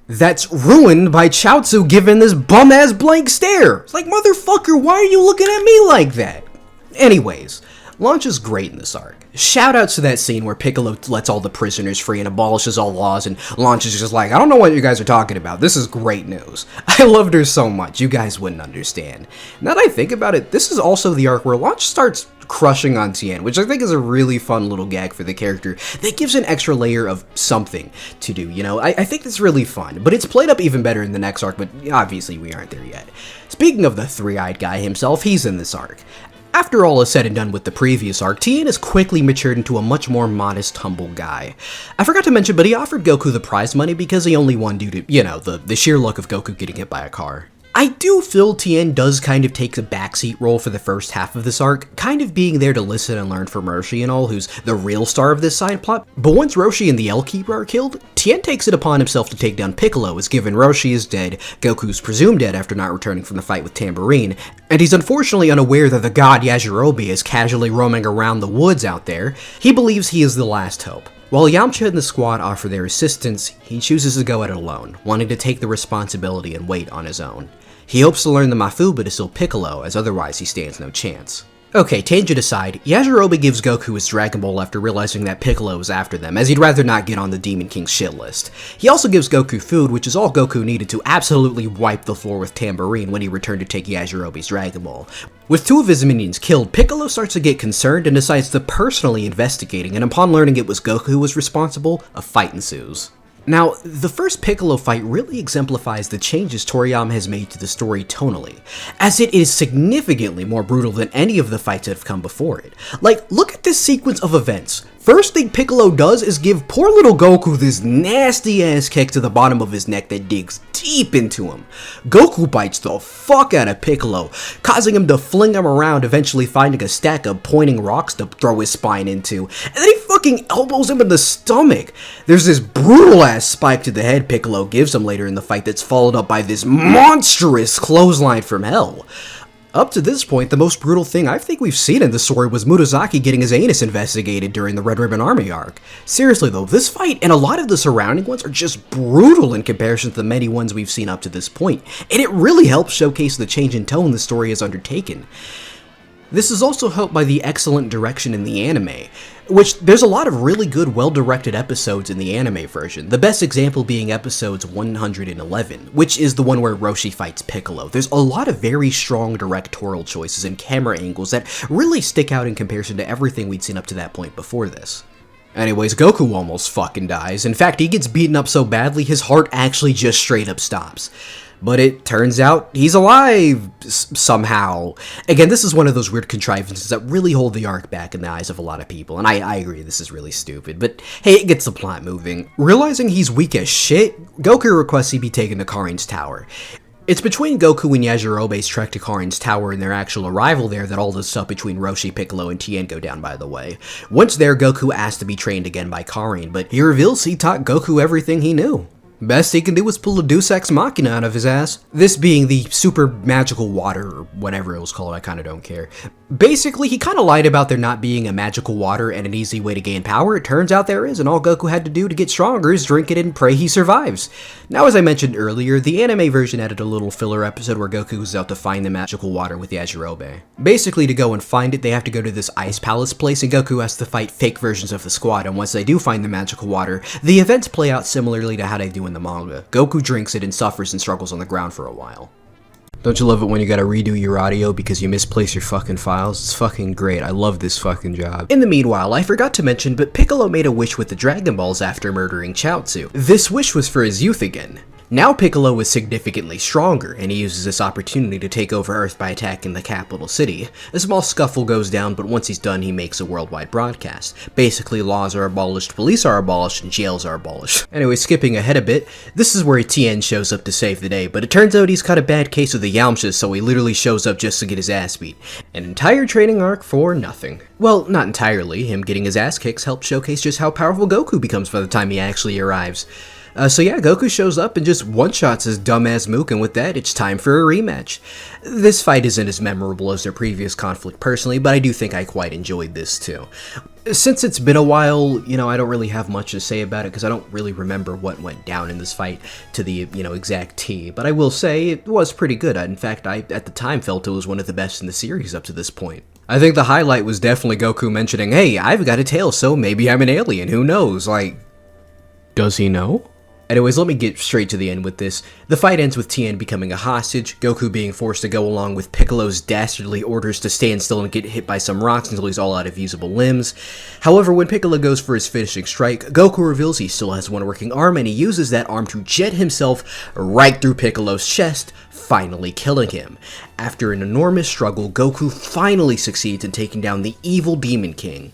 That's ruined by Chaozu giving this bum-ass blank stare. It's like, motherfucker, why are you looking at me like that? Anyways, Launch is great in this arc. Shoutouts to that scene where Piccolo lets all the prisoners free and abolishes all laws, and Launch is just like, I don't know what you guys are talking about, this is great news. I loved her so much, you guys wouldn't understand. Now that I think about it, this is also the arc where Launch starts crushing on Tien, which I think is a really fun little gag for the character that gives an extra layer of something to do, you know? I think that's really fun, but it's played up even better in the next arc, but obviously we aren't there yet. Speaking of the three-eyed guy himself, he's in this arc. After all is said and done with the previous arc, Tien has quickly matured into a much more modest, humble guy. I forgot to mention, but he offered Goku the prize money because he only won due to, you know, the sheer luck of Goku getting hit by a car. I do feel Tien does kind of take a backseat role for the first half of this arc, kind of being there to listen and learn from Roshi and all, who's the real star of this side plot, but once Roshi and the L-Keeper are killed, Tien takes it upon himself to take down Piccolo, as given Roshi is dead, Goku's presumed dead after not returning from the fight with Tambourine, and he's unfortunately unaware that the god Yajirobe is casually roaming around the woods out there. He believes he is the last hope. While Yamcha and the squad offer their assistance, he chooses to go it alone, wanting to take the responsibility and wait on his own. He hopes to learn the Mafuba to still Piccolo, as otherwise he stands no chance. Okay, tangent aside, Yajirobe gives Goku his Dragon Ball after realizing that Piccolo is after them, as he'd rather not get on the Demon King's shit list. He also gives Goku food, which is all Goku needed to absolutely wipe the floor with Tambourine when he returned to take Yajirobe's Dragon Ball. With 2 of his minions killed, Piccolo starts to get concerned and decides to personally investigating, and upon learning it was Goku who was responsible, a fight ensues. Now, the first Piccolo fight really exemplifies the changes Toriyama has made to the story tonally, as it is significantly more brutal than any of the fights that have come before it. Like, look at this sequence of events. First thing Piccolo does is give poor little Goku this nasty ass kick to the bottom of his neck that digs deep into him. Goku bites the fuck out of Piccolo, causing him to fling him around, eventually finding a stack of pointing rocks to throw his spine into, and then he fucking elbows him in the stomach. There's this brutal ass spike to the head Piccolo gives him later in the fight that's followed up by this monstrous clothesline from hell. Up to this point, the most brutal thing I think we've seen in the story was Murasaki getting his anus investigated during the Red Ribbon Army arc. Seriously though, this fight and a lot of the surrounding ones are just brutal in comparison to the many ones we've seen up to this point, and it really helps showcase the change in tone the story has undertaken. This is also helped by the excellent direction in the anime, which there's a lot of really good, well-directed episodes in the anime version, the best example being episodes 111, which is the one where Roshi fights Piccolo. There's a lot of very strong directorial choices and camera angles that really stick out in comparison to everything we'd seen up to that point before this. Anyways, Goku almost fucking dies. In fact, he gets beaten up so badly his heart actually just straight up stops. But it turns out he's alive somehow. Again, this is one of those weird contrivances that really hold the arc back in the eyes of a lot of people, and I agree this is really stupid, but hey, it gets the plot moving. Realizing he's weak as shit, Goku requests he be taken to Karin's tower. It's between Goku and Yajirobe's trek to Karin's tower and their actual arrival there that all the stuff between Roshi, Piccolo, and Tien go down, by the way. Once there, Goku asks to be trained again by Karin, but he reveals he taught Goku everything he knew. Best he can do was pull a Deus Ex Machina out of his ass. This being the super magical water, or whatever it was called, I kinda don't care. Basically, he kinda lied about there not being a magical water and an easy way to gain power. It turns out there is, and all Goku had to do to get stronger is drink it and pray he survives. Now, as I mentioned earlier, the anime version added a little filler episode where Goku was out to find the magical water with Yajirobe. Basically, to go and find it, they have to go to this ice palace place, and Goku has to fight fake versions of the squad, and once they do find the magical water, the events play out similarly to how they do in the manga. Goku drinks it and suffers and struggles on the ground for a while. Don't you love it when you gotta redo your audio because you misplace your fucking files? It's fucking great. I love this fucking job. In the meanwhile, I forgot to mention, but Piccolo made a wish with the Dragon Balls after murdering Chaozu. This wish was for his youth again. Now Piccolo is significantly stronger, and he uses this opportunity to take over Earth by attacking the capital city. A small scuffle goes down, but once he's done, he makes a worldwide broadcast. Basically, laws are abolished, police are abolished, and jails are abolished. Anyway, skipping ahead a bit, this is where Tien shows up to save the day, but it turns out he's got a bad case of the Yamchas, so he literally shows up just to get his ass beat. An entire training arc for nothing. Well, not entirely. Him getting his ass kicks helped showcase just how powerful Goku becomes by the time he actually arrives. So yeah, Goku shows up and just one-shots his dumbass Mook, and with that, it's time for a rematch. This fight isn't as memorable as their previous conflict personally, but I do think I quite enjoyed this too. Since it's been a while, I don't really have much to say about it because I don't really remember what went down in this fight to the, exact T, but I will say it was pretty good. In fact, I, at the time, felt it was one of the best in the series up to this point. I think the highlight was definitely Goku mentioning, hey, I've got a tail, so maybe I'm an alien, who knows, like, does he know? Anyways, let me get straight to the end with this. The fight ends with Tien becoming a hostage, Goku being forced to go along with Piccolo's dastardly orders to stand still and get hit by some rocks until he's all out of usable limbs. However, when Piccolo goes for his finishing strike, Goku reveals he still has one working arm, and he uses that arm to jet himself right through Piccolo's chest, finally killing him. After an enormous struggle, Goku finally succeeds in taking down the evil Demon King.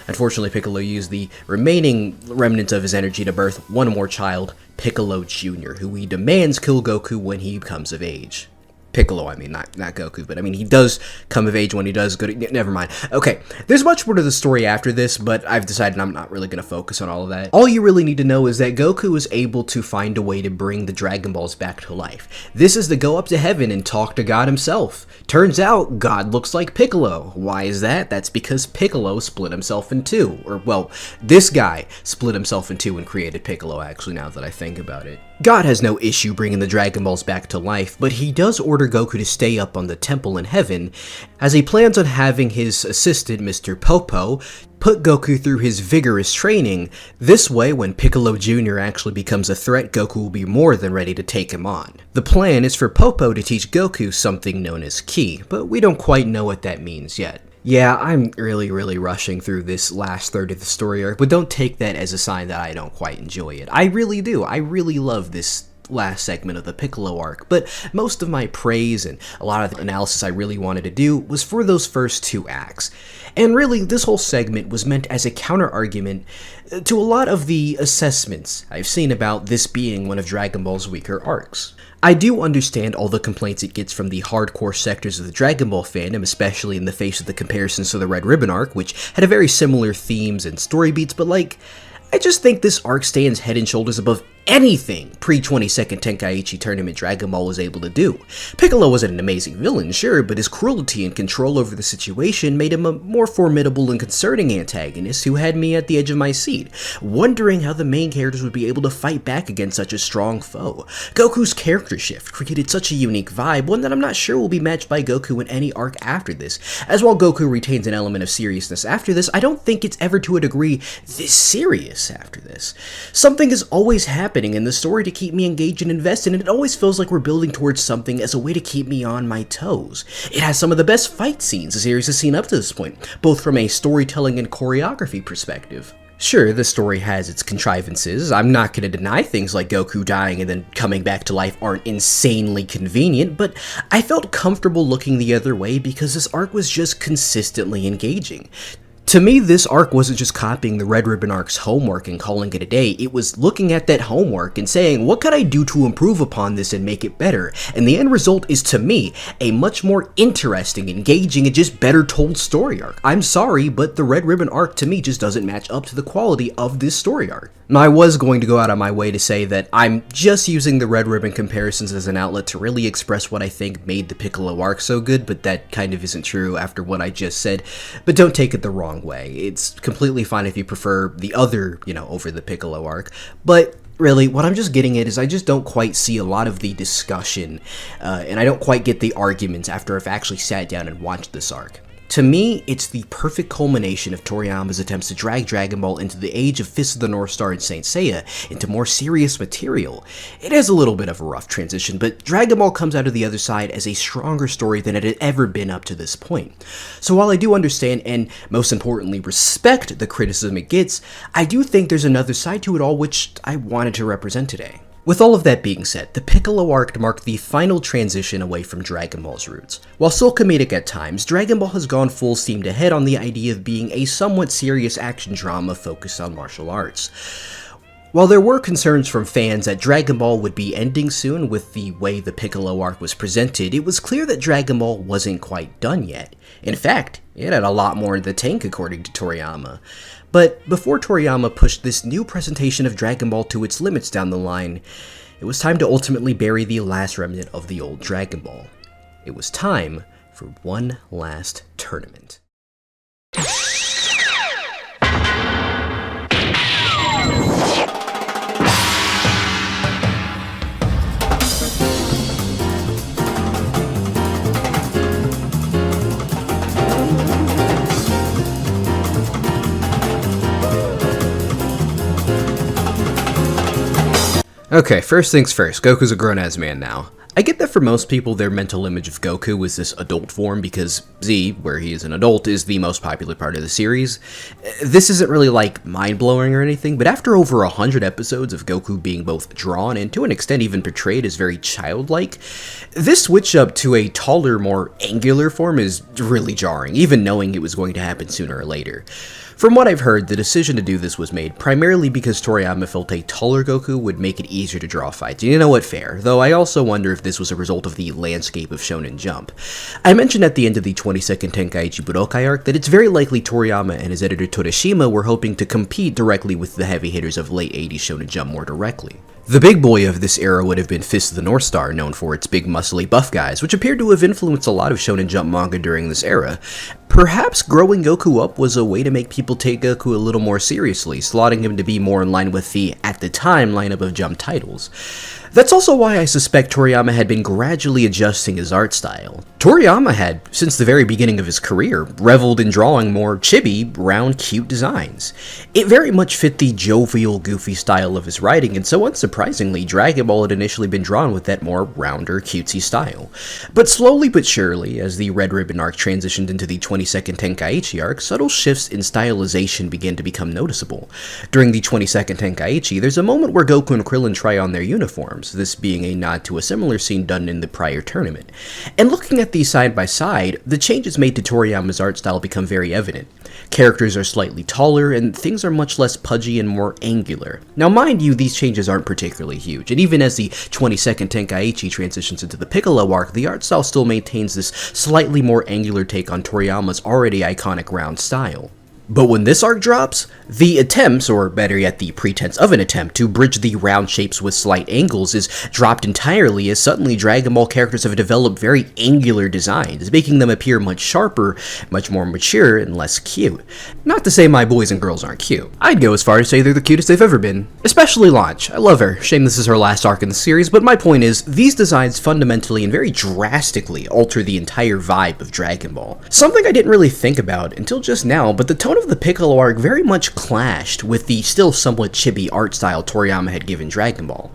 Unfortunately, Piccolo used the remaining remnants of his energy to birth one more child, Piccolo Jr., who he demands kill Goku when he comes of age. Piccolo, I mean, not Goku, but I mean, he does come of age when he does go to, never mind. Okay, there's much more to the story after this, but I've decided I'm not really going to focus on all of that. All you really need to know is that Goku is able to find a way to bring the Dragon Balls back to life. This is to go up to heaven and talk to God himself. Turns out, God looks like Piccolo. Why is that? That's because Piccolo split himself in two. Or, well, this guy split himself in two and created Piccolo, actually, now that I think about it. God has no issue bringing the Dragon Balls back to life, but he does order Goku to stay up on the temple in heaven, as he plans on having his assistant, Mr. Popo, put Goku through his vigorous training. This way, when Piccolo Jr. actually becomes a threat, Goku will be more than ready to take him on. The plan is for Popo to teach Goku something known as Ki, but we don't quite know what that means yet. Yeah, I'm really rushing through this last third of the story arc, but don't take that as a sign that I don't quite enjoy it. I really do. I really love this last segment of the Piccolo arc, but most of my praise and a lot of the analysis I really wanted to do was for those first two acts. And really, this whole segment was meant as a counter-argument to a lot of the assessments I've seen about this being one of Dragon Ball's weaker arcs. I do understand all the complaints it gets from the hardcore sectors of the Dragon Ball fandom, especially in the face of the comparisons to the Red Ribbon arc, which had a very similar themes and story beats, but I just think this arc stands head and shoulders above anything pre-22nd Tenkaichi Tournament Dragon Ball was able to do. Piccolo wasn't an amazing villain, sure, but his cruelty and control over the situation made him a more formidable and concerning antagonist who had me at the edge of my seat, wondering how the main characters would be able to fight back against such a strong foe. Goku's character shift created such a unique vibe, one that I'm not sure will be matched by Goku in any arc after this, as while Goku retains an element of seriousness after this, I don't think it's ever to a degree this serious after this. Something is always happening in the story to keep me engaged and invested, and it always feels like we're building towards something as a way to keep me on my toes. It has some of the best fight scenes the series has seen up to this point, both from a storytelling and choreography perspective. Sure, the story has its contrivances. I'm not going to deny things like Goku dying and then coming back to life aren't insanely convenient, but I felt comfortable looking the other way because this arc was just consistently engaging. To me, this arc wasn't just copying the Red Ribbon arc's homework and calling it a day, it was looking at that homework and saying, what could I do to improve upon this and make it better? And the end result is, to me, a much more interesting, engaging, and just better told story arc. I'm sorry, but the Red Ribbon arc to me just doesn't match up to the quality of this story arc. Now, I was going to go out of my way to say that I'm just using the Red Ribbon comparisons as an outlet to really express what I think made the Piccolo arc so good, but that kind of isn't true after what I just said. But don't take it the wrong way. It's completely fine if you prefer the other, over the Piccolo arc. But really, what I'm just getting at is I just don't quite see a lot of the discussion, and I don't quite get the arguments after I've actually sat down and watched this arc. To me, it's the perfect culmination of Toriyama's attempts to drag Dragon Ball into the age of Fist of the North Star and Saint Seiya into more serious material. It has a little bit of a rough transition, but Dragon Ball comes out of the other side as a stronger story than it had ever been up to this point. So while I do understand and, most importantly, respect the criticism it gets, I do think there's another side to it all which I wanted to represent today. With all of that being said, the Piccolo arc marked the final transition away from Dragon Ball's roots. While still comedic at times, Dragon Ball has gone full steam ahead on the idea of being a somewhat serious action drama focused on martial arts. While there were concerns from fans that Dragon Ball would be ending soon with the way the Piccolo arc was presented, it was clear that Dragon Ball wasn't quite done yet. In fact, it had a lot more in the tank according to Toriyama. But before Toriyama pushed this new presentation of Dragon Ball to its limits down the line, it was time to ultimately bury the last remnant of the old Dragon Ball. It was time for one last tournament. Okay, first things first, Goku's a grown-ass man now. I get that for most people their mental image of Goku is this adult form because Z, where he is an adult, is the most popular part of the series. This isn't really like mind-blowing or anything, but after over 100 episodes of Goku being both drawn and to an extent even portrayed as very childlike, this switch up to a taller, more angular form is really jarring, even knowing it was going to happen sooner or later. From what I've heard, the decision to do this was made primarily because Toriyama felt a taller Goku would make it easier to draw fights. You know what, fair, though I also wonder if this was a result of the landscape of Shounen Jump. I mentioned at the end of the 22nd Tenkaichi Budokai Arc that it's very likely Toriyama and his editor Torishima were hoping to compete directly with the heavy hitters of late 80s Shounen Jump more directly. The big boy of this era would have been Fist of the North Star, known for its big muscly buff guys, which appeared to have influenced a lot of Shounen Jump manga during this era. Perhaps growing Goku up was a way to make people take Goku a little more seriously, slotting him to be more in line with the, at the time, lineup of Jump titles. That's also why I suspect Toriyama had been gradually adjusting his art style. Toriyama had, since the very beginning of his career, reveled in drawing more chibi, round, cute designs. It very much fit the jovial, goofy style of his writing, and so unsurprisingly, Dragon Ball had initially been drawn with that more rounder, cutesy style. But slowly but surely, as the Red Ribbon arc transitioned into the 22nd Tenkaichi arc, subtle shifts in stylization began to become noticeable. During the 22nd Tenkaichi, there's a moment where Goku and Krillin try on their uniforms, this being a nod to a similar scene done in the prior tournament. And looking at these side by side, the changes made to Toriyama's art style become very evident. Characters are slightly taller, and things are much less pudgy and more angular. Now mind you, these changes aren't particularly huge, and even as the 22nd Tenkaichi transitions into the Piccolo arc, the art style still maintains this slightly more angular take on Toriyama's already iconic round style. But when this arc drops, the attempts, or better yet the pretense of an attempt, to bridge the round shapes with slight angles is dropped entirely as suddenly Dragon Ball characters have developed very angular designs, making them appear much sharper, much more mature, and less cute. Not to say my boys and girls aren't cute. I'd go as far as say they're the cutest they've ever been. Especially Launch. I love her. Shame this is her last arc in the series, but my point is, these designs fundamentally and very drastically alter the entire vibe of Dragon Ball. Something I didn't really think about until just now, but the tone of the Piccolo arc very much clashed with the still somewhat chibi art style Toriyama had given Dragon Ball.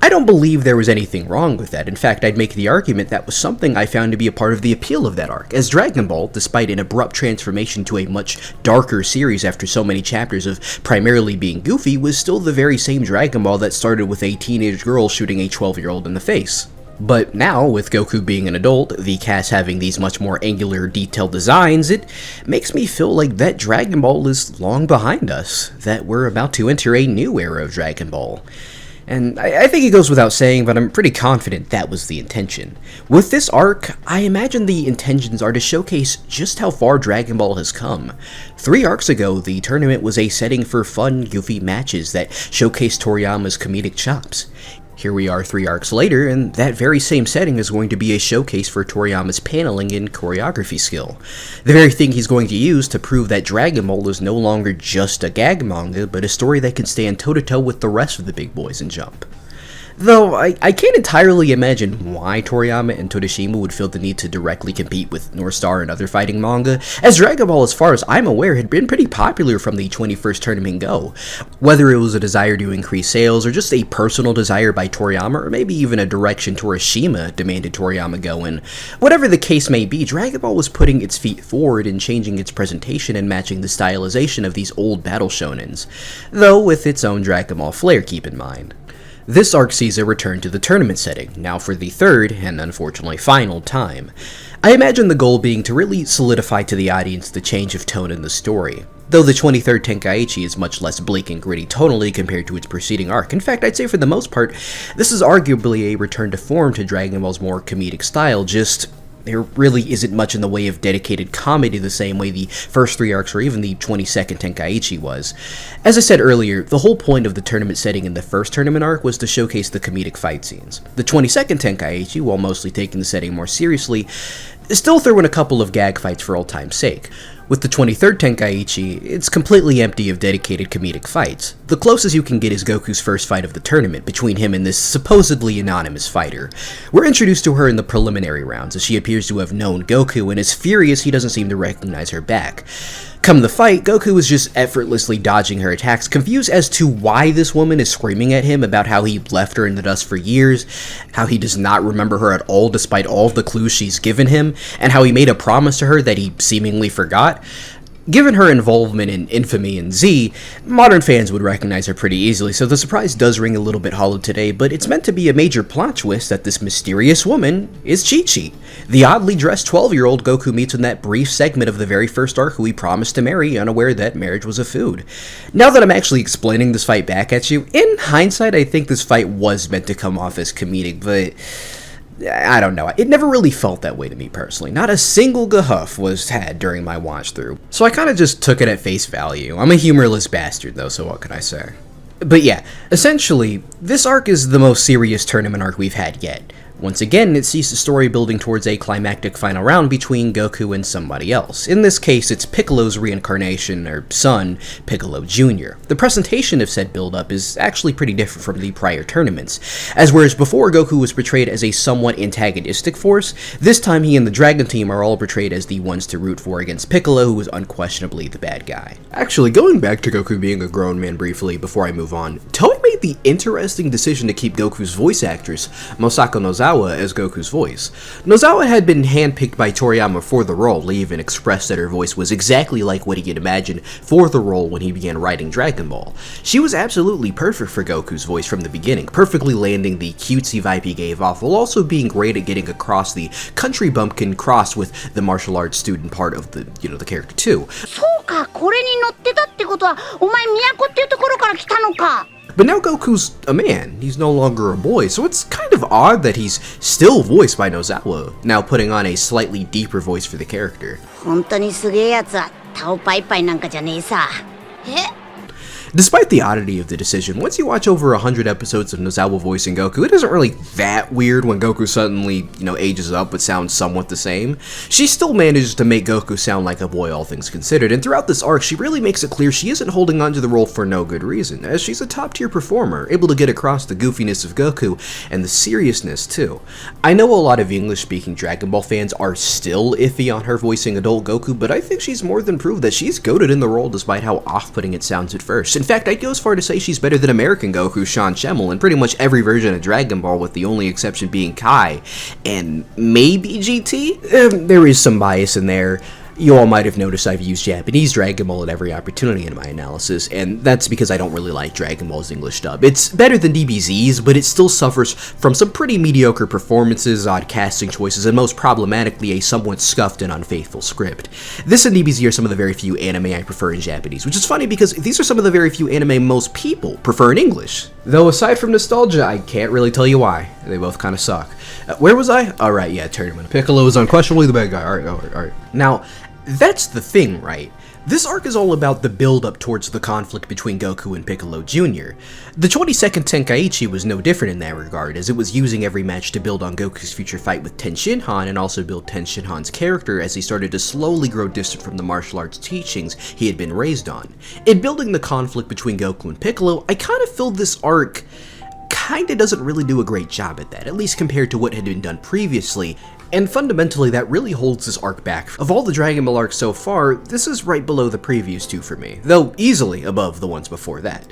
I don't believe there was anything wrong with that. In fact, I'd make the argument that was something I found to be a part of the appeal of that arc, as Dragon Ball, despite an abrupt transformation to a much darker series after so many chapters of primarily being goofy, was still the very same Dragon Ball that started with a teenage girl shooting a 12-year-old in the face. But now, with Goku being an adult, the cast having these much more angular, detailed designs, it makes me feel like that Dragon Ball is long behind us, that we're about to enter a new era of Dragon Ball. And I think it goes without saying, but I'm pretty confident that was the intention. With this arc, I imagine the intentions are to showcase just how far Dragon Ball has come. 3 arcs ago, the tournament was a setting for fun, goofy matches that showcased Toriyama's comedic chops. Here we are 3 arcs later, and that very same setting is going to be a showcase for Toriyama's paneling and choreography skill. The very thing he's going to use to prove that Dragon Ball is no longer just a gag manga, but a story that can stand toe-to-toe with the rest of the big boys in Jump. Though, I can't entirely imagine why Toriyama and Torishima would feel the need to directly compete with North Star and other fighting manga, as Dragon Ball, as far as I'm aware, had been pretty popular from the 21st tournament go. Whether it was a desire to increase sales, or just a personal desire by Toriyama, or maybe even a direction Torishima demanded Toriyama go in, whatever the case may be, Dragon Ball was putting its feet forward and changing its presentation and matching the stylization of these old battle shonens, though with its own Dragon Ball flair, keep in mind. This arc sees a return to the tournament setting, now for the 3rd, and unfortunately final time. I imagine the goal being to really solidify to the audience the change of tone in the story. Though the 23rd Tenkaichi is much less bleak and gritty tonally compared to its preceding arc. In fact, I'd say for the most part, this is arguably a return to form to Dragon Ball's more comedic style, just there really isn't much in the way of dedicated comedy the same way the first 3 arcs or even the 22nd Tenkaichi was. As I said earlier, the whole point of the tournament setting in the first tournament arc was to showcase the comedic fight scenes. The 22nd Tenkaichi, while mostly taking the setting more seriously, still threw in a couple of gag fights for old time's sake. With the 23rd Tenkaichi, it's completely empty of dedicated comedic fights. The closest you can get is Goku's first fight of the tournament, between him and this supposedly anonymous fighter. We're introduced to her in the preliminary rounds, as she appears to have known Goku and is furious he doesn't seem to recognize her back. Come the fight, Goku is just effortlessly dodging her attacks, confused as to why this woman is screaming at him about how he left her in the dust for years, how he does not remember her at all despite all of the clues she's given him, and how he made a promise to her that he seemingly forgot. Given her involvement in Infamy and Z, modern fans would recognize her pretty easily, so the surprise does ring a little bit hollow today, but it's meant to be a major plot twist that this mysterious woman is Chi-Chi, the oddly dressed 12-year-old Goku meets in that brief segment of the very first arc who he promised to marry, unaware that marriage was a food. Now that I'm actually explaining this fight back at you, in hindsight I think this fight was meant to come off as comedic, but I don't know, it never really felt that way to me personally. Not a single gahuff was had during my watch through, so I kinda just took it at face value. I'm a humorless bastard though, so what can I say? But yeah, essentially, this arc is the most serious tournament arc we've had yet. Once again, it sees the story building towards a climactic final round between Goku and somebody else. In this case, it's Piccolo's reincarnation, or son, Piccolo Jr. The presentation of said build-up is actually pretty different from the prior tournaments, as whereas before Goku was portrayed as a somewhat antagonistic force, this time he and the Dragon Team are all portrayed as the ones to root for against Piccolo, who was unquestionably the bad guy. Actually, going back to Goku being a grown man briefly before I move on, Toei made the interesting decision to keep Goku's voice actress, Mosako Nozawa, as Goku's voice. Nozawa had been handpicked by Toriyama for the role, he even expressed that her voice was exactly like what he had imagined for the role when he began writing Dragon Ball. She was absolutely perfect for Goku's voice from the beginning, perfectly landing the cutesy vibe he gave off, while also being great at getting across the country bumpkin crossed with the martial arts student part of the, the character too. そうか、これに乗ってたってことは、お前都っていうところから来たのか。 But now Goku's a man, he's no longer a boy, so it's kind of odd that he's still voiced by Nozawa, now putting on a slightly deeper voice for the character. 本当にすげえやつはタオパイパイなんかじゃねえさ。え？ Despite the oddity of the decision, once you watch over 100 episodes of Nozawa voicing Goku, it isn't really that weird when Goku suddenly, ages up but sounds somewhat the same. She still manages to make Goku sound like a boy, all things considered, and throughout this arc, she really makes it clear she isn't holding on to the role for no good reason, as she's a top-tier performer, able to get across the goofiness of Goku, and the seriousness, too. I know a lot of English-speaking Dragon Ball fans are still iffy on her voicing adult Goku, but I think she's more than proved that she's goated in the role despite how off-putting it sounds at first. In fact, I'd go as far to say she's better than American Goku Sean Schemmel in pretty much every version of Dragon Ball, with the only exception being Kai, and maybe GT? There is some bias in there. You all might have noticed I've used Japanese Dragon Ball at every opportunity in my analysis, and that's because I don't really like Dragon Ball's English dub. It's better than DBZ's, but it still suffers from some pretty mediocre performances, odd casting choices, and most problematically, a somewhat scuffed and unfaithful script. This and DBZ are some of the very few anime I prefer in Japanese, which is funny because these are some of the very few anime most people prefer in English. Though aside from nostalgia, I can't really tell you why. They both kind of suck. Where was I? Alright, yeah, tournament. Piccolo is unquestionably the bad guy. Alright. Now, that's the thing, right? This arc is all about the build-up towards the conflict between Goku and Piccolo Jr. The 22nd Tenkaichi was no different in that regard, as it was using every match to build on Goku's future fight with Ten Shinhan and also build Ten Shinhan's character as he started to slowly grow distant from the martial arts teachings he had been raised on. In building the conflict between Goku and Piccolo, I kind of feel this arc kinda doesn't really do a great job at that, at least compared to what had been done previously, and fundamentally that really holds this arc back. Of all the Dragon Ball arcs so far, this is right below the previous two for me, though easily above the ones before that.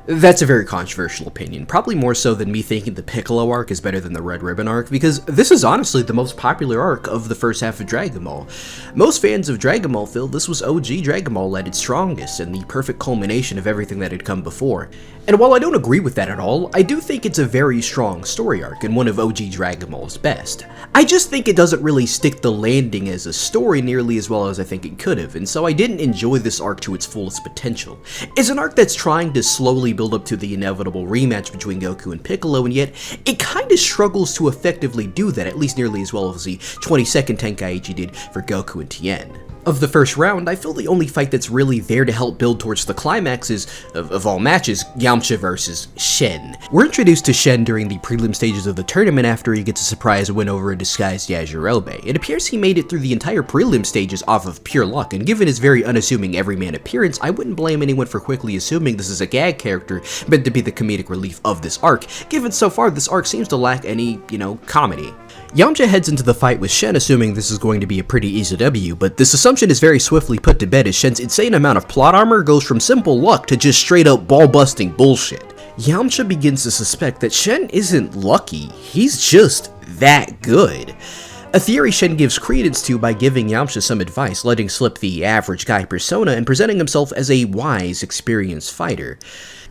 That's a very controversial opinion, probably more so than me thinking the Piccolo arc is better than the Red Ribbon arc, because this is honestly the most popular arc of the first half of Dragon Ball. Most fans of Dragon Ball feel this was OG Dragon Ball at its strongest, and the perfect culmination of everything that had come before. And while I don't agree with that at all, I do think it's a very strong story arc, and one of OG Dragon Ball's best. I just think it doesn't really stick the landing as a story nearly as well as I think it could have, and so I didn't enjoy this arc to its fullest potential. It's an arc that's trying to slowly build up to the inevitable rematch between Goku and Piccolo, and yet it kinda struggles to effectively do that, at least nearly as well as the 22nd Tenkaichi did for Goku and Tien. Of the first round, I feel the only fight that's really there to help build towards the climax is, of all matches, Yamcha versus Shen. We're introduced to Shen during the prelim stages of the tournament after he gets a surprise win over a disguised Yajirobe. It appears he made it through the entire prelim stages off of pure luck, and given his very unassuming everyman appearance, I wouldn't blame anyone for quickly assuming this is a gag character meant to be the comedic relief of this arc, given so far this arc seems to lack any, comedy. Yamcha heads into the fight with Shen assuming this is going to be a pretty easy W, but this assumption is very swiftly put to bed as Shen's insane amount of plot armor goes from simple luck to just straight up ball-busting bullshit. Yamcha begins to suspect that Shen isn't lucky, he's just that good. A theory Shen gives credence to by giving Yamcha some advice, letting slip the average guy persona and presenting himself as a wise, experienced fighter.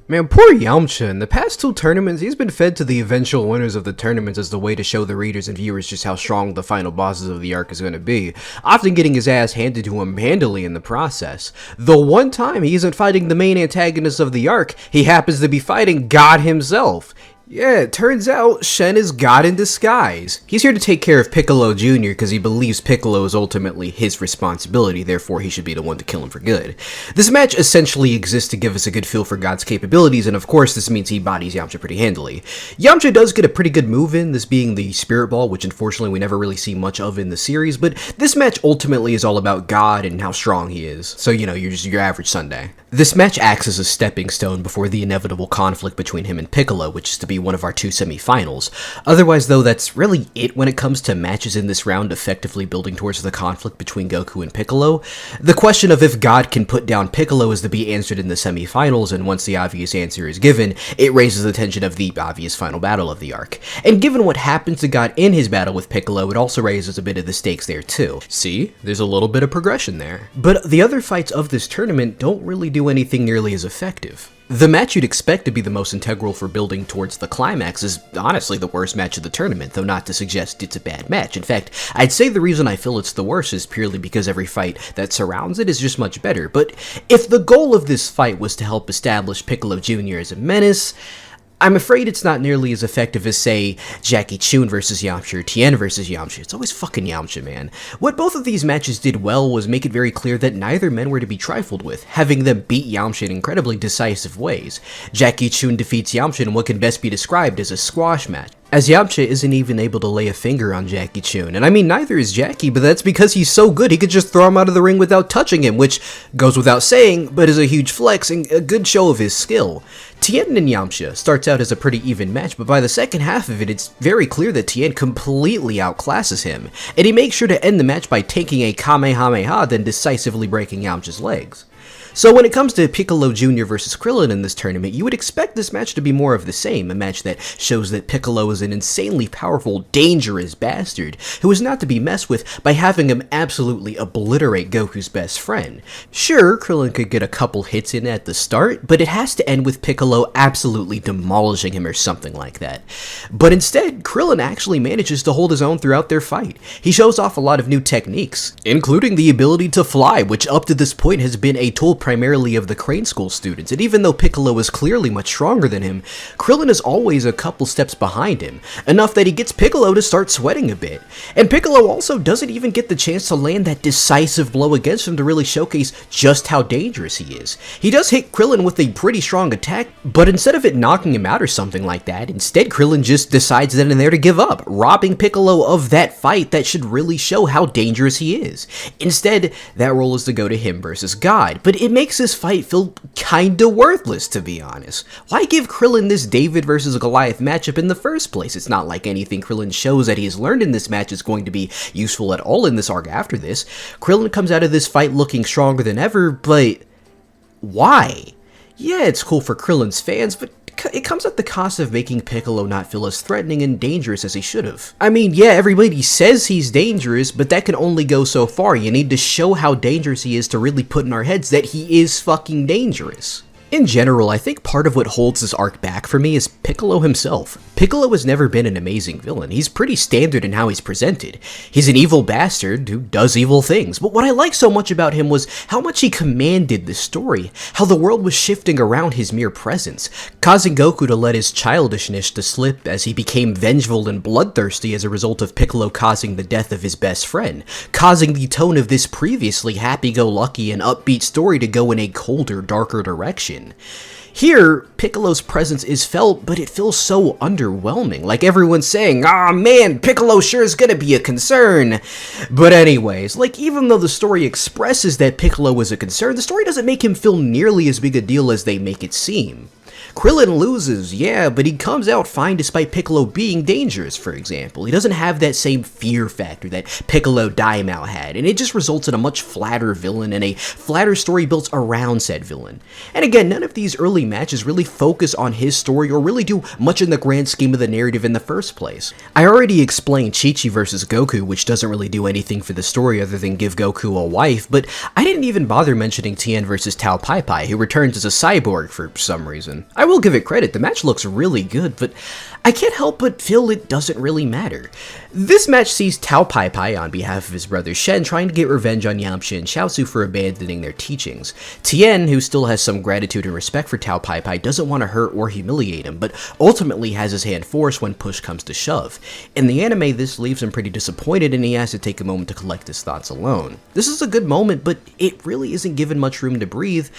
Man, poor Yamcha. In the past two tournaments, he's been fed to the eventual winners of the tournaments as the way to show the readers and viewers just how strong the final bosses of the arc is going to be, often getting his ass handed to him handily in the process. The one time he isn't fighting the main antagonist of the arc, he happens to be fighting God himself. Yeah, it turns out Shen is God in disguise. He's here to take care of Piccolo Jr. because he believes Piccolo is ultimately his responsibility, therefore he should be the one to kill him for good. This match essentially exists to give us a good feel for God's capabilities, and of course this means he bodies Yamcha pretty handily. Yamcha does get a pretty good move in, this being the Spirit Ball, which unfortunately we never really see much of in the series, but this match ultimately is all about God and how strong he is. So, you're just your average Sunday. This match acts as a stepping stone before the inevitable conflict between him and Piccolo, which is to be one of our two semi-finals. Otherwise though, that's really it when it comes to matches in this round effectively building towards the conflict between Goku and Piccolo. The question of if God can put down Piccolo is to be answered in the semi-finals, and once the obvious answer is given, it raises the tension of the obvious final battle of the arc. And given what happens to God in his battle with Piccolo, it also raises a bit of the stakes there too. See, there's a little bit of progression there. But the other fights of this tournament don't really do anything nearly as effective. The match you'd expect to be the most integral for building towards the climax is honestly the worst match of the tournament, though not to suggest it's a bad match. In fact, I'd say the reason I feel it's the worst is purely because every fight that surrounds it is just much better. But if the goal of this fight was to help establish Piccolo Jr. as a menace, I'm afraid it's not nearly as effective as, say, Jackie Chun versus Yamcha or Tien versus Yamcha. It's always fucking Yamcha, man. What both of these matches did well was make it very clear that neither men were to be trifled with, having them beat Yamcha in incredibly decisive ways. Jackie Chun defeats Yamcha in what can best be described as a squash match, as Yamcha isn't even able to lay a finger on Jackie Chun. And I mean, neither is Jackie, but that's because he's so good he could just throw him out of the ring without touching him, which goes without saying, but is a huge flex and a good show of his skill. Tien and Yamcha starts out as a pretty even match, but by the second half of it, it's very clear that Tien completely outclasses him, and he makes sure to end the match by taking a Kamehameha, then decisively breaking Yamcha's legs. So when it comes to Piccolo Jr. versus Krillin in this tournament, you would expect this match to be more of the same, a match that shows that Piccolo is an insanely powerful, dangerous bastard who is not to be messed with by having him absolutely obliterate Goku's best friend. Sure, Krillin could get a couple hits in at the start, but it has to end with Piccolo absolutely demolishing him or something like that. But instead, Krillin actually manages to hold his own throughout their fight. He shows off a lot of new techniques, including the ability to fly, which up to this point has been a tool primarily of the Crane School students, and even though Piccolo is clearly much stronger than him, Krillin is always a couple steps behind him, enough that he gets Piccolo to start sweating a bit. And Piccolo also doesn't even get the chance to land that decisive blow against him to really showcase just how dangerous he is. He does hit Krillin with a pretty strong attack, but instead of it knocking him out or something like that, instead Krillin just decides then and there to give up, robbing Piccolo of that fight that should really show how dangerous he is. Instead, that role is to go to him versus God, but it makes this fight feel kinda worthless, to be honest. Why give Krillin this David versus Goliath matchup in the first place? It's not like anything Krillin shows that he has learned in this match is going to be useful at all in this arc after this. Krillin comes out of this fight looking stronger than ever, but why? Yeah, it's cool for Krillin's fans, but it comes at the cost of making Piccolo not feel as threatening and dangerous as he should have. I mean, yeah, everybody says he's dangerous, but that can only go so far. You need to show how dangerous he is to really put in our heads that he is fucking dangerous. In general, I think part of what holds this arc back for me is Piccolo himself. Piccolo has never been an amazing villain. He's pretty standard in how he's presented. He's an evil bastard who does evil things, but what I liked so much about him was how much he commanded the story, how the world was shifting around his mere presence, causing Goku to let his childishness to slip as he became vengeful and bloodthirsty as a result of Piccolo causing the death of his best friend, causing the tone of this previously happy-go-lucky and upbeat story to go in a colder, darker direction. Here, Piccolo's presence is felt, but it feels so underwhelming, like everyone's saying, "Ah man, Piccolo sure is gonna be a concern." But anyways, like even though the story expresses that Piccolo is a concern, the story doesn't make him feel nearly as big a deal as they make it seem. Krillin loses, yeah, but he comes out fine despite Piccolo being dangerous, for example. He doesn't have that same fear factor that Piccolo Daimo had, and it just results in a much flatter villain and a flatter story built around said villain. And again, none of these early matches really focus on his story or really do much in the grand scheme of the narrative in the first place. I already explained Chi-Chi versus Goku, which doesn't really do anything for the story other than give Goku a wife, but I didn't even bother mentioning Tien versus Tao Pai Pai, who returns as a cyborg for some reason. I will give it credit, the match looks really good, but I can't help but feel it doesn't really matter. This match sees Tao Pai Pai on behalf of his brother Shen trying to get revenge on Yamcha and Chaozu for abandoning their teachings. Tien, who still has some gratitude and respect for Tao Pai Pai, doesn't want to hurt or humiliate him, but ultimately has his hand forced when push comes to shove. In the anime, this leaves him pretty disappointed and he has to take a moment to collect his thoughts alone. This is a good moment, but it really isn't given much room to breathe.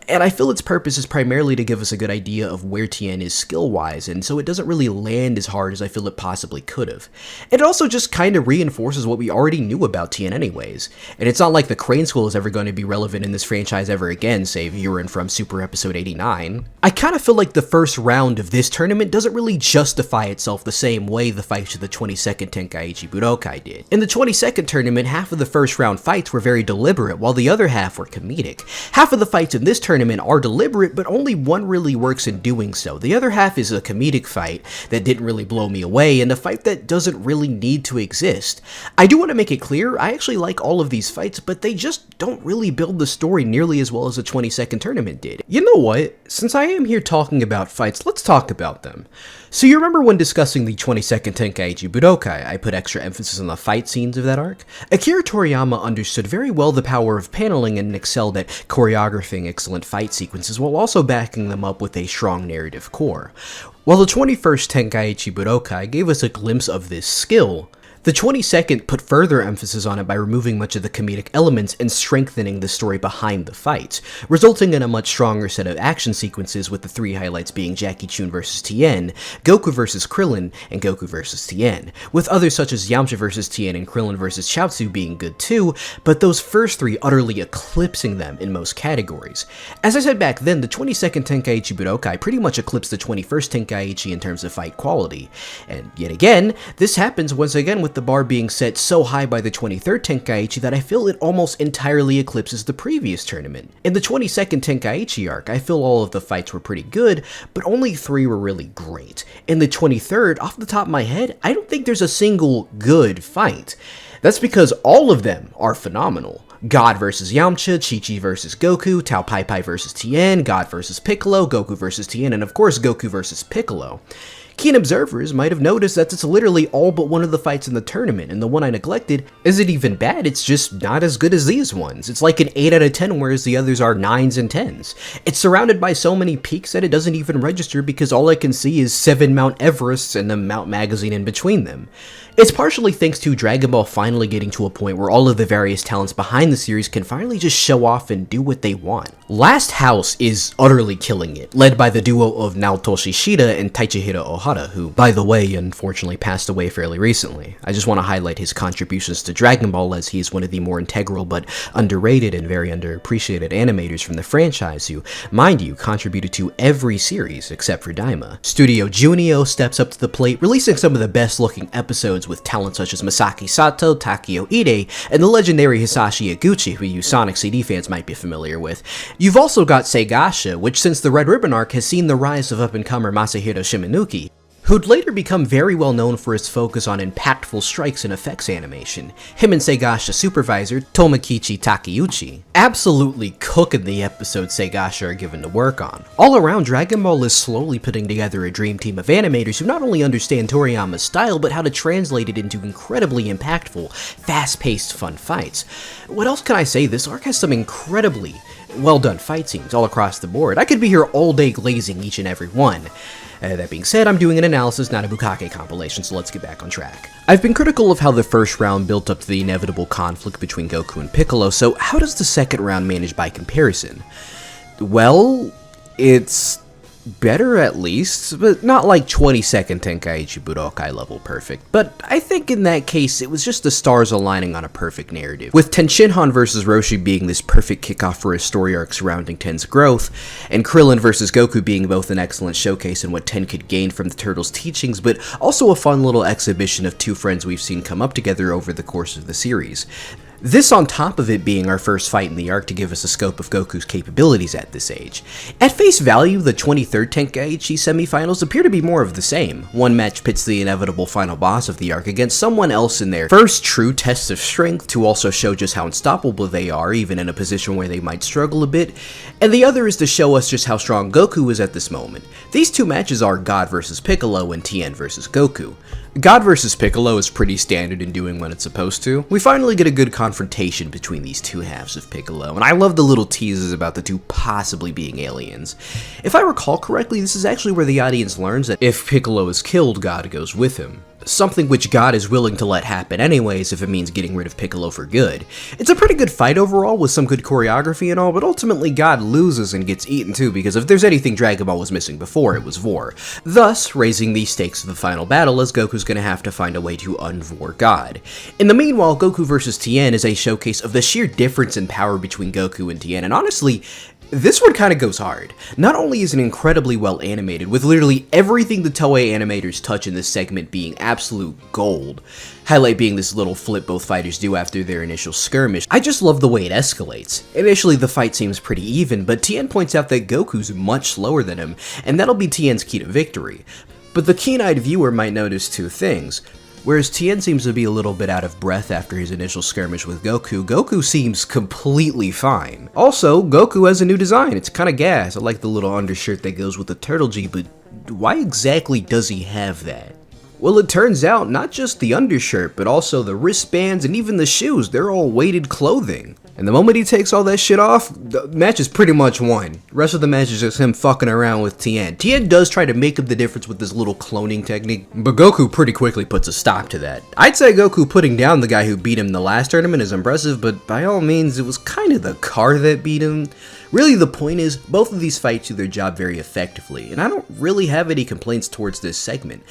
And I feel its purpose is primarily to give us a good idea of where Tien is skill-wise, and so it doesn't really land as hard as I feel it possibly could have. It also just kind of reinforces what we already knew about Tien anyways, and it's not like the Crane School is ever going to be relevant in this franchise ever again, save Yurin from Super Episode 89. I kind of feel like the first round of this tournament doesn't really justify itself the same way the fights of the 22nd Tenkaichi Budokai did. In the 22nd tournament, half of the first round fights were very deliberate, while the other half were comedic. Half of the fights in this tournament are deliberate, but only one really works in doing so. The other half is a comedic fight that didn't really blow me away, and a fight that doesn't really need to exist. I do want to make it clear, I actually like all of these fights, but they just don't really build the story nearly as well as the 22nd tournament did. You know what? Since I am here talking about fights, let's talk about them. So you remember when discussing the 22nd Tenkaichi Budokai, I put extra emphasis on the fight scenes of that arc? Akira Toriyama understood very well the power of paneling and excelled at choreographing excellent fight sequences while also backing them up with a strong narrative core. While the 21st Tenkaichi Budokai gave us a glimpse of this skill, the 22nd put further emphasis on it by removing much of the comedic elements and strengthening the story behind the fights, resulting in a much stronger set of action sequences, with the three highlights being Jackie Chun versus Tien, Goku versus Krillin, and Goku versus Tien, with others such as Yamcha versus Tien and Krillin versus Chaozu being good too, but those first three utterly eclipsing them in most categories. As I said back then, the 22nd Tenkaichi Budokai pretty much eclipsed the 21st Tenkaichi in terms of fight quality, and yet again, this happens once again with with the bar being set so high by the 23rd Tenkaichi that I feel it almost entirely eclipses the previous tournament. In the 22nd Tenkaichi arc, I feel all of the fights were pretty good, but only 3 were really great. In the 23rd, off the top of my head, I don't think there's a single good fight. That's because all of them are phenomenal. God vs. Yamcha, Chi-Chi vs. Goku, Tao Pai Pai vs. Tien, God vs. Piccolo, Goku vs. Tien, and of course Goku vs. Piccolo. Keen observers might have noticed that it's literally all but one of the fights in the tournament, and the one I neglected isn't even bad, it's just not as good as these ones. It's like an 8 out of 10, whereas the others are 9s and 10s. It's surrounded by so many peaks that it doesn't even register because all I can see is 7 Mount Everests and the Mount Magazine in between them. It's partially thanks to Dragon Ball finally getting to a point where all of the various talents behind the series can finally just show off and do what they want. Last House is utterly killing it, led by the duo of Naotoshi Shida and Taichihiro Ohara, who, by the way, unfortunately passed away fairly recently. I just want to highlight his contributions to Dragon Ball, as he is one of the more integral but underrated and very underappreciated animators from the franchise who, mind you, contributed to every series except for Daima. Studio Junio steps up to the plate, releasing some of the best looking episodes with talent such as Masaki Sato, Takeo Ide, and the legendary Hisashi Iguchi, who you Sonic CD fans might be familiar with. You've also got Seigasha, which since the Red Ribbon arc has seen the rise of up-and-comer Masahiro Shimanuki, who'd later become very well known for his focus on impactful strikes and effects animation. Him and Seigasha's supervisor, Tomokichi Takeuchi, absolutely cooking the episodes Seigasha are given to work on. All around, Dragon Ball is slowly putting together a dream team of animators who not only understand Toriyama's style, but how to translate it into incredibly impactful, fast-paced, fun fights. What else can I say? This arc has some incredibly well done fight scenes all across the board. I could be here all day glazing each and every one. That being said, I'm doing an analysis, not a Bukake compilation, so let's get back on track. I've been critical of how the first round built up to the inevitable conflict between Goku and Piccolo, so how does the second round manage by comparison? Well, it's better at least, but not like 22nd Tenkaichi Budokai level perfect. But I think in that case, it was just the stars aligning on a perfect narrative, with Tenshinhan vs. Roshi being this perfect kickoff for a story arc surrounding Ten's growth, and Krillin vs. Goku being both an excellent showcase in what Ten could gain from the turtles' teachings, but also a fun little exhibition of two friends we've seen come up together over the course of the series. This on top of it being our first fight in the arc to give us a scope of Goku's capabilities at this age. At face value, the 23rd Tenkaichi semifinals appear to be more of the same. One match pits the inevitable final boss of the arc against someone else in their first true test of strength to also show just how unstoppable they are, even in a position where they might struggle a bit, and the other is to show us just how strong Goku is at this moment. These two matches are God vs. Piccolo and Tien vs. Goku. God vs. Piccolo is pretty standard in doing what it's supposed to. We finally get a good confrontation between these two halves of Piccolo, and I love the little teases about the two possibly being aliens. If I recall correctly, this is actually where the audience learns that if Piccolo is killed, God goes with him. Something which God is willing to let happen anyways if it means getting rid of Piccolo for good. It's a pretty good fight overall with some good choreography and all, but ultimately God loses and gets eaten too, because if there's anything Dragon Ball was missing before, it was Vor. Thus, raising the stakes of the final battle as Goku's gonna have to find a way to unvor God. In the meanwhile, Goku vs. Tien is a showcase of the sheer difference in power between Goku and Tien, and honestly, this one kinda goes hard. Not only is it incredibly well animated, with literally everything the Toei animators touch in this segment being absolute gold, highlight being this little flip both fighters do after their initial skirmish, I just love the way it escalates. Initially the fight seems pretty even, but Tien points out that Goku's much slower than him, and that'll be Tien's key to victory. But the keen-eyed viewer might notice two things. Whereas Tien seems to be a little bit out of breath after his initial skirmish with Goku, Goku seems completely fine. Also, Goku has a new design. It's kinda gas. I like the little undershirt that goes with the turtle G, but why exactly does he have that? Well, it turns out not just the undershirt, but also the wristbands and even the shoes, they're all weighted clothing. And the moment he takes all that shit off, the match is pretty much won. The rest of the match is just him fucking around with Tien. Tien does try to make up the difference with this little cloning technique, but Goku pretty quickly puts a stop to that. I'd say Goku putting down the guy who beat him the last tournament is impressive, but by all means, it was kind of the car that beat him. Really, the point is, both of these fights do their job very effectively, and I don't really have any complaints towards this segment.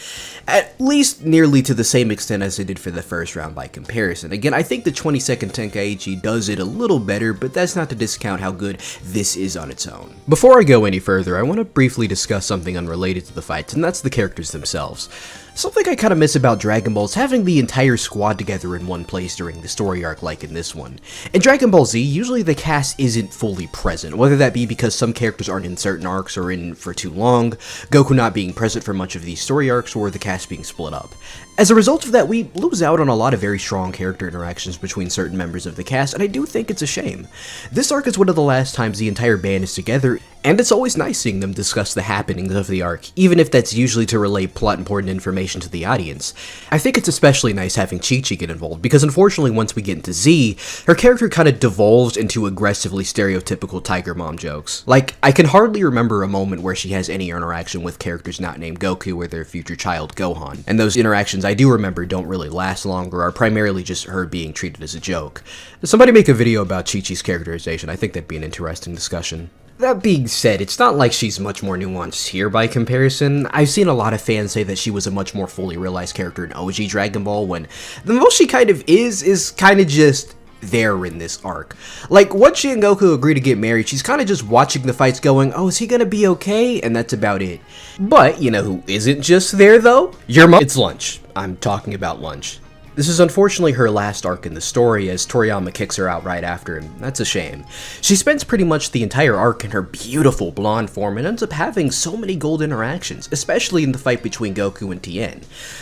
At least nearly to the same extent as it did for the first round by comparison. Again, I think the 22nd Tenkaichi does it a little better, but that's not to discount how good this is on its own. Before I go any further, I want to briefly discuss something unrelated to the fights, and that's the characters themselves. Something I kinda miss about Dragon Ball is having the entire squad together in one place during the story arc like in this one. In Dragon Ball Z, usually the cast isn't fully present, whether that be because some characters aren't in certain arcs or in for too long, Goku not being present for much of these story arcs, or the cast being split up. As a result of that, we lose out on a lot of very strong character interactions between certain members of the cast, and I do think it's a shame. This arc is one of the last times the entire band is together, and it's always nice seeing them discuss the happenings of the arc, even if that's usually to relay plot important information to the audience. I think it's especially nice having Chi-Chi get involved, because unfortunately once we get into Z, her character kinda devolves into aggressively stereotypical Tiger Mom jokes. Like, I can hardly remember a moment where she has any interaction with characters not named Goku or their future child Gohan, and those interactions I do remember don't really last long or are primarily just her being treated as a joke. Somebody make a video about Chi-Chi's characterization, I think that'd be an interesting discussion. That being said, it's not like she's much more nuanced here by comparison. I've seen a lot of fans say that she was a much more fully realized character in OG Dragon Ball, when the most she kind of is kind of just there in this arc. Like, once she and Goku agree to get married, she's kind of just watching the fights going, oh, is he gonna be okay? And that's about it. But, you know who isn't just there though? Your mom. It's Lunch. I'm talking about Lunch. This is unfortunately her last arc in the story, as Toriyama kicks her out right after, and that's a shame. She spends pretty much the entire arc in her beautiful blonde form and ends up having so many gold interactions, especially in the fight between Goku and Tien.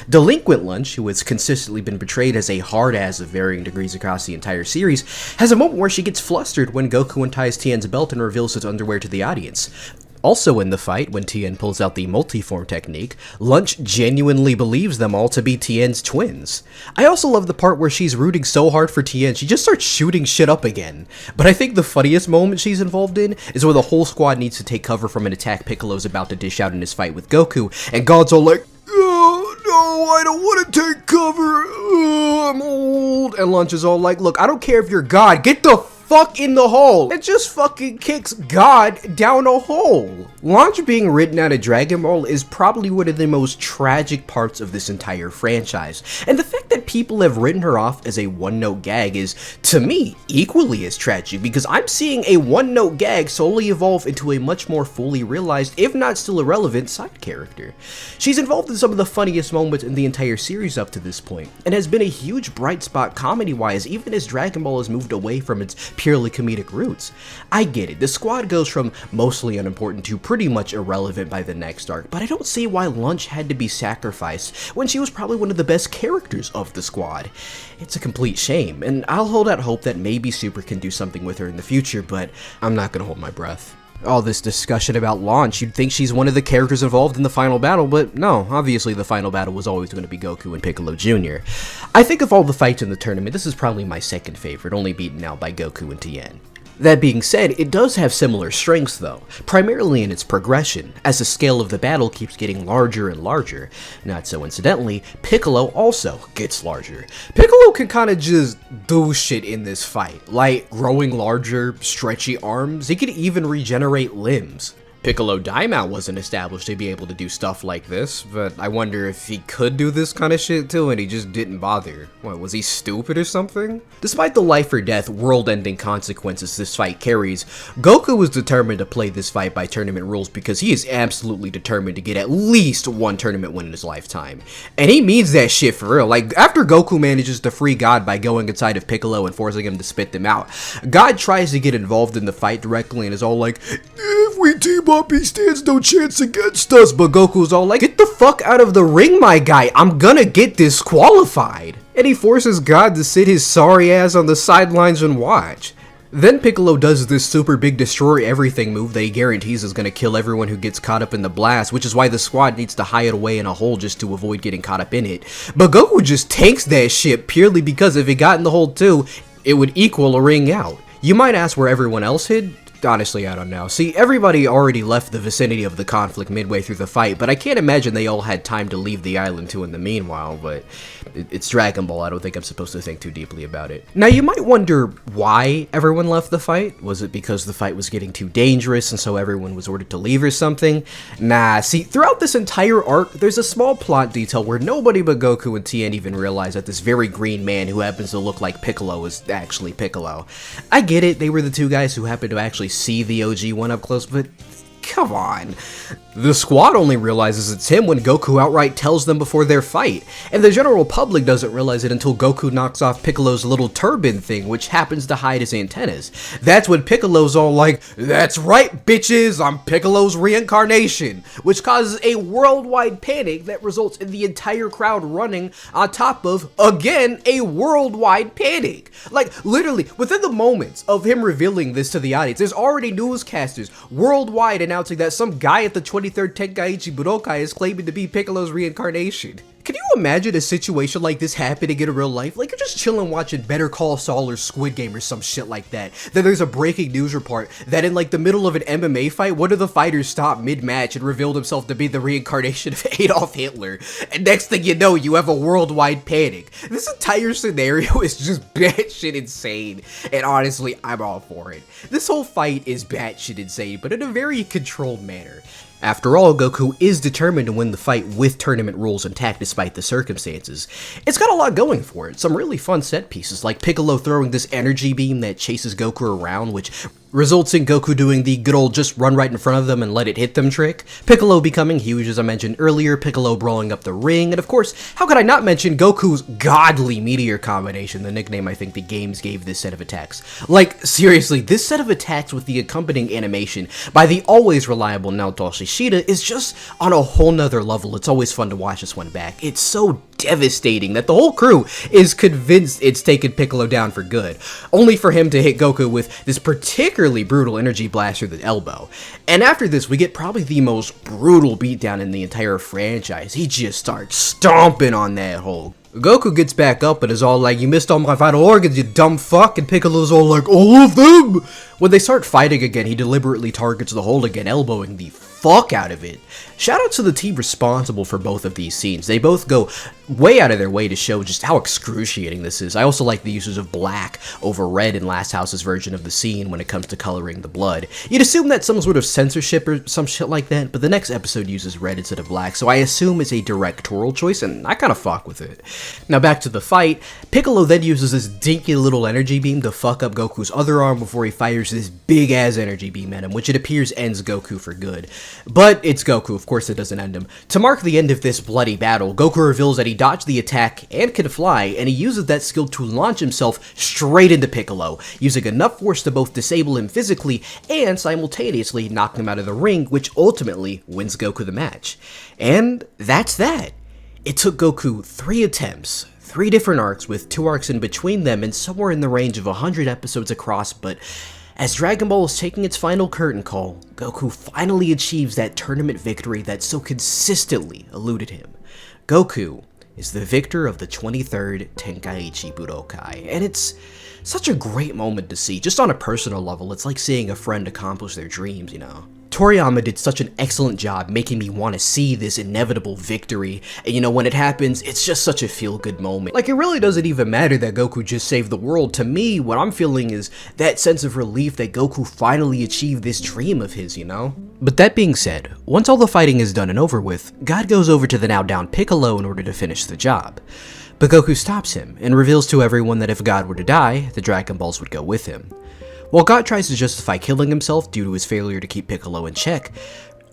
Delinquent Lunch, who has consistently been portrayed as a hard-ass of varying degrees across the entire series, has a moment where she gets flustered when Goku unties Tien's belt and reveals his underwear to the audience. Also in the fight, when Tien pulls out the multiform technique, Lunch genuinely believes them all to be Tien's twins. I also love the part where she's rooting so hard for Tien, she just starts shooting shit up again. But I think the funniest moment she's involved in is where the whole squad needs to take cover from an attack Piccolo's about to dish out in his fight with Goku, and God's all like, oh, no, I don't want to take cover, I'm old. And Lunch is all like, look, I don't care if you're God, get the fuck in the hole. It just fucking kicks God down a hole. Lunch being written out of Dragon Ball is probably one of the most tragic parts of this entire franchise, and the fact that people have written her off as a one-note gag is, to me, equally as tragic, because I'm seeing a one-note gag slowly evolve into a much more fully realized, if not still irrelevant, side character. She's involved in some of the funniest moments in the entire series up to this point, and has been a huge bright spot comedy-wise even as Dragon Ball has moved away from its purely comedic roots. I get it, the squad goes from mostly unimportant to pretty much irrelevant by the next arc, but I don't see why Lunch had to be sacrificed when she was probably one of the best characters of the squad. It's a complete shame, and I'll hold out hope that maybe Super can do something with her in the future, but I'm not gonna hold my breath. All this discussion about Launch, you'd think she's one of the characters involved in the final battle, but no, obviously the final battle was always going to be Goku and Piccolo Jr. I think of all the fights in the tournament, this is probably my second favorite, only beaten out by Goku and Tien. That being said, it does have similar strengths though, primarily in its progression, as the scale of the battle keeps getting larger and larger. Not so incidentally, Piccolo also gets larger. Piccolo can kinda just do shit in this fight, like growing larger, stretchy arms, he could even regenerate limbs. Piccolo Daimo wasn't established to be able to do stuff like this, but I wonder if he could do this kind of shit too and he just didn't bother. What, was he stupid or something? Despite the life or death, world-ending consequences this fight carries, Goku was determined to play this fight by tournament rules because he is absolutely determined to get at least one tournament win in his lifetime. And he means that shit for real. Like, after Goku manages to free God by going inside of Piccolo and forcing him to spit them out, God tries to get involved in the fight directly and is all like, if we team up, he stands no chance against us. But Goku's all like, get the fuck out of the ring, my guy, I'm gonna get disqualified. And he forces God to sit his sorry ass on the sidelines and watch. Then Piccolo does this super big destroy everything move that he guarantees is gonna kill everyone who gets caught up in the blast, which is why the squad needs to hide away in a hole just to avoid getting caught up in it. But Goku just tanks that shit purely because if he got in the hole too, it would equal a ring out. You might ask where everyone else hid? Honestly, I don't know. See, everybody already left the vicinity of the conflict midway through the fight, but I can't imagine they all had time to leave the island too in the meanwhile, but it's Dragon Ball, I don't think I'm supposed to think too deeply about it. Now, you might wonder why everyone left the fight. Was it because the fight was getting too dangerous and so everyone was ordered to leave or something? Nah, see, throughout this entire arc, there's a small plot detail where nobody but Goku and Tien even realize that this very green man who happens to look like Piccolo is actually Piccolo. I get it, they were the two guys who happened to actually see the OG one up close, but come on. The squad only realizes it's him when Goku outright tells them before their fight, and the general public doesn't realize it until Goku knocks off Piccolo's little turban thing, which happens to hide his antennas. That's when Piccolo's all like, "That's right, bitches, I'm Piccolo's reincarnation," which causes a worldwide panic that results in the entire crowd running on top of, again, a worldwide panic. Like, literally, within the moments of him revealing this to the audience, there's already newscasters worldwide announcing that some guy at the 23rd Tenkaichi Budokai is claiming to be Piccolo's reincarnation. Can you imagine a situation like this happening in real life? Like, you're just chilling watching Better Call Saul or Squid Game or some shit like that. Then there's a breaking news report that in like the middle of an MMA fight, one of the fighters stopped mid-match and revealed himself to be the reincarnation of Adolf Hitler. And next thing you know, you have a worldwide panic. This entire scenario is just batshit insane. And honestly, I'm all for it. This whole fight is batshit insane, but in a very controlled manner. After all, Goku is determined to win the fight with tournament rules intact despite the circumstances. It's got a lot going for it, some really fun set pieces, like Piccolo throwing this energy beam that chases Goku around, which results in Goku doing the good old just run right in front of them and let it hit them trick, Piccolo becoming huge as I mentioned earlier, Piccolo brawling up the ring, and of course, how could I not mention Goku's godly meteor combination, the nickname I think the games gave this set of attacks. Like, seriously, this set of attacks with the accompanying animation by the always reliable Naoto Shishida is just on a whole nother level. It's always fun to watch this one back. It's so devastating that the whole crew is convinced it's taken Piccolo down for good, only for him to hit Goku with this particularly brutal energy blast through the elbow. And after this, we get probably the most brutal beatdown in the entire franchise. He just starts stomping on that hole. Goku gets back up and is all like, "You missed all my vital organs, you dumb fuck," and Piccolo's all like, "All of them?" When they start fighting again, he deliberately targets the hole again, elbowing the fuck out of it. Shout out to the team responsible for both of these scenes. They both go way out of their way to show just how excruciating this is. I also like the uses of black over red in Last House's version of the scene when it comes to coloring the blood. You'd assume that's some sort of censorship or some shit like that, but the next episode uses red instead of black, so I assume it's a directorial choice, and I kinda fuck with it. Now back to the fight, Piccolo then uses this dinky little energy beam to fuck up Goku's other arm before he fires this big ass energy beam at him, which it appears ends Goku for good. But it's Goku, of course it doesn't end him. To mark the end of this bloody battle, Goku reveals that he dodged the attack and can fly, and he uses that skill to launch himself straight into Piccolo, using enough force to both disable him physically and simultaneously knock him out of the ring, which ultimately wins Goku the match. And that's that. It took Goku 3 attempts, 3 different arcs with 2 arcs in between them, and somewhere in the range of 100 episodes across, but as Dragon Ball is taking its final curtain call, Goku finally achieves that tournament victory that so consistently eluded him. Goku is the victor of the 23rd Tenkaichi Budokai, and it's such a great moment to see. Just on a personal level, it's like seeing a friend accomplish their dreams, you know? Toriyama did such an excellent job making me want to see this inevitable victory, and you know, when it happens, it's just such a feel-good moment. Like, it really doesn't even matter that Goku just saved the world. To me, what I'm feeling is that sense of relief that Goku finally achieved this dream of his, you know? But that being said, once all the fighting is done and over with, God goes over to the now down Piccolo in order to finish the job. But Goku stops him and reveals to everyone that if God were to die, the Dragon Balls would go with him. While God tries to justify killing himself due to his failure to keep Piccolo in check,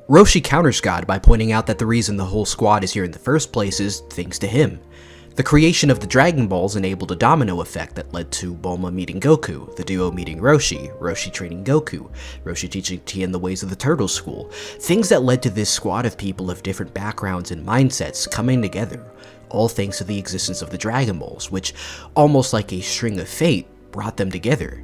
Roshi counters God by pointing out that the reason the whole squad is here in the first place is thanks to him. The creation of the Dragon Balls enabled a domino effect that led to Bulma meeting Goku, the duo meeting Roshi, Roshi training Goku, Roshi teaching Tien the ways of the Turtle School, things that led to this squad of people of different backgrounds and mindsets coming together, all thanks to the existence of the Dragon Balls, which, almost like a string of fate, brought them together.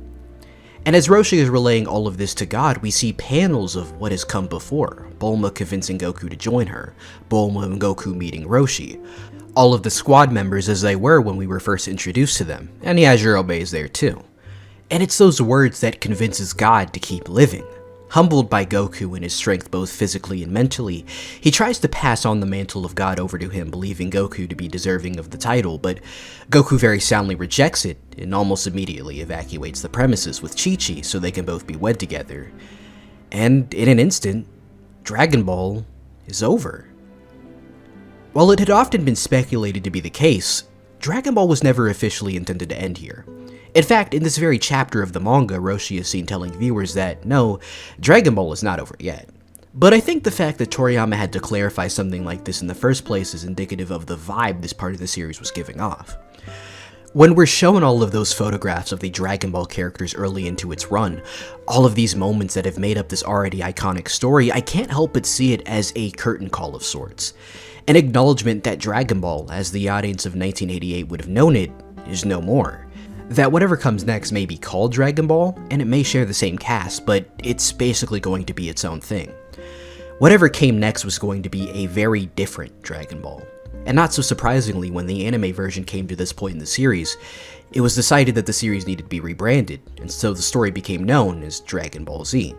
And as Roshi is relaying all of this to God, we see panels of what has come before. Bulma convincing Goku to join her, Bulma and Goku meeting Roshi, all of the squad members as they were when we were first introduced to them, and Yajirobe is there too. And it's those words that convinces God to keep living. Humbled by Goku and his strength both physically and mentally, he tries to pass on the mantle of God over to him, believing Goku to be deserving of the title, but Goku very soundly rejects it and almost immediately evacuates the premises with Chi-Chi so they can both be wed together. And in an instant, Dragon Ball is over. While it had often been speculated to be the case, Dragon Ball was never officially intended to end here. In fact, in this very chapter of the manga, Roshi is seen telling viewers that, no, Dragon Ball is not over yet. But I think the fact that Toriyama had to clarify something like this in the first place is indicative of the vibe this part of the series was giving off. When we're shown all of those photographs of the Dragon Ball characters early into its run, all of these moments that have made up this already iconic story, I can't help but see it as a curtain call of sorts. An acknowledgement that Dragon Ball, as the audience of 1988 would have known it, is no more. That whatever comes next may be called Dragon Ball, and it may share the same cast, but it's basically going to be its own thing. Whatever came next was going to be a very different Dragon Ball. And not so surprisingly, when the anime version came to this point in the series, it was decided that the series needed to be rebranded, and so the story became known as Dragon Ball Z.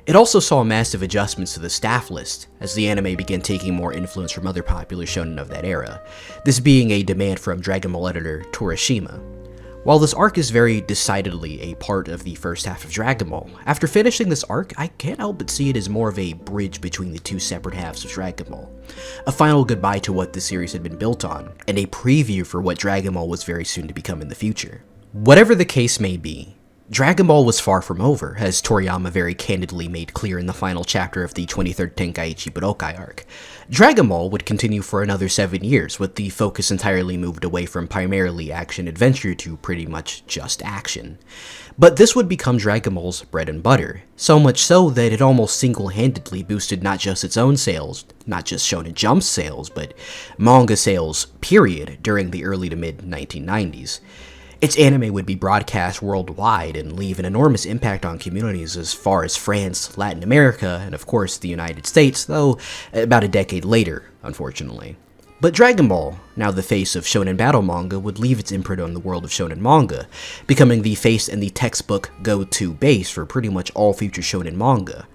It also saw massive adjustments to the staff list, as the anime began taking more influence from other popular shonen of that era, this being a demand from Dragon Ball editor Torishima. While this arc is very decidedly a part of the first half of Dragon Ball, after finishing this arc, I can't help but see it as more of a bridge between the two separate halves of Dragon Ball. A final goodbye to what the series had been built on, and a preview for what Dragon Ball was very soon to become in the future. Whatever the case may be, Dragon Ball was far from over, as Toriyama very candidly made clear in the final chapter of the 23rd Tenkaichi Budokai Arc. Dragon Ball would continue for another 7 years, with the focus entirely moved away from primarily action-adventure to pretty much just action. But this would become Dragon Ball's bread and butter, so much so that it almost single-handedly boosted not just its own sales, not just Shounen Jump's sales, but manga sales, period, during the early to mid-1990s. Its anime would be broadcast worldwide and leave an enormous impact on communities as far as France, Latin America, and of course the United States, though about a decade later, unfortunately. But Dragon Ball, now the face of shonen battle manga, would leave its imprint on the world of shonen manga, becoming the face and the textbook go-to base for pretty much all future shonen manga.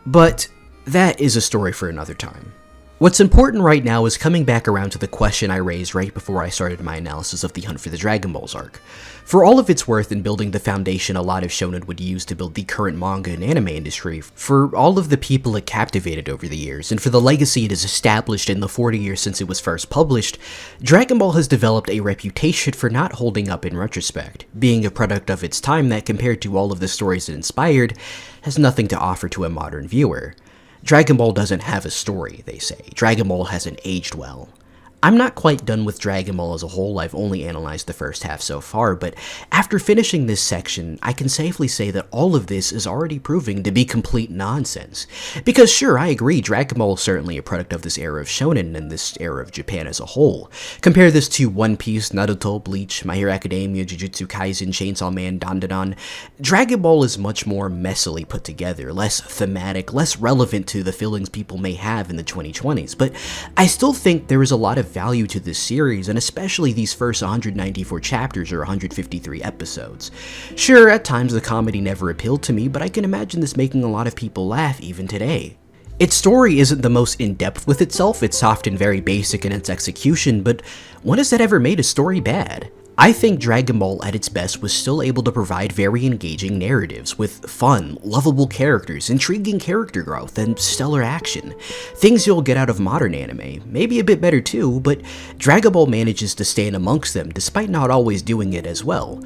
But that is a story for another time. What's important right now is coming back around to the question I raised right before I started my analysis of the Hunt for the Dragon Balls arc. For all of its worth in building the foundation a lot of shonen would use to build the current manga and anime industry, for all of the people it captivated over the years, and for the legacy it has established in the 40 years since it was first published, Dragon Ball has developed a reputation for not holding up in retrospect, being a product of its time that, compared to all of the stories it inspired, has nothing to offer to a modern viewer. Dragon Ball doesn't have a story, they say. Dragon Ball hasn't aged well. I'm not quite done with Dragon Ball as a whole, I've only analyzed the first half so far, but after finishing this section, I can safely say that all of this is already proving to be complete nonsense. Because sure, I agree, Dragon Ball is certainly a product of this era of shonen and this era of Japan as a whole. Compare this to One Piece, Naruto, Bleach, My Hero Academia, Jujutsu Kaisen, Chainsaw Man, Dandadan. Dragon Ball is much more messily put together, less thematic, less relevant to the feelings people may have in the 2020s, but I still think there is a lot of value to this series, and especially these first 194 chapters or 153 episodes. Sure, at times the comedy never appealed to me, but I can imagine this making a lot of people laugh even today. Its story isn't the most in-depth with itself, it's often very basic in its execution, but when has that ever made a story bad? I think Dragon Ball at its best was still able to provide very engaging narratives with fun, lovable characters, intriguing character growth, and stellar action. Things you'll get out of modern anime, maybe a bit better too, but Dragon Ball manages to stand amongst them despite not always doing it as well.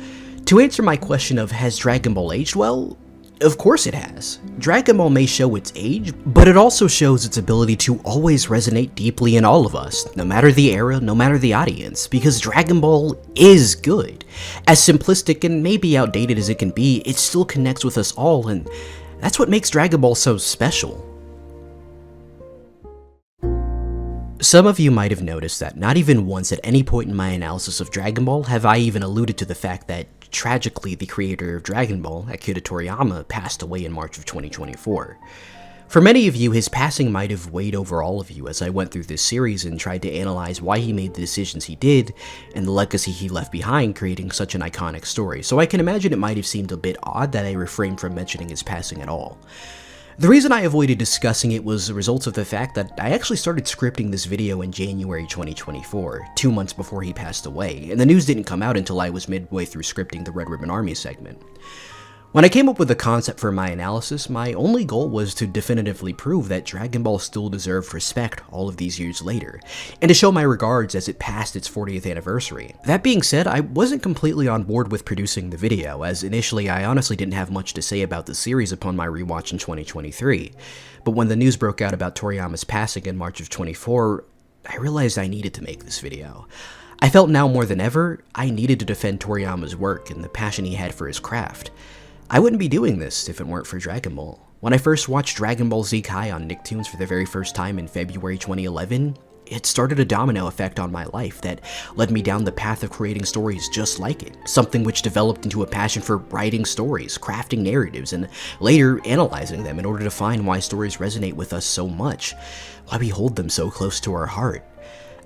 To answer my question of has Dragon Ball aged well? Of course it has. Dragon Ball may show its age, but it also shows its ability to always resonate deeply in all of us, no matter the era, no matter the audience, because Dragon Ball is good. As simplistic and maybe outdated as it can be, it still connects with us all, and that's what makes Dragon Ball so special. Some of you might have noticed that not even once at any point in my analysis of Dragon Ball have I even alluded to the fact that, tragically, the creator of Dragon Ball, Akira Toriyama, passed away in March of 2024. For many of you, his passing might have weighed over all of you as I went through this series and tried to analyze why he made the decisions he did, and the legacy he left behind creating such an iconic story, so I can imagine it might have seemed a bit odd that I refrained from mentioning his passing at all. The reason I avoided discussing it was the result of the fact that I actually started scripting this video in January 2024, 2 months before he passed away, and the news didn't come out until I was midway through scripting the Red Ribbon Army segment. When I came up with the concept for my analysis, my only goal was to definitively prove that Dragon Ball still deserved respect all of these years later, and to show my regards as it passed its 40th anniversary. That being said, I wasn't completely on board with producing the video, as initially I honestly didn't have much to say about the series upon my rewatch in 2023, but when the news broke out about Toriyama's passing in March of 24, I realized I needed to make this video. I felt now more than ever, I needed to defend Toriyama's work and the passion he had for his craft. I wouldn't be doing this if it weren't for Dragon Ball. When I first watched Dragon Ball Z Kai on Nicktoons for the very first time in February 2011, it started a domino effect on my life that led me down the path of creating stories just like it, something which developed into a passion for writing stories, crafting narratives, and later analyzing them in order to find why stories resonate with us so much, why we hold them so close to our heart.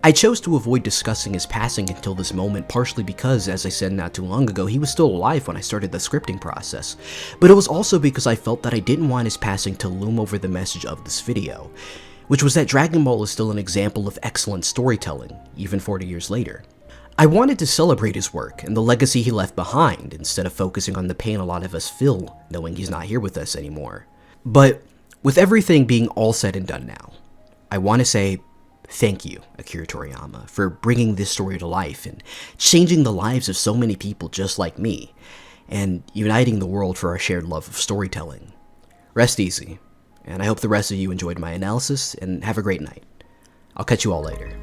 I chose to avoid discussing his passing until this moment, partially because, as I said not too long ago, he was still alive when I started the scripting process, but it was also because I felt that I didn't want his passing to loom over the message of this video, which was that Dragon Ball is still an example of excellent storytelling, even 40 years later. I wanted to celebrate his work and the legacy he left behind, instead of focusing on the pain a lot of us feel knowing he's not here with us anymore. But with everything being all said and done now, I want to say thank you, Akira Toriyama, for bringing this story to life and changing the lives of so many people just like me, and uniting the world for our shared love of storytelling. Rest easy, and I hope the rest of you enjoyed my analysis, and have a great night. I'll catch you all later.